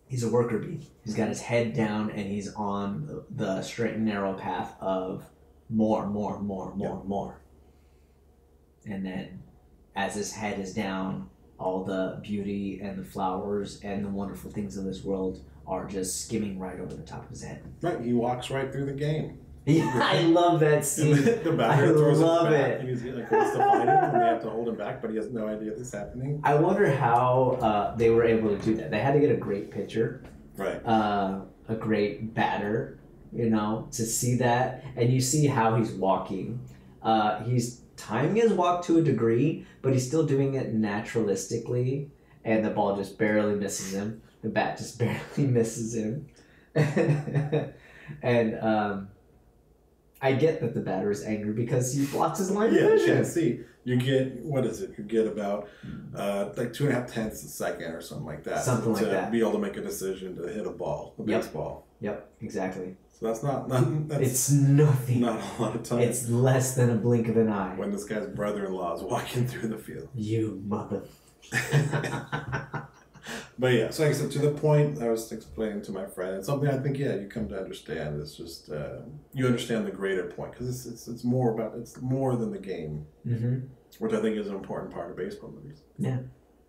He's a worker bee. He's got his head down and he's on the straight and narrow path of more. And then as his head is down, all the beauty and the flowers and the wonderful things of this world are just skimming right over the top of his head. Right, he walks right through the game. Yeah, I love that scene. The batter throws love it. And he's like goes to fight him, and they have to hold him back, but he has no idea this is happening. I wonder how they were able to do that. They had to get a great pitcher, right? A great batter, to see that, and you see how he's walking. timing his walk to a degree, but he's still doing it naturalistically, and the ball just barely misses him. The bat just barely misses him. And I get that the batter is angry because he blocks his line of vision. Yeah, see, you get, what is it? You get about like 2.5 tenths a second or something like that. Something like to that. be able to make a decision to hit a ball, a baseball. Yep, exactly. So that's it's nothing. Not a lot of time. It's less than a blink of an eye. When this guy's brother-in-law is walking through the field. You mother. But yeah, so like I said, to the point I was explaining to my friend, it's something I think, you come to understand. It's just, you understand the greater point, because it's more than the game, which I think is an important part of baseball movies. Yeah.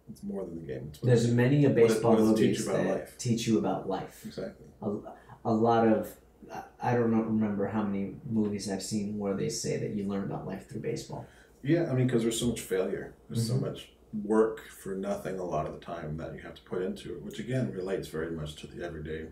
It's more than the game. There's many of baseball movies that teach you about life. Exactly. A lot of, I don't remember how many movies I've seen where they say that you learn about life through baseball. Yeah, I mean, because there's so much failure. There's so much work for nothing a lot of the time that you have to put into it, which again relates very much to the everyday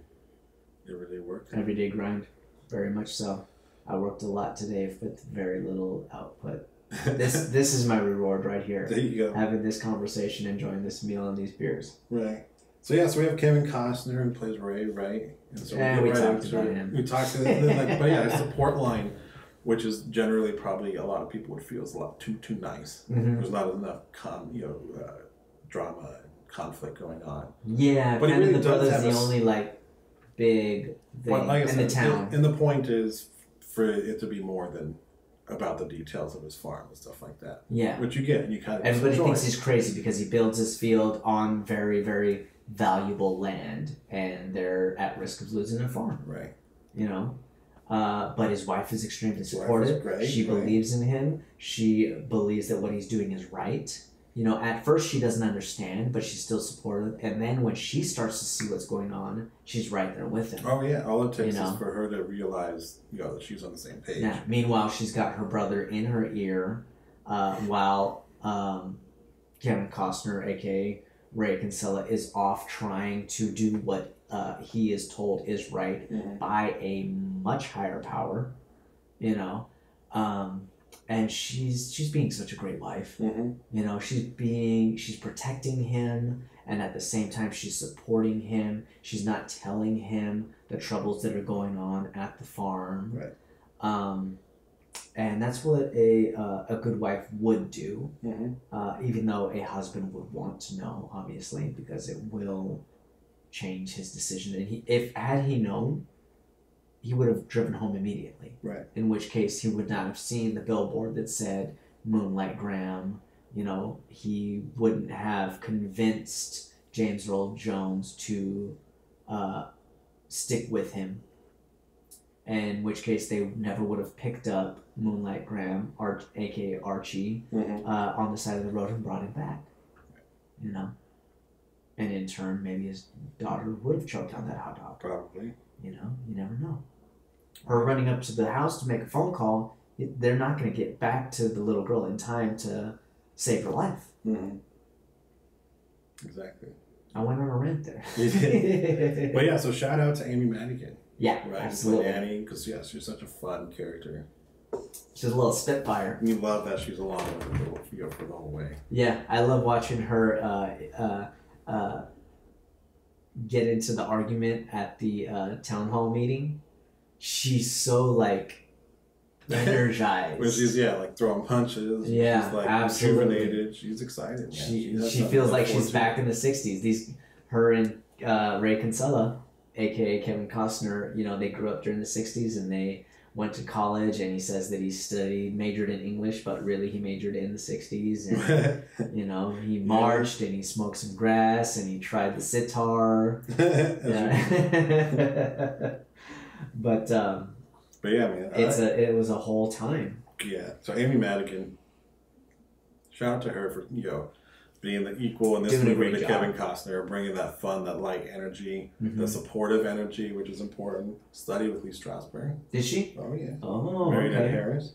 work. Everyday grind, very much so. I worked a lot today with very little output. This is my reward right here. There you go. Having this conversation, enjoying this meal and these beers. Right. So we have Kevin Costner who plays Ray, right? And so we talked about him. We talked to him, but his support line, which is generally probably a lot of people would feel is a lot too nice. There's not enough drama and conflict going on. Yeah, but kind really of the brother's the only big thing in the town. And the point is for it to be more than about the details of his farm and stuff like that. Yeah, which you get, and you kind of everybody thinks he's crazy because he builds his field on very, very valuable land, and they're at risk of losing their farm. Right. But his wife is extremely supportive. She believes in him. She believes that what he's doing is right. At first she doesn't understand, but she's still supportive. And then when she starts to see what's going on, she's right there with him. Oh yeah, all it takes is for her to realize, that she's on the same page. Yeah. Meanwhile, she's got her brother in her ear, while Kevin Costner, aka Ray Kinsella, is off trying to do what he is told is right by a much higher power, and she's being such a great wife. She's protecting him, and at the same time she's supporting him. She's not telling him the troubles that are going on at the farm. Right. And that's what a good wife would do, even though a husband would want to know, obviously, because it will change his decision. And had he known, he would have driven home immediately. Right. In which case, he would not have seen the billboard that said Moonlight Graham. He wouldn't have convinced James Earl Jones to stick with him. In which case, they never would have picked up Moonlight Graham, aka Archie, on the side of the road and brought him back. And in turn, maybe his daughter would have choked on that hot dog. Probably. You never know. Or running up to the house to make a phone call, they're not going to get back to the little girl in time to save her life. Exactly. I went on a rant there. You did. But yeah, so shout out to Amy Madigan. Yeah, right? absolutely. Annie, because she's such a fun character. She's a little spitfire. You love that she's along with it for the whole way. Yeah, I love watching her get into the argument at the town hall meeting. She's so energized. When she's throwing punches. Yeah, she's absolutely. rejuvenated. She's excited. She feels like she's back in the '60s. Her and Ray Kinsella, aka Kevin Costner, they grew up during the '60s and they went to college. And he says that he majored in English, but really he majored in the '60s. And he marched and he smoked some grass and he tried the sitar. But yeah, man, it was a whole time. Yeah. So Amy Madigan, shout out to her for being the equal in this movie to Kevin Costner, bringing that fun, that light energy, the supportive energy, which is important. Studied with Lee Strasberg. Did she? Oh yeah. Oh, married Ed Harris.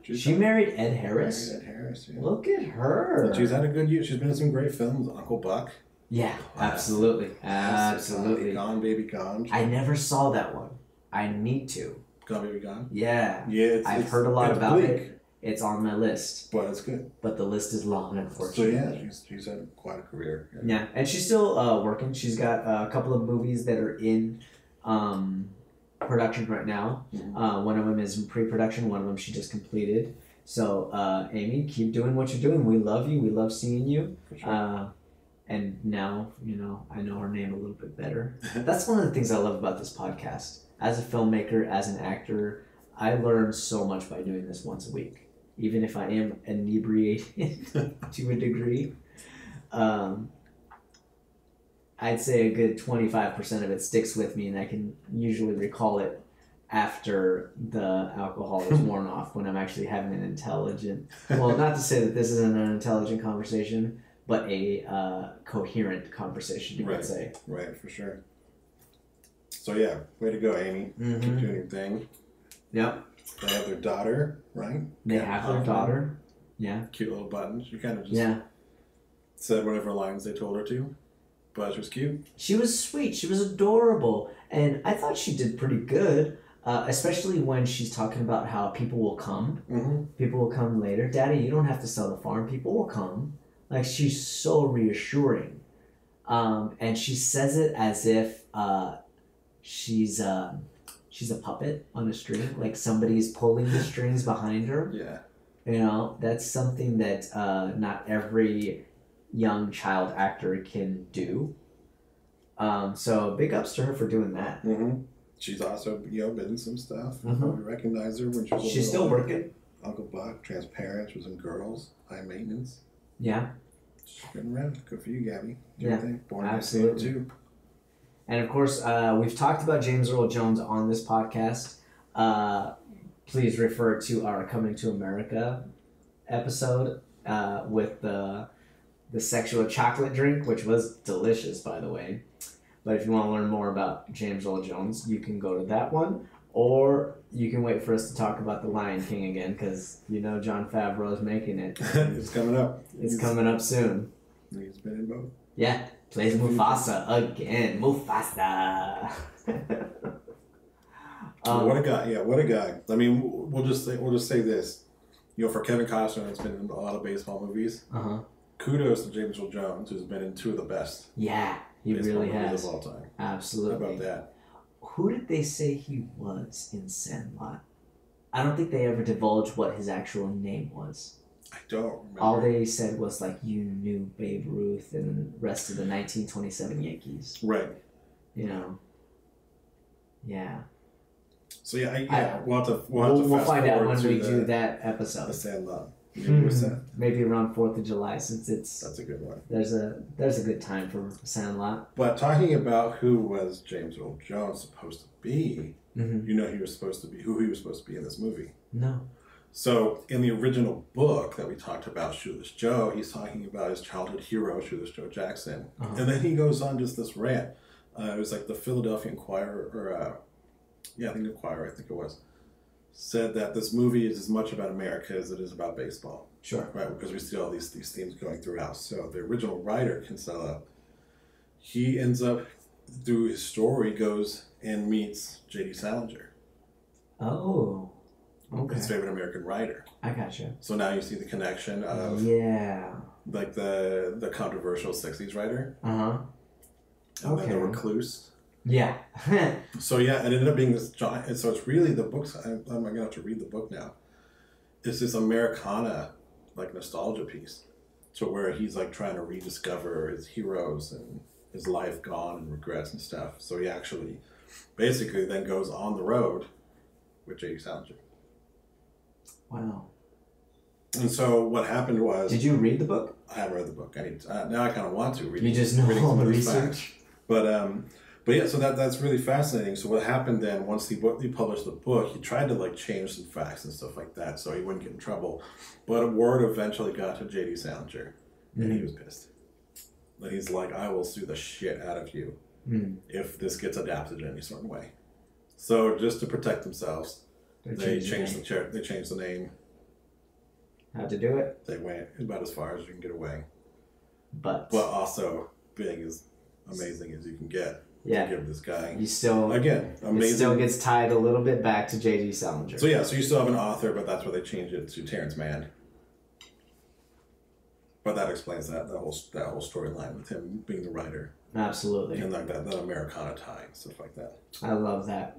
She married Ed Harris. Married Ed Harris. Yeah. Look at her. And she's had a good year. She's been in some great films. Uncle Buck. Yeah, absolutely. Gone Baby Gone. I never saw that one. I need to. Gone Baby Gone. Yeah. Yeah. I've heard a lot about it. It's on my list. But it's good. But the list is long, So unfortunately. yeah, she's had quite a career. Yeah, and she's still working. She's got a couple of movies that are in production right now. Mhm. One of them is in pre-production. One of them she just completed. So, Amy, keep doing what you're doing. We love you. We love seeing you. For sure. And now, I know her name a little bit better. That's one of the things I love about this podcast. As a filmmaker, as an actor, I learn so much by doing this once a week. Even if I am inebriated to a degree. I'd say a good 25% of it sticks with me, and I can usually recall it after the alcohol is worn off, when I'm actually having an intelligent, well, not to say that this isn't an intelligent conversation, but a coherent conversation, you could say. Right, for sure. So yeah, way to go, Amy. Keep doing your thing. Yep. They have their daughter, right? They have their daughter. Yeah. Cute little buttons. She kind of just said whatever lines they told her to, but she was cute. She was sweet. She was adorable. And I thought she did pretty good, especially when she's talking about how people will come. Mm-hmm. People will come later. Daddy, you don't have to sell the farm. People will come. Like, she's so reassuring. And she says it as if she's a puppet on a string. Like, somebody's pulling the strings behind her. Yeah. That's something that not every young child actor can do. So big ups to her for doing that. Mm-hmm. She's also, been in some stuff. Mhm. We recognize her when she was She's still working. Uncle Buck, Transparent. She was in Girls, High Maintenance. Yeah. She's been around. Good for you, Gabby. Do Yeah, your thing. Born absolutely. too. And of course, we've talked about James Earl Jones on this podcast. Please refer to our Coming to America episode with the sexual chocolate drink, which was delicious, by the way. But if you want to learn more about James Earl Jones, you can go to that one. Or you can wait for us to talk about The Lion King again, because Jon Favreau is making it. It's coming up. It's coming up soon. He's been in both. Yeah, plays Mufasa again. Mufasa. What a guy! Yeah, what a guy. I mean, we'll just say this. For Kevin Costner, that's been in a lot of baseball movies. Kudos to James Earl Jones, who's been in two of the best. Yeah, he really has. Of all time. Absolutely. How about that? Who did they say he was in Sandlot? I don't think they ever divulged what his actual name was. I don't remember. All they said was, like, you knew Babe Ruth and the rest of the 1927 Yankees. Right. Yeah. So yeah, we'll find out when we do that episode. The Sandlot. Maybe around 4th of July, since that's a good one. There's a good time for Sandlot. But talking about who was James Earl Jones supposed to be, Mm-hmm. who he was supposed to be in this movie. No. So in the original book that we talked about, Shoeless Joe, he's talking about his childhood hero, Shoeless Joe Jackson, and then he goes on just this rant. It was like the Philadelphia Inquirer, or I think Inquirer, I think it was, said that this movie is as much about America as it is about baseball. Sure. Right, because we see all these themes going throughout. So the original writer, Kinsella, he ends up, through his story, goes and meets J.D. Salinger. Oh, okay. His favorite American writer. I gotcha. So now you see the connection of like the controversial 60s writer. And then the recluse. Yeah. So yeah, it ended up being this giant. And so it's really the books. I'm going to have to read the book now. It's this Americana, like, nostalgia piece. So where he's like trying to rediscover his heroes and his life gone and regrets and stuff. So he actually basically then goes on the road with J.D. Salinger. Wow. And so what happened was... Did you read the book? I haven't read the book. I need now I kind of want to read it. You just know all the research? But yeah, so that's really fascinating. So what happened then, once he published the book, he tried to like change some facts and stuff like that so he wouldn't get in trouble. But word eventually got to J.D. Salinger, and he was pissed. And he's like, I will sue the shit out of you if this gets adapted in any certain way. So just to protect themselves, they changed the name. How'd you do it? They went about as far as you can get away. But also being as amazing as you can get. Yeah. to give this guy. You still Again, amazing. It still gets tied a little bit back to J.D. Salinger. So yeah, so you still have an author, but that's where they changed it to Terrence Mann. But that explains that whole storyline with him being the writer. Absolutely. And like that Americana tie and stuff like that. I love that.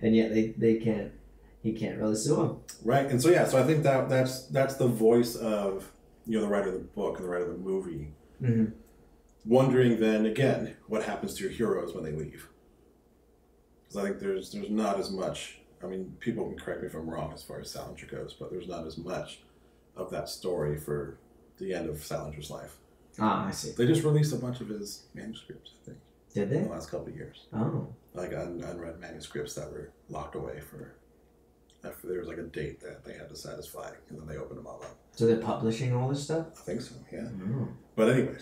And yet he can't really sue him. Right. And so yeah, so I think that's the voice of, you know, the writer of the book and the writer of the movie. Mm-hmm. Wondering then again what happens to your heroes when they leave. Because I think there's not as much, I mean, people can correct me if I'm wrong as far as Salinger goes, but there's not as much of that story for the end of Salinger's life. Ah, I see. They just released a bunch of his manuscripts, I think. Did they? In the last couple of years. Oh. Like unread manuscripts that were locked away for after there was like a date that they had to satisfy, and then they opened them all up. So they're publishing all this stuff? I think so, yeah. Oh. But anyway,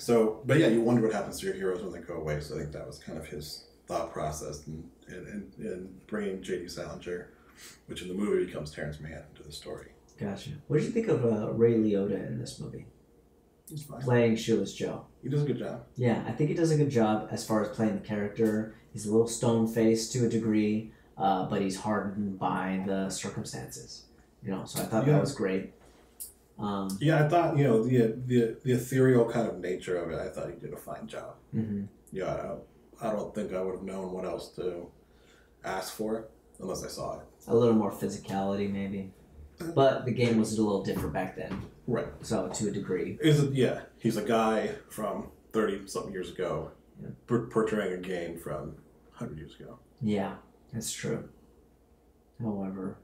but yeah, you wonder what happens to your heroes when they go away. So I think that was kind of his thought process in bringing J.D. Salinger, which in the movie becomes Terrence Mann, into the story. Gotcha. What did you think of Ray Liotta in this movie? He's fine. Playing Shoeless Joe. He does a good job. Yeah, I think he does a good job as far as playing the character. He's a little stone-faced to a degree, but he's hardened by the circumstances. You know, so I thought that was great. Yeah, I thought, you know, the ethereal kind of nature of it, I thought he did a fine job. Mm-hmm. Yeah, I don't think I would have known what else to ask for unless I saw it. A little more physicality, maybe. But the game was a little different back then. Right. So, to a degree. He's a guy from 30-something years ago, portraying a game from 100 years ago. Yeah, that's true. However,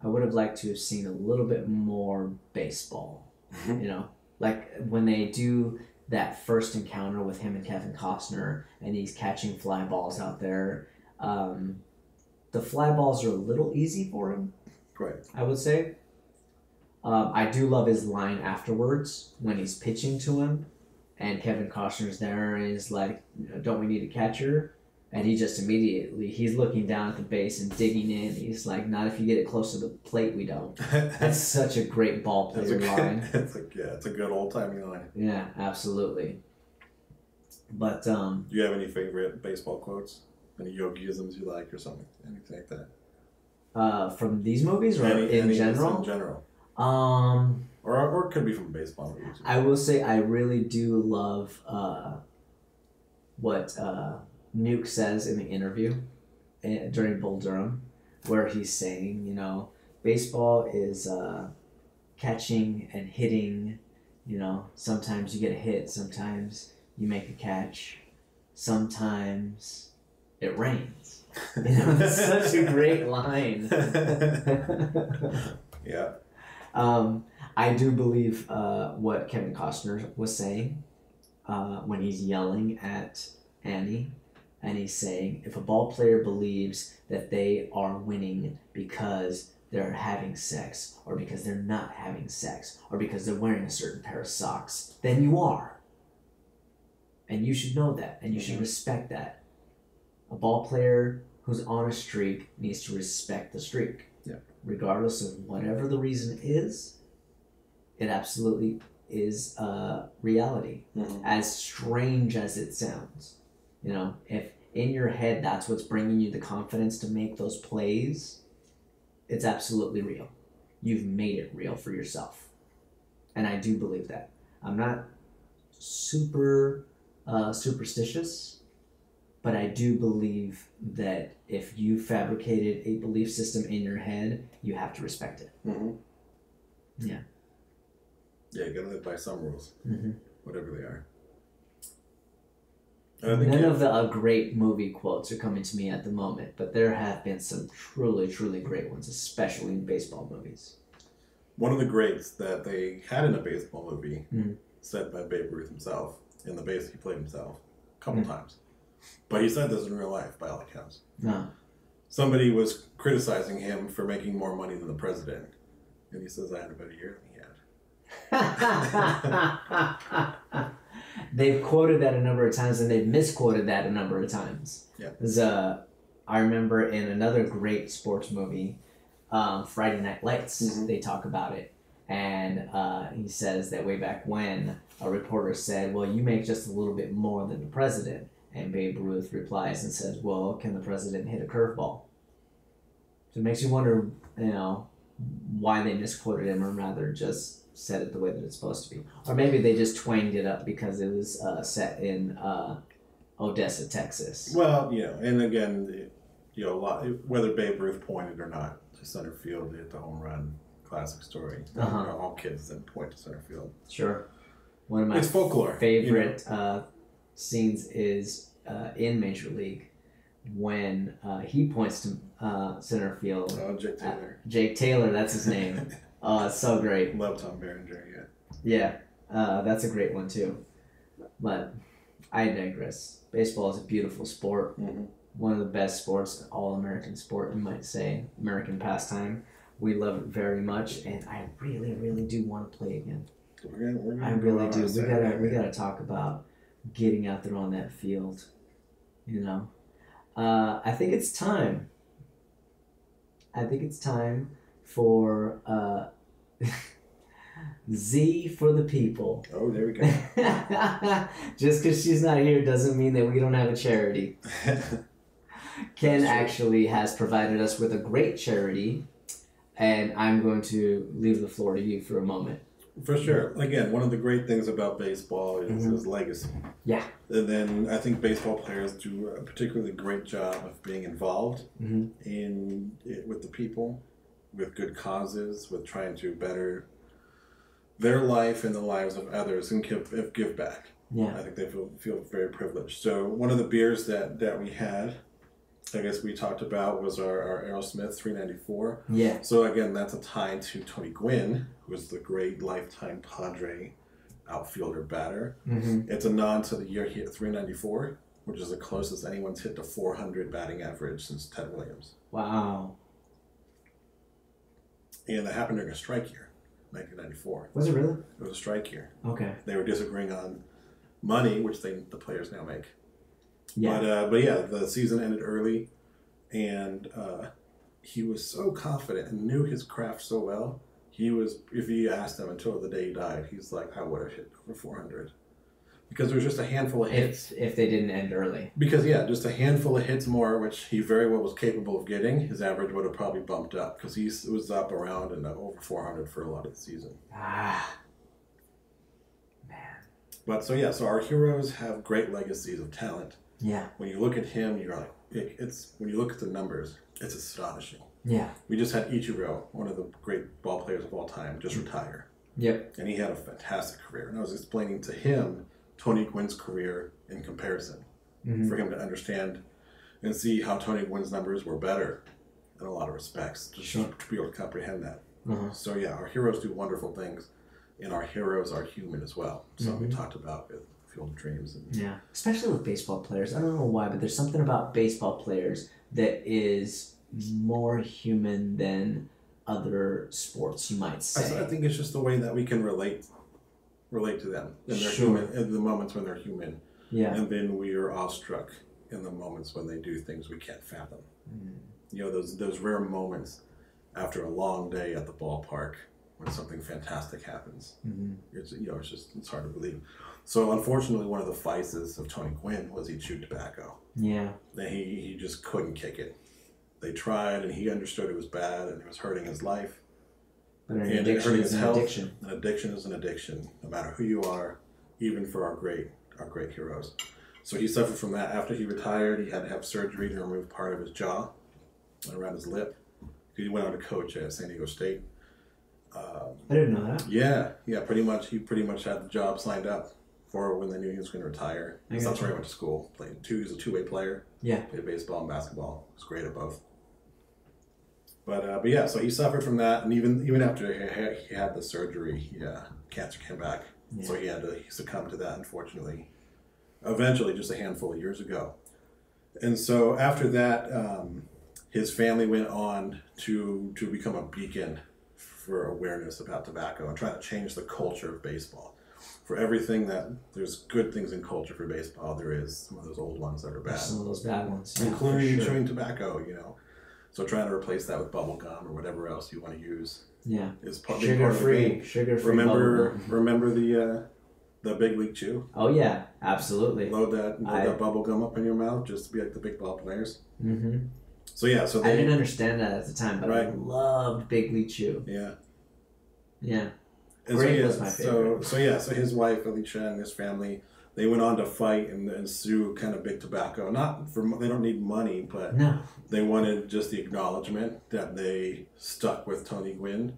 I would have liked to have seen a little bit more baseball. Mm-hmm. You know, like when they do that first encounter with him and Kevin Costner, and he's catching fly balls out there. The fly balls are a little easy for him. Right. I would say. I do love his line afterwards when he's pitching to him, and Kevin Costner's there and he's like, "Don't we need a catcher?" And he just immediately, he's looking down at the base and digging in. He's like, "Not if you get it close to the plate, we don't." That's such a great ball player line. It's a good old-timey line. Yeah, absolutely. But do you have any favorite baseball quotes? Any Yogiisms you like or something? Anything like that? From these movies or in general? In general. Or it could be from baseball movies. I will say I really do love what Nuke says in the interview during Bull Durham, where he's saying, you know, baseball is catching and hitting. You know, sometimes you get a hit, sometimes you make a catch, sometimes it rains. You know, it's such a great line. Yeah. I do believe what Kevin Costner was saying when he's yelling at Annie, and he's saying, if a ball player believes that they are winning because they're having sex, or because they're not having sex, or because they're wearing a certain pair of socks, then you are. And you should know that, and you should respect that. A ball player who's on a streak needs to respect the streak. Yeah. Regardless of whatever the reason is, it absolutely is reality. Mm-hmm. As strange as it sounds. You know, if in your head that's what's bringing you the confidence to make those plays, it's absolutely real. You've made it real for yourself. And I do believe that. I'm not super superstitious, but I do believe that if you fabricated a belief system in your head, you have to respect it. Mm-hmm. Yeah. Yeah, you gotta live by some rules, whatever they are. None of the great movie quotes are coming to me at the moment, but there have been some truly, truly great ones, especially in baseball movies. One of the greats that they had in a baseball movie, said by Babe Ruth himself, in the base he played himself a couple times. But he said this in real life, by all accounts. No. Somebody was criticizing him for making more money than the president. And he says, I had a better year than he had. They've quoted that a number of times, and they've misquoted that a number of times. Yeah. I remember in another great sports movie, Friday Night Lights, they talk about it. And he says that way back when a reporter said, well, you make just a little bit more than the president. And Babe Ruth replies and says, well, can the president hit a curveball? So it makes you wonder, why they misquoted him, or rather just said it the way that it's supposed to be. Or maybe they just twanged it up because it was set in Odessa, Texas. Well, and again, whether Babe Ruth pointed or not to center field, hit the home run, classic story. All kids then point to center field. Sure. One of my it's folklore, favorite scenes is in Major League when he points to center field. Oh, Jake Taylor. Jake Taylor, that's his name. Oh, it's so great. Love Tom Berenger, Yeah, that's a great one too. But I digress. Baseball is a beautiful sport. Mm-hmm. One of the best sports, all-American sport, you might say. American pastime. We love it very much, and I really, really do want to play again. I really do. We gotta talk about getting out there on that field. I think it's time. For Z for the people. Oh, there we go. Just because she's not here doesn't mean that we don't have a charity. Ken actually has provided us with a great charity, and I'm going to leave the floor to you for a moment. For sure. Again, one of the great things about baseball is legacy. Yeah. And then I think baseball players do a particularly great job of being involved with the people, with good causes, with trying to better their life and the lives of others and give back. Yeah. I think they feel very privileged. So one of the beers that we had, I guess we talked about, was our Aerosmith 394. Yeah. So again, that's a tie to Tony Gwynn, who was the great lifetime Padre outfielder batter. Mm-hmm. It's a nod to the year he hit 394, which is the closest anyone's hit to 400 batting average since Ted Williams. Wow. And that happened during a strike year, 1994. Was it really? It was a strike year. Okay. They were disagreeing on money, which the players now make. Yeah. But yeah, the season ended early, and he was so confident and knew his craft so well. If you asked him until the day he died, he's like, I would have hit over 400. Because there was just a handful of hits. If they didn't end early. Because, just a handful of hits more, which he very well was capable of getting, his average would have probably bumped up. Because he was up around and over 400 for a lot of the season. Man. But so our heroes have great legacies of talent. Yeah. When you look at him, you're like, when you look at the numbers, it's astonishing. Yeah. We just had Ichiro, one of the great ball players of all time, just retire. Yep. And he had a fantastic career. And I was explaining to him Tony Gwynn's career in comparison, for him to understand and see how Tony Gwynn's numbers were better in a lot of respects, just to be able to comprehend that. So our heroes do wonderful things, and our heroes are human as well. So we talked about it. Field of Dreams. Especially with baseball players. I don't know why, but there's something about baseball players that is more human than other sports, you might say. I think it's just the way that we can relate to them. And they're human in the moments when they're human. Yeah. And then we are awestruck in the moments when they do things we can't fathom. Those rare moments after a long day at the ballpark when something fantastic happens. It's hard to believe. So unfortunately, one of the vices of Tony Gwynn was he chewed tobacco. Yeah. And he just couldn't kick it. They tried, and he understood it was bad, and it was hurting his life. But an addiction is an addiction. An addiction is an addiction, no matter who you are, even for our great heroes. So he suffered from that. After he retired, he had to have surgery to remove part of his jaw around his lip. He went on to coach at San Diego State. I didn't know that. Yeah, pretty much. He pretty much had the job signed up for when they knew he was going to retire. That's where he went to school. He was a two-way player. Yeah. Played baseball and basketball. Was great at both. But so he suffered from that, and even after he had the surgery, cancer came back. Yeah. So he succumbed to that, unfortunately. Eventually, just a handful of years ago. And so after that, his family went on to become a beacon for awareness about tobacco and trying to change the culture of baseball. For everything there's good things in culture for baseball, there is some of those old ones that are bad. Some of those bad ones. Including chewing tobacco, So trying to replace that with bubble gum or whatever else you want to use. Yeah. Is Sugar-free Remember bubble gum. remember the Big League Chew? Oh yeah, absolutely. Load that bubble gum up in your mouth just to be like the big ball players. Mm-hmm. So yeah, so I didn't understand that at the time, but right. I loved Big League Chew. Yeah. Yeah. And Grape was my favorite. So his wife Alicia and his family, they went on to fight and sue kind of Big Tobacco. Not for they don't need money, but no. They wanted just the acknowledgement that they stuck with Tony Gwynn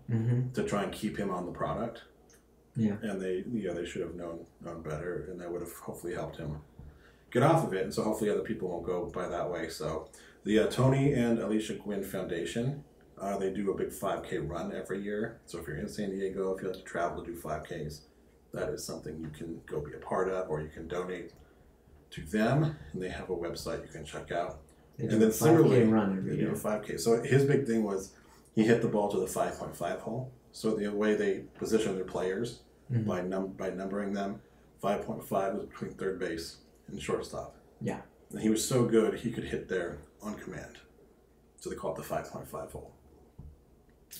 to try and keep him on the product. Yeah. And they should have known better, and that would have hopefully helped him get off of it. And so hopefully other people won't go by that way. So the Tony and Alicia Gwynn Foundation, they do a big 5K run every year. So if you're in San Diego, if you like to travel to do 5Ks, that is something you can go be a part of, or you can donate to them. And they have a website you can check out. And then similarly, they do a 5K. So his big thing was he hit the ball to the 5.5 hole. So the way they position their players by numbering them, 5.5 was between third base and shortstop. Yeah. And he was so good he could hit there on command. So they call it the 5.5 hole.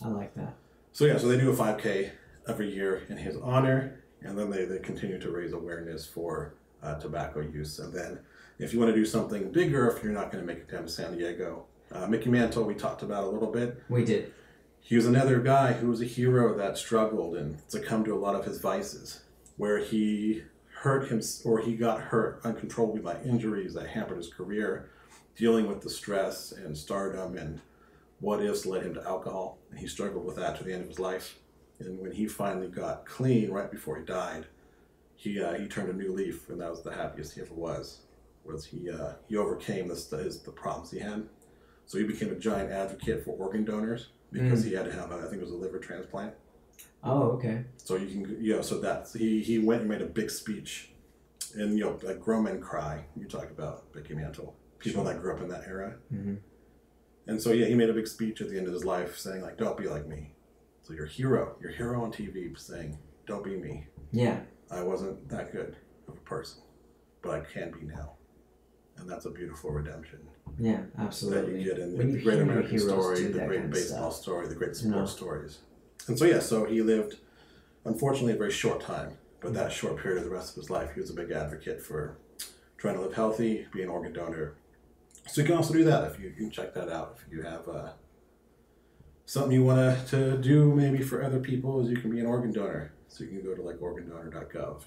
I like that. So yeah, so they do a 5K every year in his honor, and then they continue to raise awareness for tobacco use. And then if you want to do something bigger, if you're not going to make it down to San Diego, Mickey Mantle we talked about a little bit. We did. He was another guy who was a hero that struggled and succumbed to a lot of his vices, where he he got hurt uncontrollably by injuries that hampered his career, dealing with the stress and stardom and what ifs led him to alcohol. And he struggled with that to the end of his life. And when he finally got clean right before he died, he turned a new leaf, and that was the happiest he ever was he overcame the problems he had. So he became a giant advocate for organ donors because he had to have I think it was a liver transplant. Oh, okay. So you can so that's he went and made a big speech, and like grown men cry. You talk about Mickey Mantle, people that grew up in that era. Mm-hmm. And so he made a big speech at the end of his life saying like, don't be like me. So you're a hero on TV saying, don't be me. Yeah. I wasn't that good of a person, but I can be now. And that's a beautiful redemption. Yeah, absolutely. That you get in the great American story, the great baseball story, the great sports stories. And so he lived, unfortunately, a very short time, but that short period of the rest of his life, he was a big advocate for trying to live healthy, be an organ donor. So you can also do that if you can check that out. If you have something you want to do maybe for other people, is you can be an organ donor. So you can go to like organdonor.gov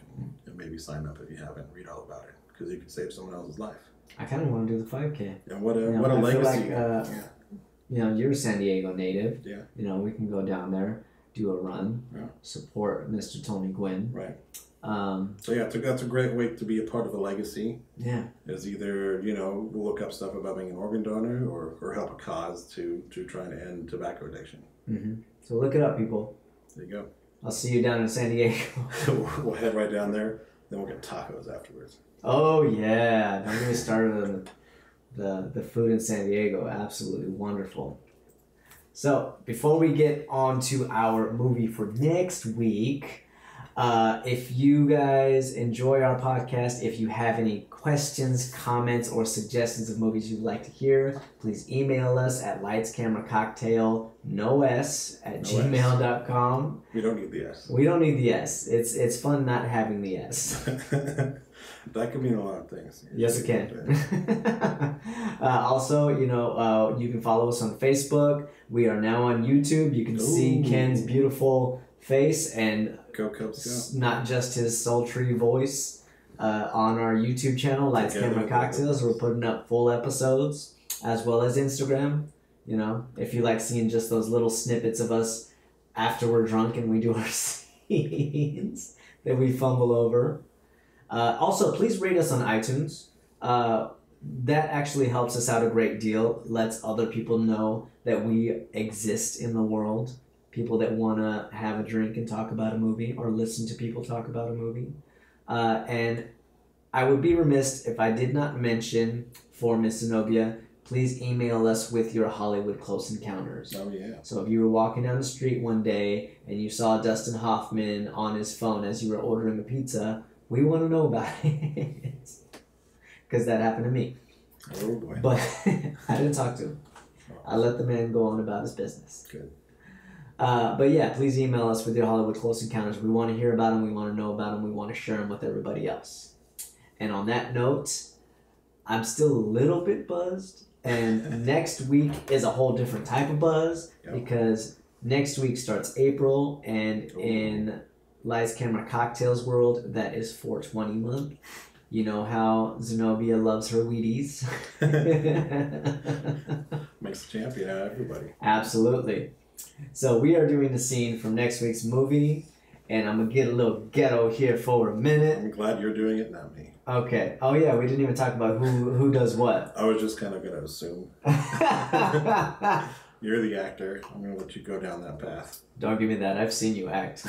and maybe sign up if you haven't, read all about it, because you can save someone else's life. I kind of want to do the 5K. And what a legacy. You're a San Diego native. Yeah. We can go down there, do a run, support Mr. Tony Gwynn. Right. So that's a great way to be a part of a legacy. Yeah. Is either, look up stuff about being an organ donor or help a cause to try and end tobacco addiction. Mm-hmm. So look it up, people. There you go. I'll see you down in San Diego. We'll head right down there, then we'll get tacos afterwards. Oh yeah, don't get me started on the food in San Diego. Absolutely wonderful. So before we get on to our movie for next week, if you guys enjoy our podcast, if you have any questions, comments, or suggestions of movies you'd like to hear, please email us at lightscameracocktail@gmail.com. We don't need the S. We don't need the S. It's fun not having the S. That can mean a lot of things. Yes, it can. Also, you can follow us on Facebook. We are now on YouTube. You can see Ken's beautiful face and Go Cubs, go. Not just his sultry voice on our YouTube channel, Lights Camera Cocktails. We're putting up full episodes as well as Instagram. If you like seeing just those little snippets of us after we're drunk and we do our scenes that we fumble over. Also, please rate us on iTunes. That actually helps us out a great deal. Lets other people know that we exist in the world. People that want to have a drink and talk about a movie or listen to people talk about a movie. And I would be remiss if I did not mention for Miss Zenobia, please email us with your Hollywood Close Encounters. Oh, yeah. So if you were walking down the street one day and you saw Dustin Hoffman on his phone as you were ordering a pizza, we want to know about it. Because that happened to me. Oh, boy. But I didn't talk to him. I let the man go on about his business. Good. But yeah, please email us with your Hollywood Close Encounters. We want to hear about them. We want to know about them. We want to share them with everybody else. And on that note, I'm still a little bit buzzed. And next week is a whole different type of buzz because next week starts April. And in Lights, Camera, Cocktails world, that is 420 month. You know how Zenobia loves her Wheaties. Makes a champion out of everybody. Absolutely. So we are doing the scene from next week's movie, and I'm going to get a little ghetto here for a minute. I'm glad you're doing it, not me. Okay. Oh, yeah, we didn't even talk about who does what. I was just kind of going to assume. You're the actor. I'm going to let you go down that path. Don't give me that. I've seen you act.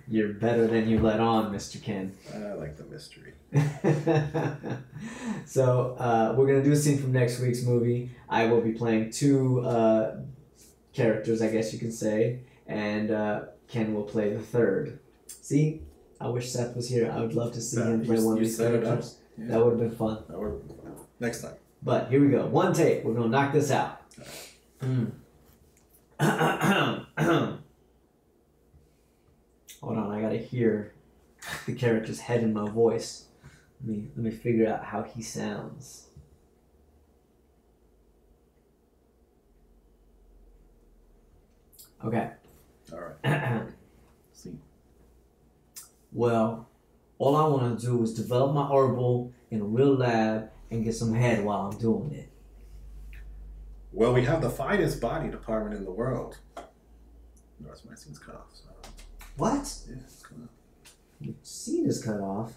You're better than you let on, Mr. Ken. I like the mystery. So we're going to do a scene from next week's movie. I will be playing two characters, I guess you could say, and Ken will play the third. See? I wish Seth was here. I would love to see him play one of these characters. Yeah. That would have been fun. That would have been fun. Next time. But here we go. One take. We're going to knock this out. Hold on, I gotta hear the character's head in my voice. Let me figure out how he sounds. Okay. All right. See. Well, all I want to do is develop my herbal in a real lab and get some head while I'm doing it. Well, we have the finest body department in the world. Notice my scene's cut off. So. What? Yeah, it's cut off. The scene is cut off.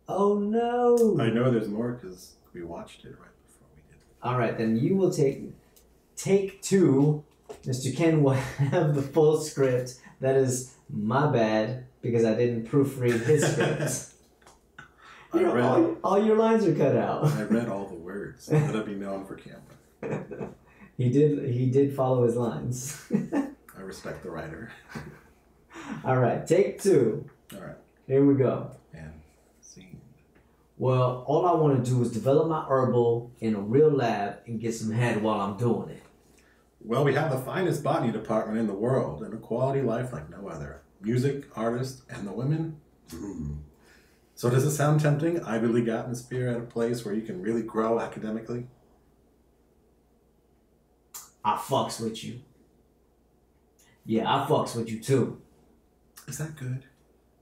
Oh no! I know there's more because we watched it right before we did. All right, then you will take two. Mr. Ken will have the full script. That is my bad because I didn't proofread his script. All your lines are cut out. I read all the words. Let it be known for camera. He did follow his lines. I respect the writer. All right, take two. All right. Here we go. And scene. Well, all I want to do is develop my herbal in a real lab and get some head while I'm doing it. Well, we have the finest botany department in the world and a quality life like no other. Music, artists, and the women. So does it sound tempting? Ivy League atmosphere at a place where you can really grow academically? I fucks with you. Yeah, I fucks with you too. Is that good?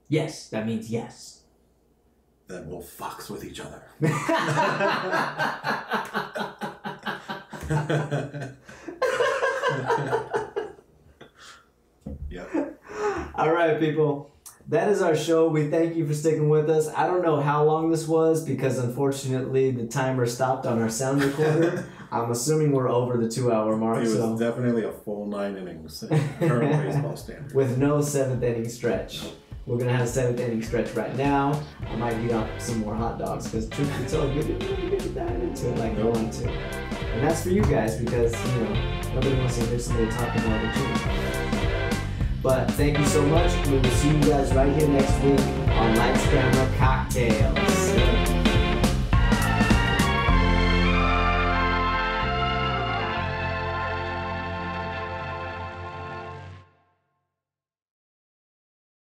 Yes, that means yes. Then we'll fox with each other. Yep. All right, people. That is our show. We thank you for sticking with us. I don't know how long this was because unfortunately the timer stopped on our sound recorder. I'm assuming we're over the 2-hour mark. It was definitely a full 9 innings, current baseball standard. With no 7th inning stretch. We're going to have a 7th inning stretch right now. I might eat up some more hot dogs because truth be told, we didn't really get to dive into it like we want to. And that's for you guys because, nobody wants to hear somebody talking about the truth. But thank you so much. We will see you guys right here next week on Lights, Camera, Cocktails.